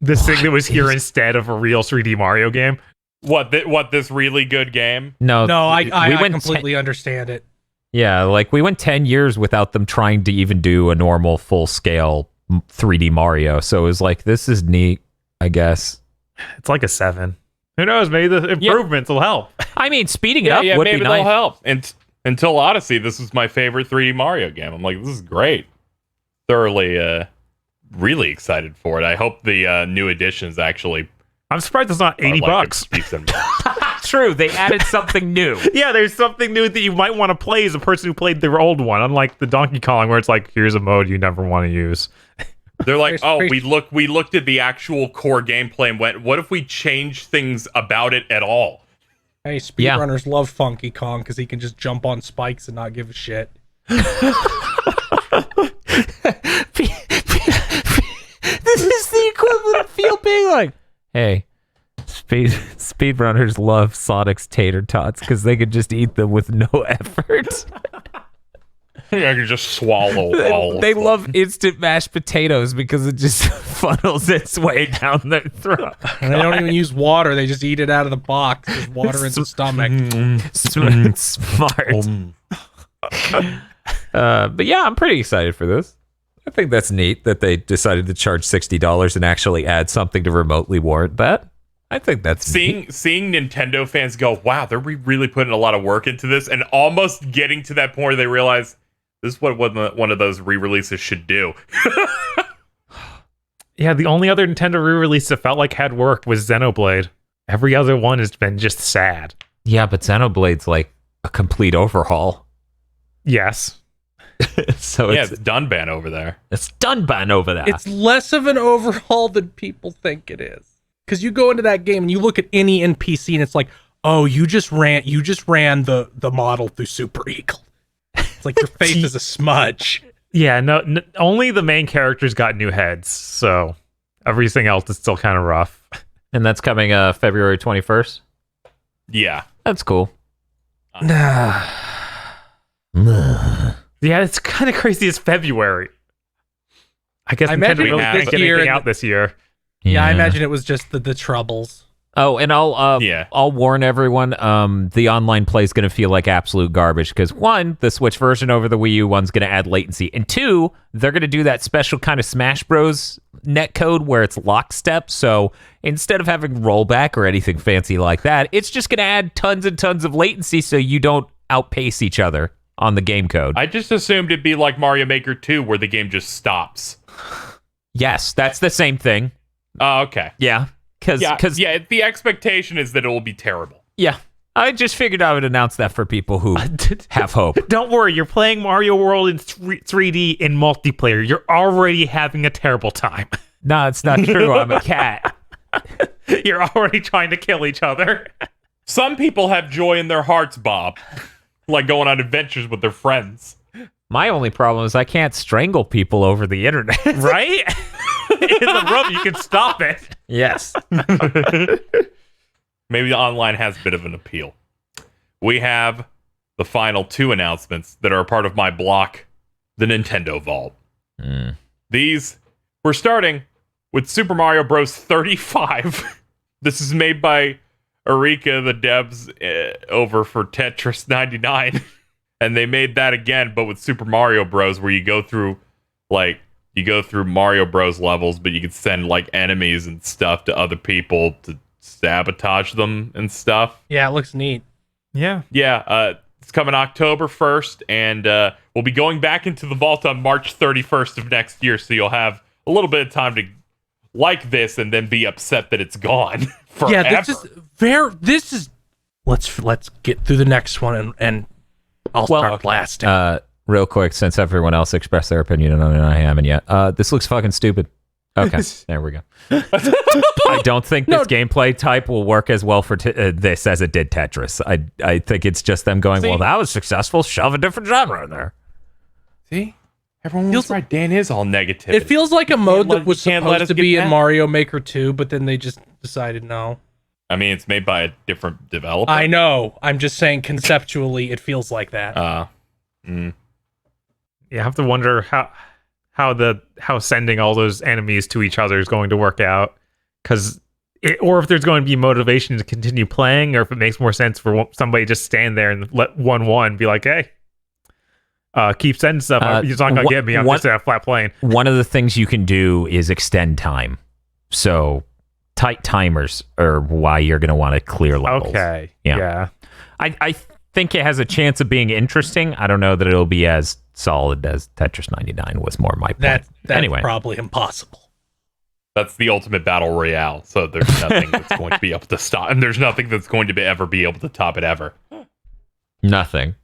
thing that was here instead of a real 3D Mario game. What this really good game? No, I completely understand it. Yeah, like we went 10 years without them trying to even do a normal full-scale 3D Mario. So it was like, this is neat, I guess. It's like a 7. Who knows? Maybe the improvements will help. I mean, speeding it up would maybe be they'll nice. help. And until Odyssey, this was my favorite 3D Mario game. I'm like, this is great. Thoroughly, really excited for it. I hope the new editions actually. I'm surprised it's not $80. Decent. True, they added something new. Yeah, there's something new that you might want to play as a person who played the old one, unlike the Donkey Kong, where it's like, here's a mode you never want to use. They're like, we looked at the actual core gameplay and went, what if we change things about it at all? Hey, speedrunners love Funky Kong because he can just jump on spikes and not give a shit. This is the equivalent of Phil being like, hey, speedrunners love Sonic's tater tots because they could just eat them with no effort. I can just swallow all They of them. love instant mashed potatoes because it just funnels its way down their throat. And they don't even use water. They just eat it out of the box. There's water in the stomach. Smart. But yeah, I'm pretty excited for this. I think that's neat that they decided to charge $60 and actually add something to remotely warrant that. I think that's seeing Nintendo fans go, wow, they're really putting a lot of work into this, and almost getting to that point where they realize this is what one of those re-releases should do. Yeah, the only other Nintendo re-release that felt like had worked was Xenoblade. Every other one has been just sad. Yeah, but Xenoblade's like a complete overhaul. Yes. So it's Dunban over there. It's Dunban over there. It's less of an overhaul than people think it is. Because you go into that game and you look at any NPC and it's like, oh, you just ran the model through Super Eagle. It's like your face is a smudge. Yeah, no, only the main characters got new heads, so everything else is still kind of rough. And that's coming February 21st? Yeah. That's cool. Yeah, it's kind of crazy. It's February. I guess I Nintendo imagine really it was can't this get year anything and- out this year. Yeah, I imagine it was just the troubles. Oh, and I'll warn everyone, the online play is going to feel like absolute garbage because one, the Switch version over the Wii U one's going to add latency, and two, they're going to do that special kind of Smash Bros. Netcode where it's lockstep. So instead of having rollback or anything fancy like that, it's just going to add tons and tons of latency so you don't outpace each other on the game code. I just assumed it'd be like Mario Maker 2 where the game just stops. Yes, that's the same thing. Oh, okay. Yeah. Because the expectation is that it will be terrible. Yeah, I just figured I would announce that for people who have hope. Don't worry, you're playing Mario World in 3D in multiplayer. You're already having a terrible time. No, it's not true. I'm a cat. You're already trying to kill each other. Some people have joy in their hearts, Bob. Like going on adventures with their friends. My only problem is I can't strangle people over the internet. Right? in the room, you can stop it. Yes. Maybe the online has a bit of an appeal. We have the final 2 announcements that are a part of my block, the Nintendo Vault. These, we're starting with Super Mario Bros. 35. This is made by Eureka, the devs over for Tetris 99. And they made that again, but with Super Mario Bros. Where you go through Mario Bros. Levels, but you can send like enemies and stuff to other people to sabotage them and stuff. Yeah, it looks neat. Yeah. Yeah, it's coming October 1st, and we'll be going back into the vault on March 31st of next year, so you'll have a little bit of time to like this and then be upset that it's gone forever. Yeah, this is let's get through the next one and I'll start blasting. Real quick, since everyone else expressed their opinion and I haven't yet. This looks fucking stupid. Okay, there we go. I don't think this gameplay type will work as well for this as it did Tetris. I think it's just them going, well, that was successful. Shove a different genre in there. See? Everyone was right. Dan is all negative. It feels like a mode that was supposed to be in Mario Maker 2, but then they just decided no. I mean, it's made by a different developer. I know. I'm just saying conceptually it feels like that. Yeah, I have to wonder how sending all those enemies to each other is going to work out, or if there's going to be motivation to continue playing, or if it makes more sense for somebody just stand there and let one be like, hey, keep sending stuff. You're not gonna get me. I'm just at a flat plane. One of the things you can do is extend time, so tight timers are why you're going to want to clear levels. Okay. Yeah. I think it has a chance of being interesting. I don't know that it'll be as solid as Tetris 99 was. More my point. That's anyway. probably impossible. That's the ultimate battle royale. So there's nothing that's going to be able to stop, and there's nothing that's going to ever be able to top it ever. Nothing.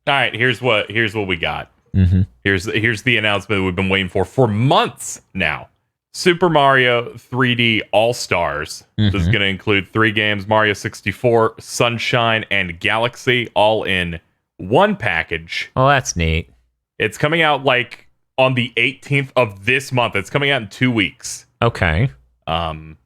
All right, here's what we got. Mm-hmm. Here's the announcement we've been waiting for months now. Super Mario 3D All-Stars. This is going to include 3 games, Mario 64, Sunshine, and Galaxy, all in one package. Oh, that's neat. It's coming out like on the 18th of this month. It's coming out in 2 weeks. Okay. And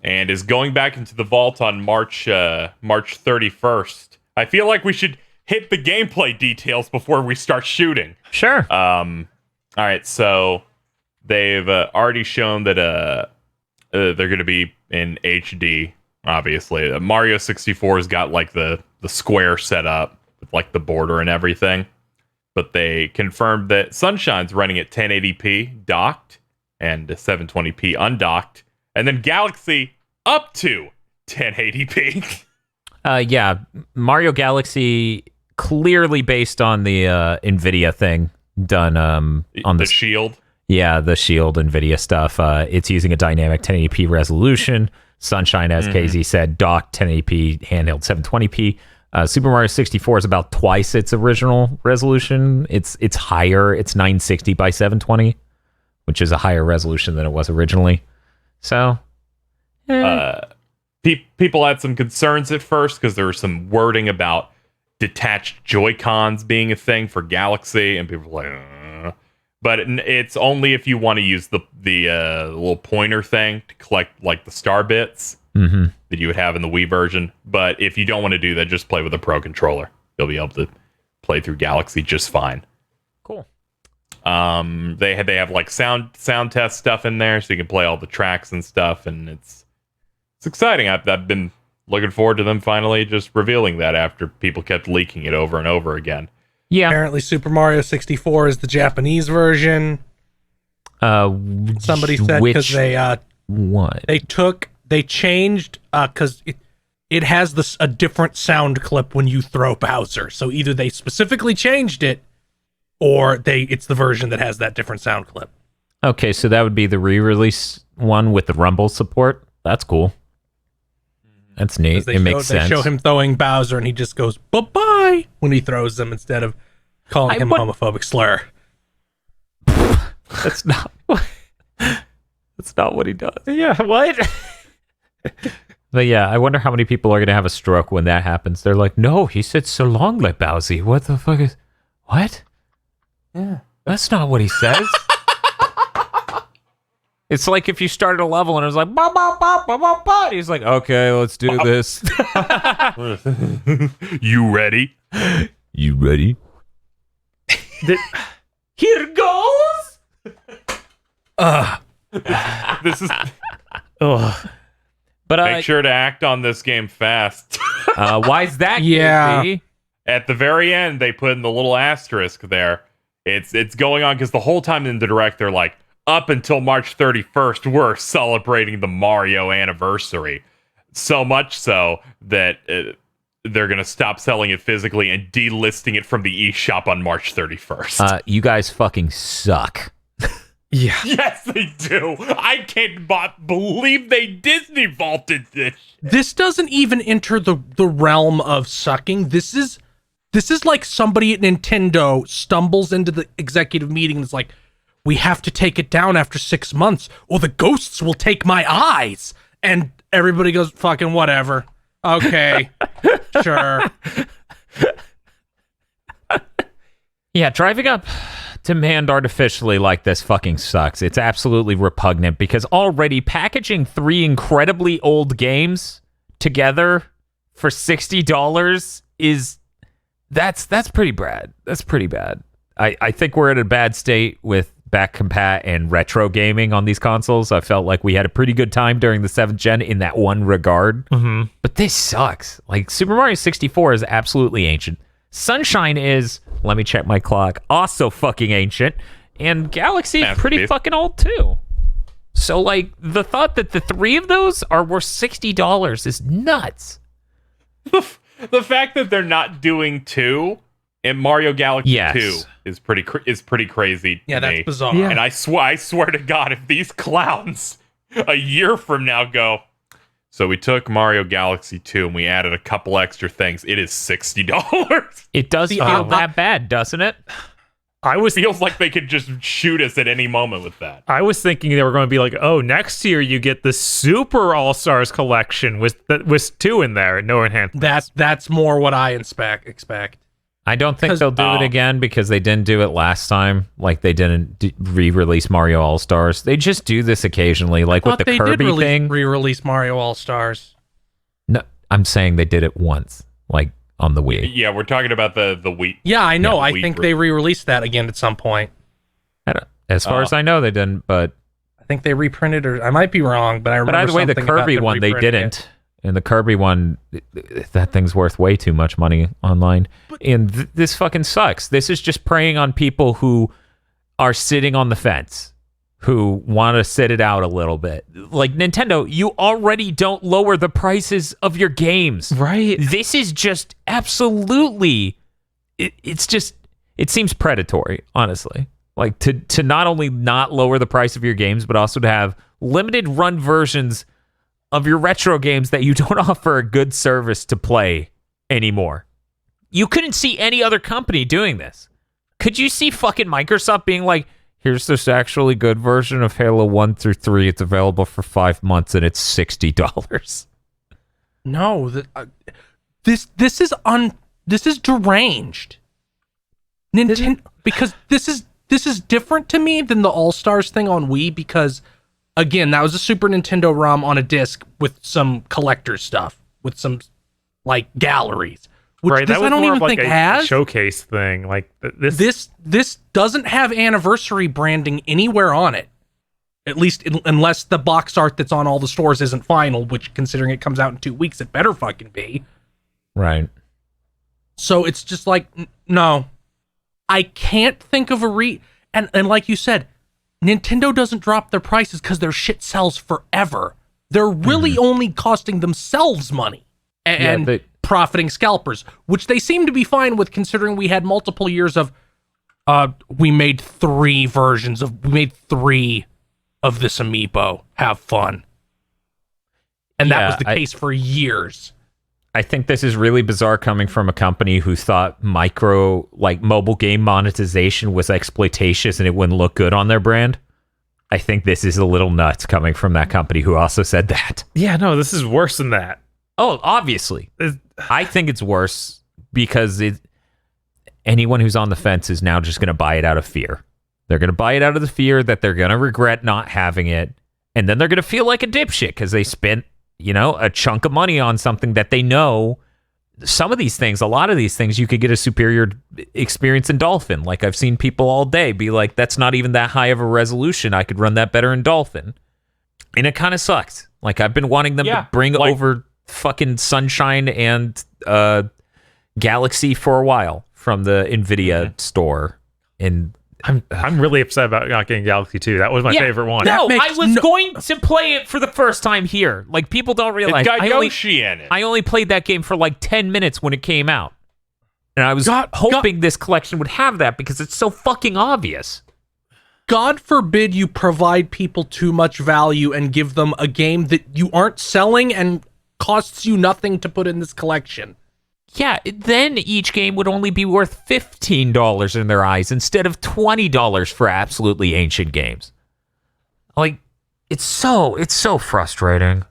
is going back into the vault on March 31st. I feel like we should hit the gameplay details before we start shooting. Sure. All right, so they've already shown that they're going to be in HD, obviously. Mario 64's got like the square set up with like the border and everything. But they confirmed that Sunshine's running at 1080p docked and 720p undocked. And then Galaxy up to 1080p. Yeah, Mario Galaxy clearly based on the Nvidia thing done on the Shield. Yeah, the Shield Nvidia stuff. It's using a dynamic 1080p resolution. Sunshine, as KZ said, docked 1080p, handheld 720p. Super Mario 64 is about twice its original resolution. It's higher. It's 960 by 720, which is a higher resolution than it was originally. So, people had some concerns at first because there was some wording about detached Joy-Cons being a thing for Galaxy, and people were like, but it's only if you want to use the little pointer thing to collect like the star bits that you would have in the Wii version. But if you don't want to do that, just play with a Pro controller. You'll be able to play through Galaxy just fine. Cool. They have like sound test stuff in there, so you can play all the tracks and stuff, and it's exciting. I've been looking forward to them finally just revealing that after people kept leaking it over and over again. Yeah. Apparently Super Mario 64 is the Japanese version. Somebody said because they changed because it has a different sound clip when you throw Bowser. So either they specifically changed it or it's the version that has that different sound clip. Okay, so that would be the re-release one with the Rumble support. That's cool. That's neat. It makes sense. They show him throwing Bowser, and he just goes bye-bye when he throws them instead of calling him a homophobic slur. That's not what he does. Yeah, what? But yeah, I wonder how many people are going to have a stroke when that happens. They're like, no, he said so long like Bowsy. What the fuck is... What? Yeah. That's not what he says. It's like if you started a level and it was like, bah, bah, bah, bah, bah, bah. He's like, okay, let's do this. You ready? You ready? Here goes. This is. Ugh. But Make sure to act on this game fast. why is that? Yeah. Casey? At the very end, they put in the little asterisk there. It's going on because the whole time in the direct, they're like, up until March 31st, we're celebrating the Mario anniversary. So much so that they're going to stop selling it physically and delisting it from the eShop on March 31st. You guys fucking suck. Yeah. Yes, they do. I can't believe they Disney vaulted this. This doesn't even enter the realm of sucking. This is like somebody at Nintendo stumbles into the executive meeting and is like, we have to take it down after 6 months or the ghosts will take my eyes. And everybody goes, fucking whatever. Okay, sure. Yeah, driving up demand artificially like this fucking sucks. It's absolutely repugnant because already packaging 3 incredibly old games together for $60 is that's pretty bad. That's pretty bad. I think we're at a bad state with back-compat and retro gaming on these consoles. I felt like we had a pretty good time during the 7th gen in that one regard. Mm-hmm. But this sucks. Like, Super Mario 64 is absolutely ancient. Sunshine is, let me check my clock, also fucking ancient. And Galaxy is pretty fucking old, too. So, like, the thought that the 3 of those are worth $60 is nuts. The fact that they're not doing 2 in Mario Galaxy Yes. 2 is pretty crazy. Yeah, to that's me. bizarre. Yeah. And I swear to God, if these clowns a year from now go, so we took Mario Galaxy 2 and we added a couple extra things, it is $60. It does feel that bad, doesn't it? Feels like they could just shoot us at any moment with that. I was thinking they were going to be like, oh, next year you get the Super All-Stars collection with 2 in there, no enhancements. That's more what I expect. I don't think 'Cause- they'll do it again because they didn't do it last time. Like, they didn't re-release Mario All-Stars. They just do this occasionally, like with the they Kirby did thing. re-release Mario All-Stars. No, I'm saying they did it once, like on the Wii. Yeah, we're talking about the Wii. Yeah, I know. Yeah, I think they re-released that again at some point. As far as I know, they didn't. But I think they reprinted, or I might be wrong, but I remember. either way, the something about Kirby them one they reprinting didn't. it. And the Kirby one, that thing's worth way too much money online. And this fucking sucks. This is just preying on people who are sitting on the fence, who want to sit it out a little bit. Like, Nintendo, you already don't lower the prices of your games. Right. This is just absolutely, it's just, it seems predatory, honestly. Like, to not only not lower the price of your games, but also to have limited run versions of your retro games that you don't offer a good service to play anymore. You couldn't see any other company doing this. Could you see fucking Microsoft being like, here's this actually good version of Halo 1 through 3. It's available for 5 months and it's $60. No, this is deranged. Nintendo, because this is different to me than the All-Stars thing on Wii, because again, that was a Super Nintendo ROM on a disc with some collector stuff, with some like galleries, which Right, this that was I don't more even of like think a has. showcase thing. Like This doesn't have anniversary branding anywhere on it. At least unless the box art that's on all the stores isn't final, which, considering it comes out in 2 weeks, it better fucking be. Right. So it's just like, no. I can't think of and like you said, Nintendo doesn't drop their prices because their shit sells forever. They're really only costing themselves money and profiting scalpers, which they seem to be fine with, considering we had multiple years of we made 3 of this amiibo. Have fun. And that was the case for years. I think this is really bizarre coming from a company who thought mobile game monetization was exploitatious and it wouldn't look good on their brand. I think this is a little nuts coming from that company who also said that. Yeah, no, this is worse than that. Oh, obviously. I think it's worse because anyone who's on the fence is now just going to buy it out of fear. They're going to buy it out of the fear that they're going to regret not having it. And then they're going to feel like a dipshit because they spent, a chunk of money on something that they know. Some of these things, a lot of these things, you could get a superior experience in Dolphin. Like, I've seen people all day be like, that's not even that high of a resolution. I could run that better in Dolphin. And it kind of sucks. Like, I've been wanting them to bring over fucking Sunshine and Galaxy for a while from the Nvidia store. And I'm really upset about not getting Galaxy 2. That was my favorite one. No, I was going to play it for the first time here. Like, people don't realize. It's got Yoshi in it. I only played that game for like 10 minutes when it came out. And I was hoping this collection would have that because it's so fucking obvious. God forbid you provide people too much value and give them a game that you aren't selling and costs you nothing to put in this collection. Yeah, then each game would only be worth $15 in their eyes instead of $20 for absolutely ancient games. Like, it's so frustrating.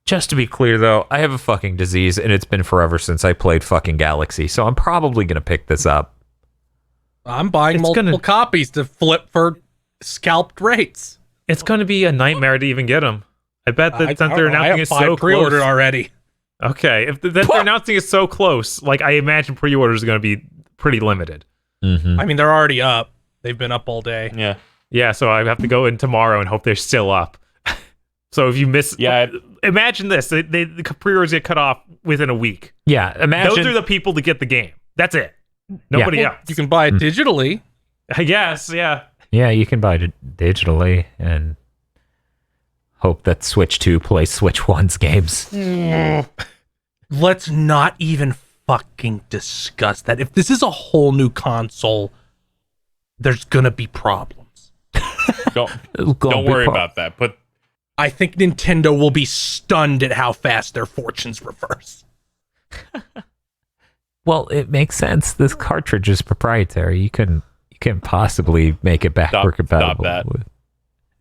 Just to be clear, though, I have a fucking disease, and it's been forever since I played fucking Galaxy, so I'm probably going to pick this up. I'm buying multiple copies to flip for scalped rates. It's going to be a nightmare to even get them. I bet that since they're announcing it so pre-ordered close already. Okay, if they're announcing it so close, like, I imagine pre-orders are going to be pretty limited. Mm-hmm. I mean, they're already up. They've been up all day. Yeah, so I have to go in tomorrow and hope they're still up. So if you miss... imagine this. The pre-orders get cut off within a week. Yeah, imagine... Those are the people to get the game. That's it. Nobody else. You can buy it digitally. I guess, yeah. Yeah, you can buy it digitally and hope that Switch 2 plays Switch 1's games. Let's not even fucking discuss that. If this is a whole new console, there's gonna be problems. Don't worry about that. But I think Nintendo will be stunned at how fast their fortunes reverse. Well, it makes sense. This cartridge is proprietary. You couldn't possibly make it backward compatible.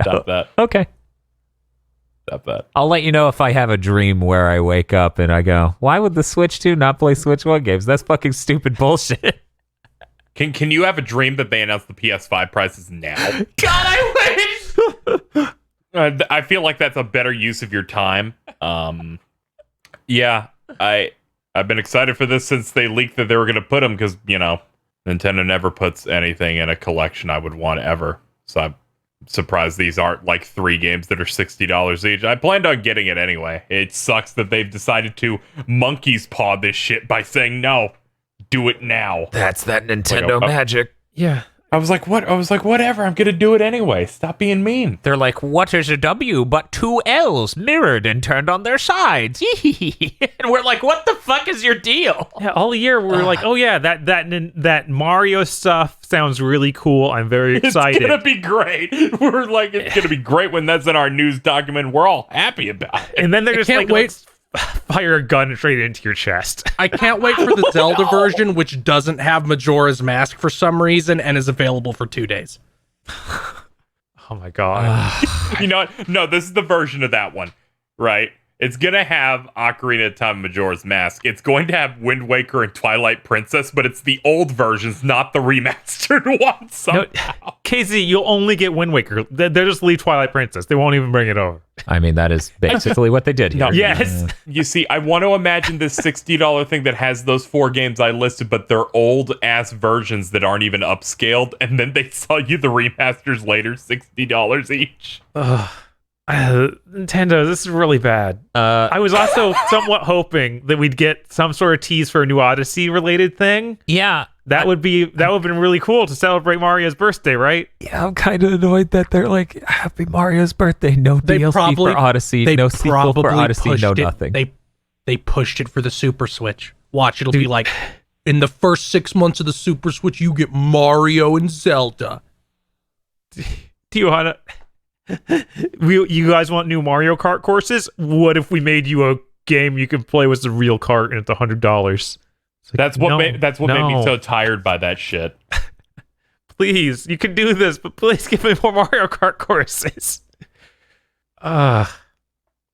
Stop that. Okay. Stop that. I'll let you know if I have a dream where I wake up and I go, why would the Switch 2 not play Switch 1 games? That's fucking stupid bullshit. Can you have a dream that they announce the PS5 prices now? God, I wish! I feel like that's a better use of your time. Yeah, I've been excited for this since they leaked that they were going to put them because, Nintendo never puts anything in a collection I would want ever. So I'm surprised these aren't like 3 games that are $60 each. I planned on getting it anyway. It sucks that they've decided to monkey's paw this shit by saying no, do it now. That's that Nintendo magic. Yeah. I was like, what? I was like, whatever. I'm gonna do it anyway. Stop being mean. They're like, what is a W but 2 L's mirrored and turned on their sides? And we're like, what the fuck is your deal? Yeah, all year we're like, oh yeah, that Mario stuff sounds really cool. I'm very excited. It's gonna be great. We're like, it's gonna be great when that's in our news document. We're all happy about it. And then they're just can't like, wait. let's fire a gun straight into your chest. I can't wait for the Zelda version, which doesn't have Majora's Mask for some reason and is available for 2 days. Oh my god. You know what? No, this is the version of that one, right? It's gonna have Ocarina of Time, Majora's Mask. It's going to have Wind Waker and Twilight Princess, but it's the old versions, not the remastered ones. Somehow. No, KZ, you'll only get Wind Waker. They'll just leave Twilight Princess. They won't even bring it over. I mean, that is basically what they did here. No, yes. You see, I want to imagine this $60 thing that has those 4 games I listed, but they're old-ass versions that aren't even upscaled, and then they sell you the remasters later, $60 each. Nintendo, this is really bad. I was also somewhat hoping that we'd get some sort of tease for a new Odyssey related thing. Yeah. That would have been really cool to celebrate Mario's birthday, right? Yeah, I'm kind of annoyed that they're like, happy Mario's birthday, no DLC for Odyssey, no sequel for Odyssey, no nothing. They pushed it for the Super Switch. Watch, it'll be like, in the first 6 months of the Super Switch, you get Mario and Zelda. Do you want to... You guys want new Mario Kart courses? What if we made you a game you can play with the real cart and it's $100? That's what made me so tired by that shit. Please, you can do this, but please give me more Mario Kart courses. Yeah,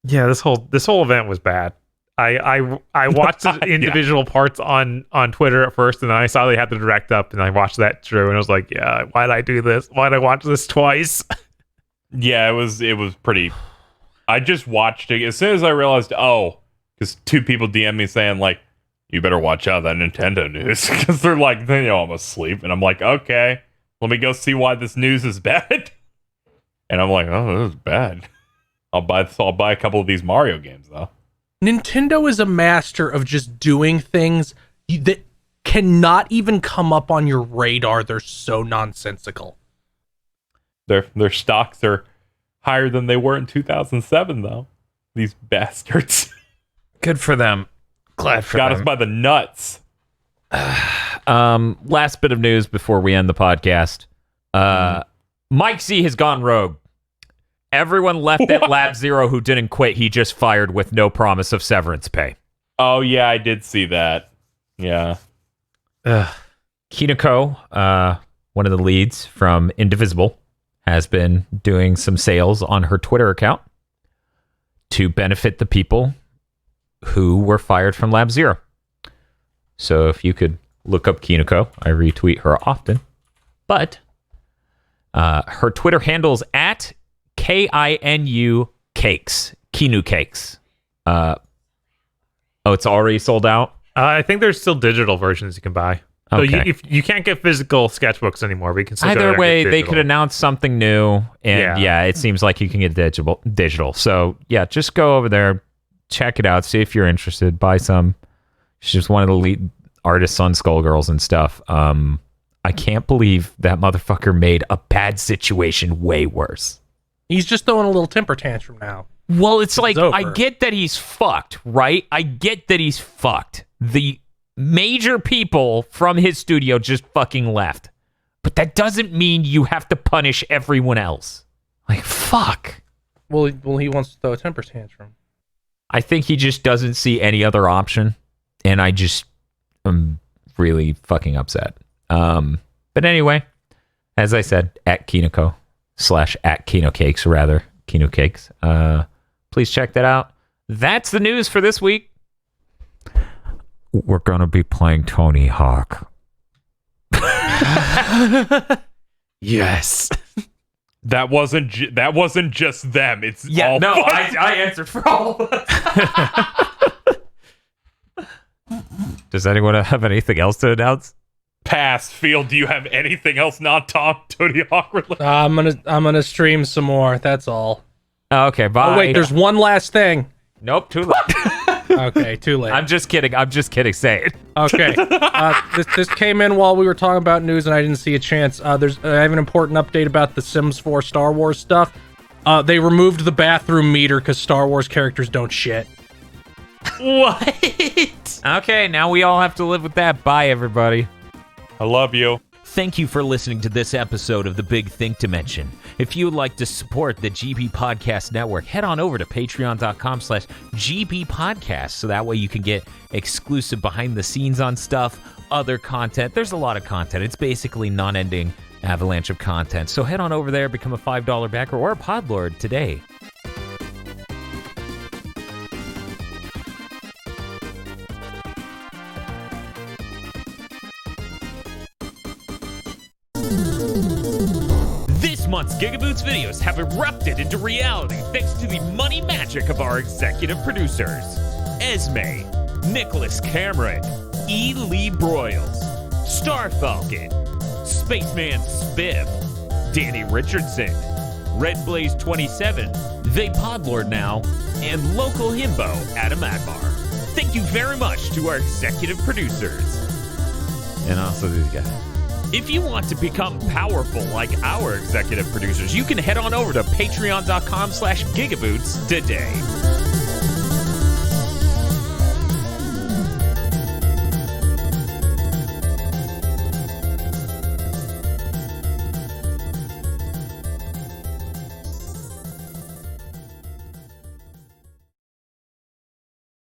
this whole event was bad. I watched the individual parts on Twitter at first, and then I saw they had the direct up, and I watched that through, and I was like, yeah, why did I do this? Why did I watch this twice? Yeah, it was pretty. I just watched it as soon as I realized, because two people DM me saying like, you better watch out that Nintendo news, because they're like, I'm asleep, and I'm like, okay, let me go see why this news is bad. And I'm like, oh, this is bad. I'll buy a couple of these Mario games though. Nintendo is a master of just doing things that cannot even come up on your radar. They're so nonsensical. Their stocks are higher than they were in 2007, though. These bastards. Good for them. Glad for Got them. us by the nuts. Last bit of news before we end the podcast. Mike Z has gone rogue. Everyone left at Lab Zero who didn't quit, he just fired with no promise of severance pay. Oh, yeah, I did see that. Yeah. Kinoko, one of the leads from Indivisible, has been doing some sales on her Twitter account to benefit the people who were fired from Lab Zero. So if you could look up Kinoko, I retweet her often. But her Twitter handle is at KINU Cakes. Kinu Cakes. It's already sold out? I think there's still digital versions you can buy. Okay. So if you can't get physical sketchbooks anymore, but you can still Either go there way, and get they digital. could announce something new, and yeah, it seems like you can get digital. So yeah, just go over there, check it out, see if you're interested, buy some. She's one of the lead artists on Skullgirls and stuff. I can't believe that motherfucker made a bad situation way worse. He's just throwing a little temper tantrum now. Well, it's like, over. I get that he's fucked, right? I get that he's fucked. The major people from his studio just fucking left. But that doesn't mean you have to punish everyone else. Like, fuck. Well, he wants to throw a temper tantrum. I think he just doesn't see any other option. And I'm really fucking upset. But anyway, as I said, at Kinoko / at Kino Cakes, rather. Kino Cakes. Please check that out. That's the news for this week. We're going to be playing Tony Hawk. Yes. That wasn't just them. It's Yeah, all no, fun. I answered for all of us. Does anyone have anything else to announce? Pass. Field, do you have anything else not Tony Hawk related? I'm gonna stream some more. That's all. Okay, bye. Oh wait, there's one last thing. Nope, too late. Okay, too late. I'm just kidding. Say it. Okay. This came in while we were talking about news, and I didn't see a chance. I have an important update about the Sims 4 Star Wars stuff. They removed the bathroom meter because Star Wars characters don't shit. What? Okay, now we all have to live with that. Bye, everybody. I love you. Thank you for listening to this episode of The Big Think Dimension. If you would like to support the GP Podcast Network, head on over to patreon.com/GP Podcast so that way you can get exclusive behind the scenes on stuff, other content. There's a lot of content. It's basically non-ending avalanche of content. So head on over there, become a $5 backer or a Podlord today. This month's GigaBoots videos have erupted into reality thanks to the money magic of our executive producers. Esme, Nicholas Cameron, E. Lee Broyles, Star Falcon, Spaceman Spiff, Danny Richardson, Red Blaze 27, They Podlord Now, and local himbo Adam Admar. Thank you very much to our executive producers. And also these guys. If you want to become powerful like our executive producers, you can head on over to patreon.com/gigaboots today.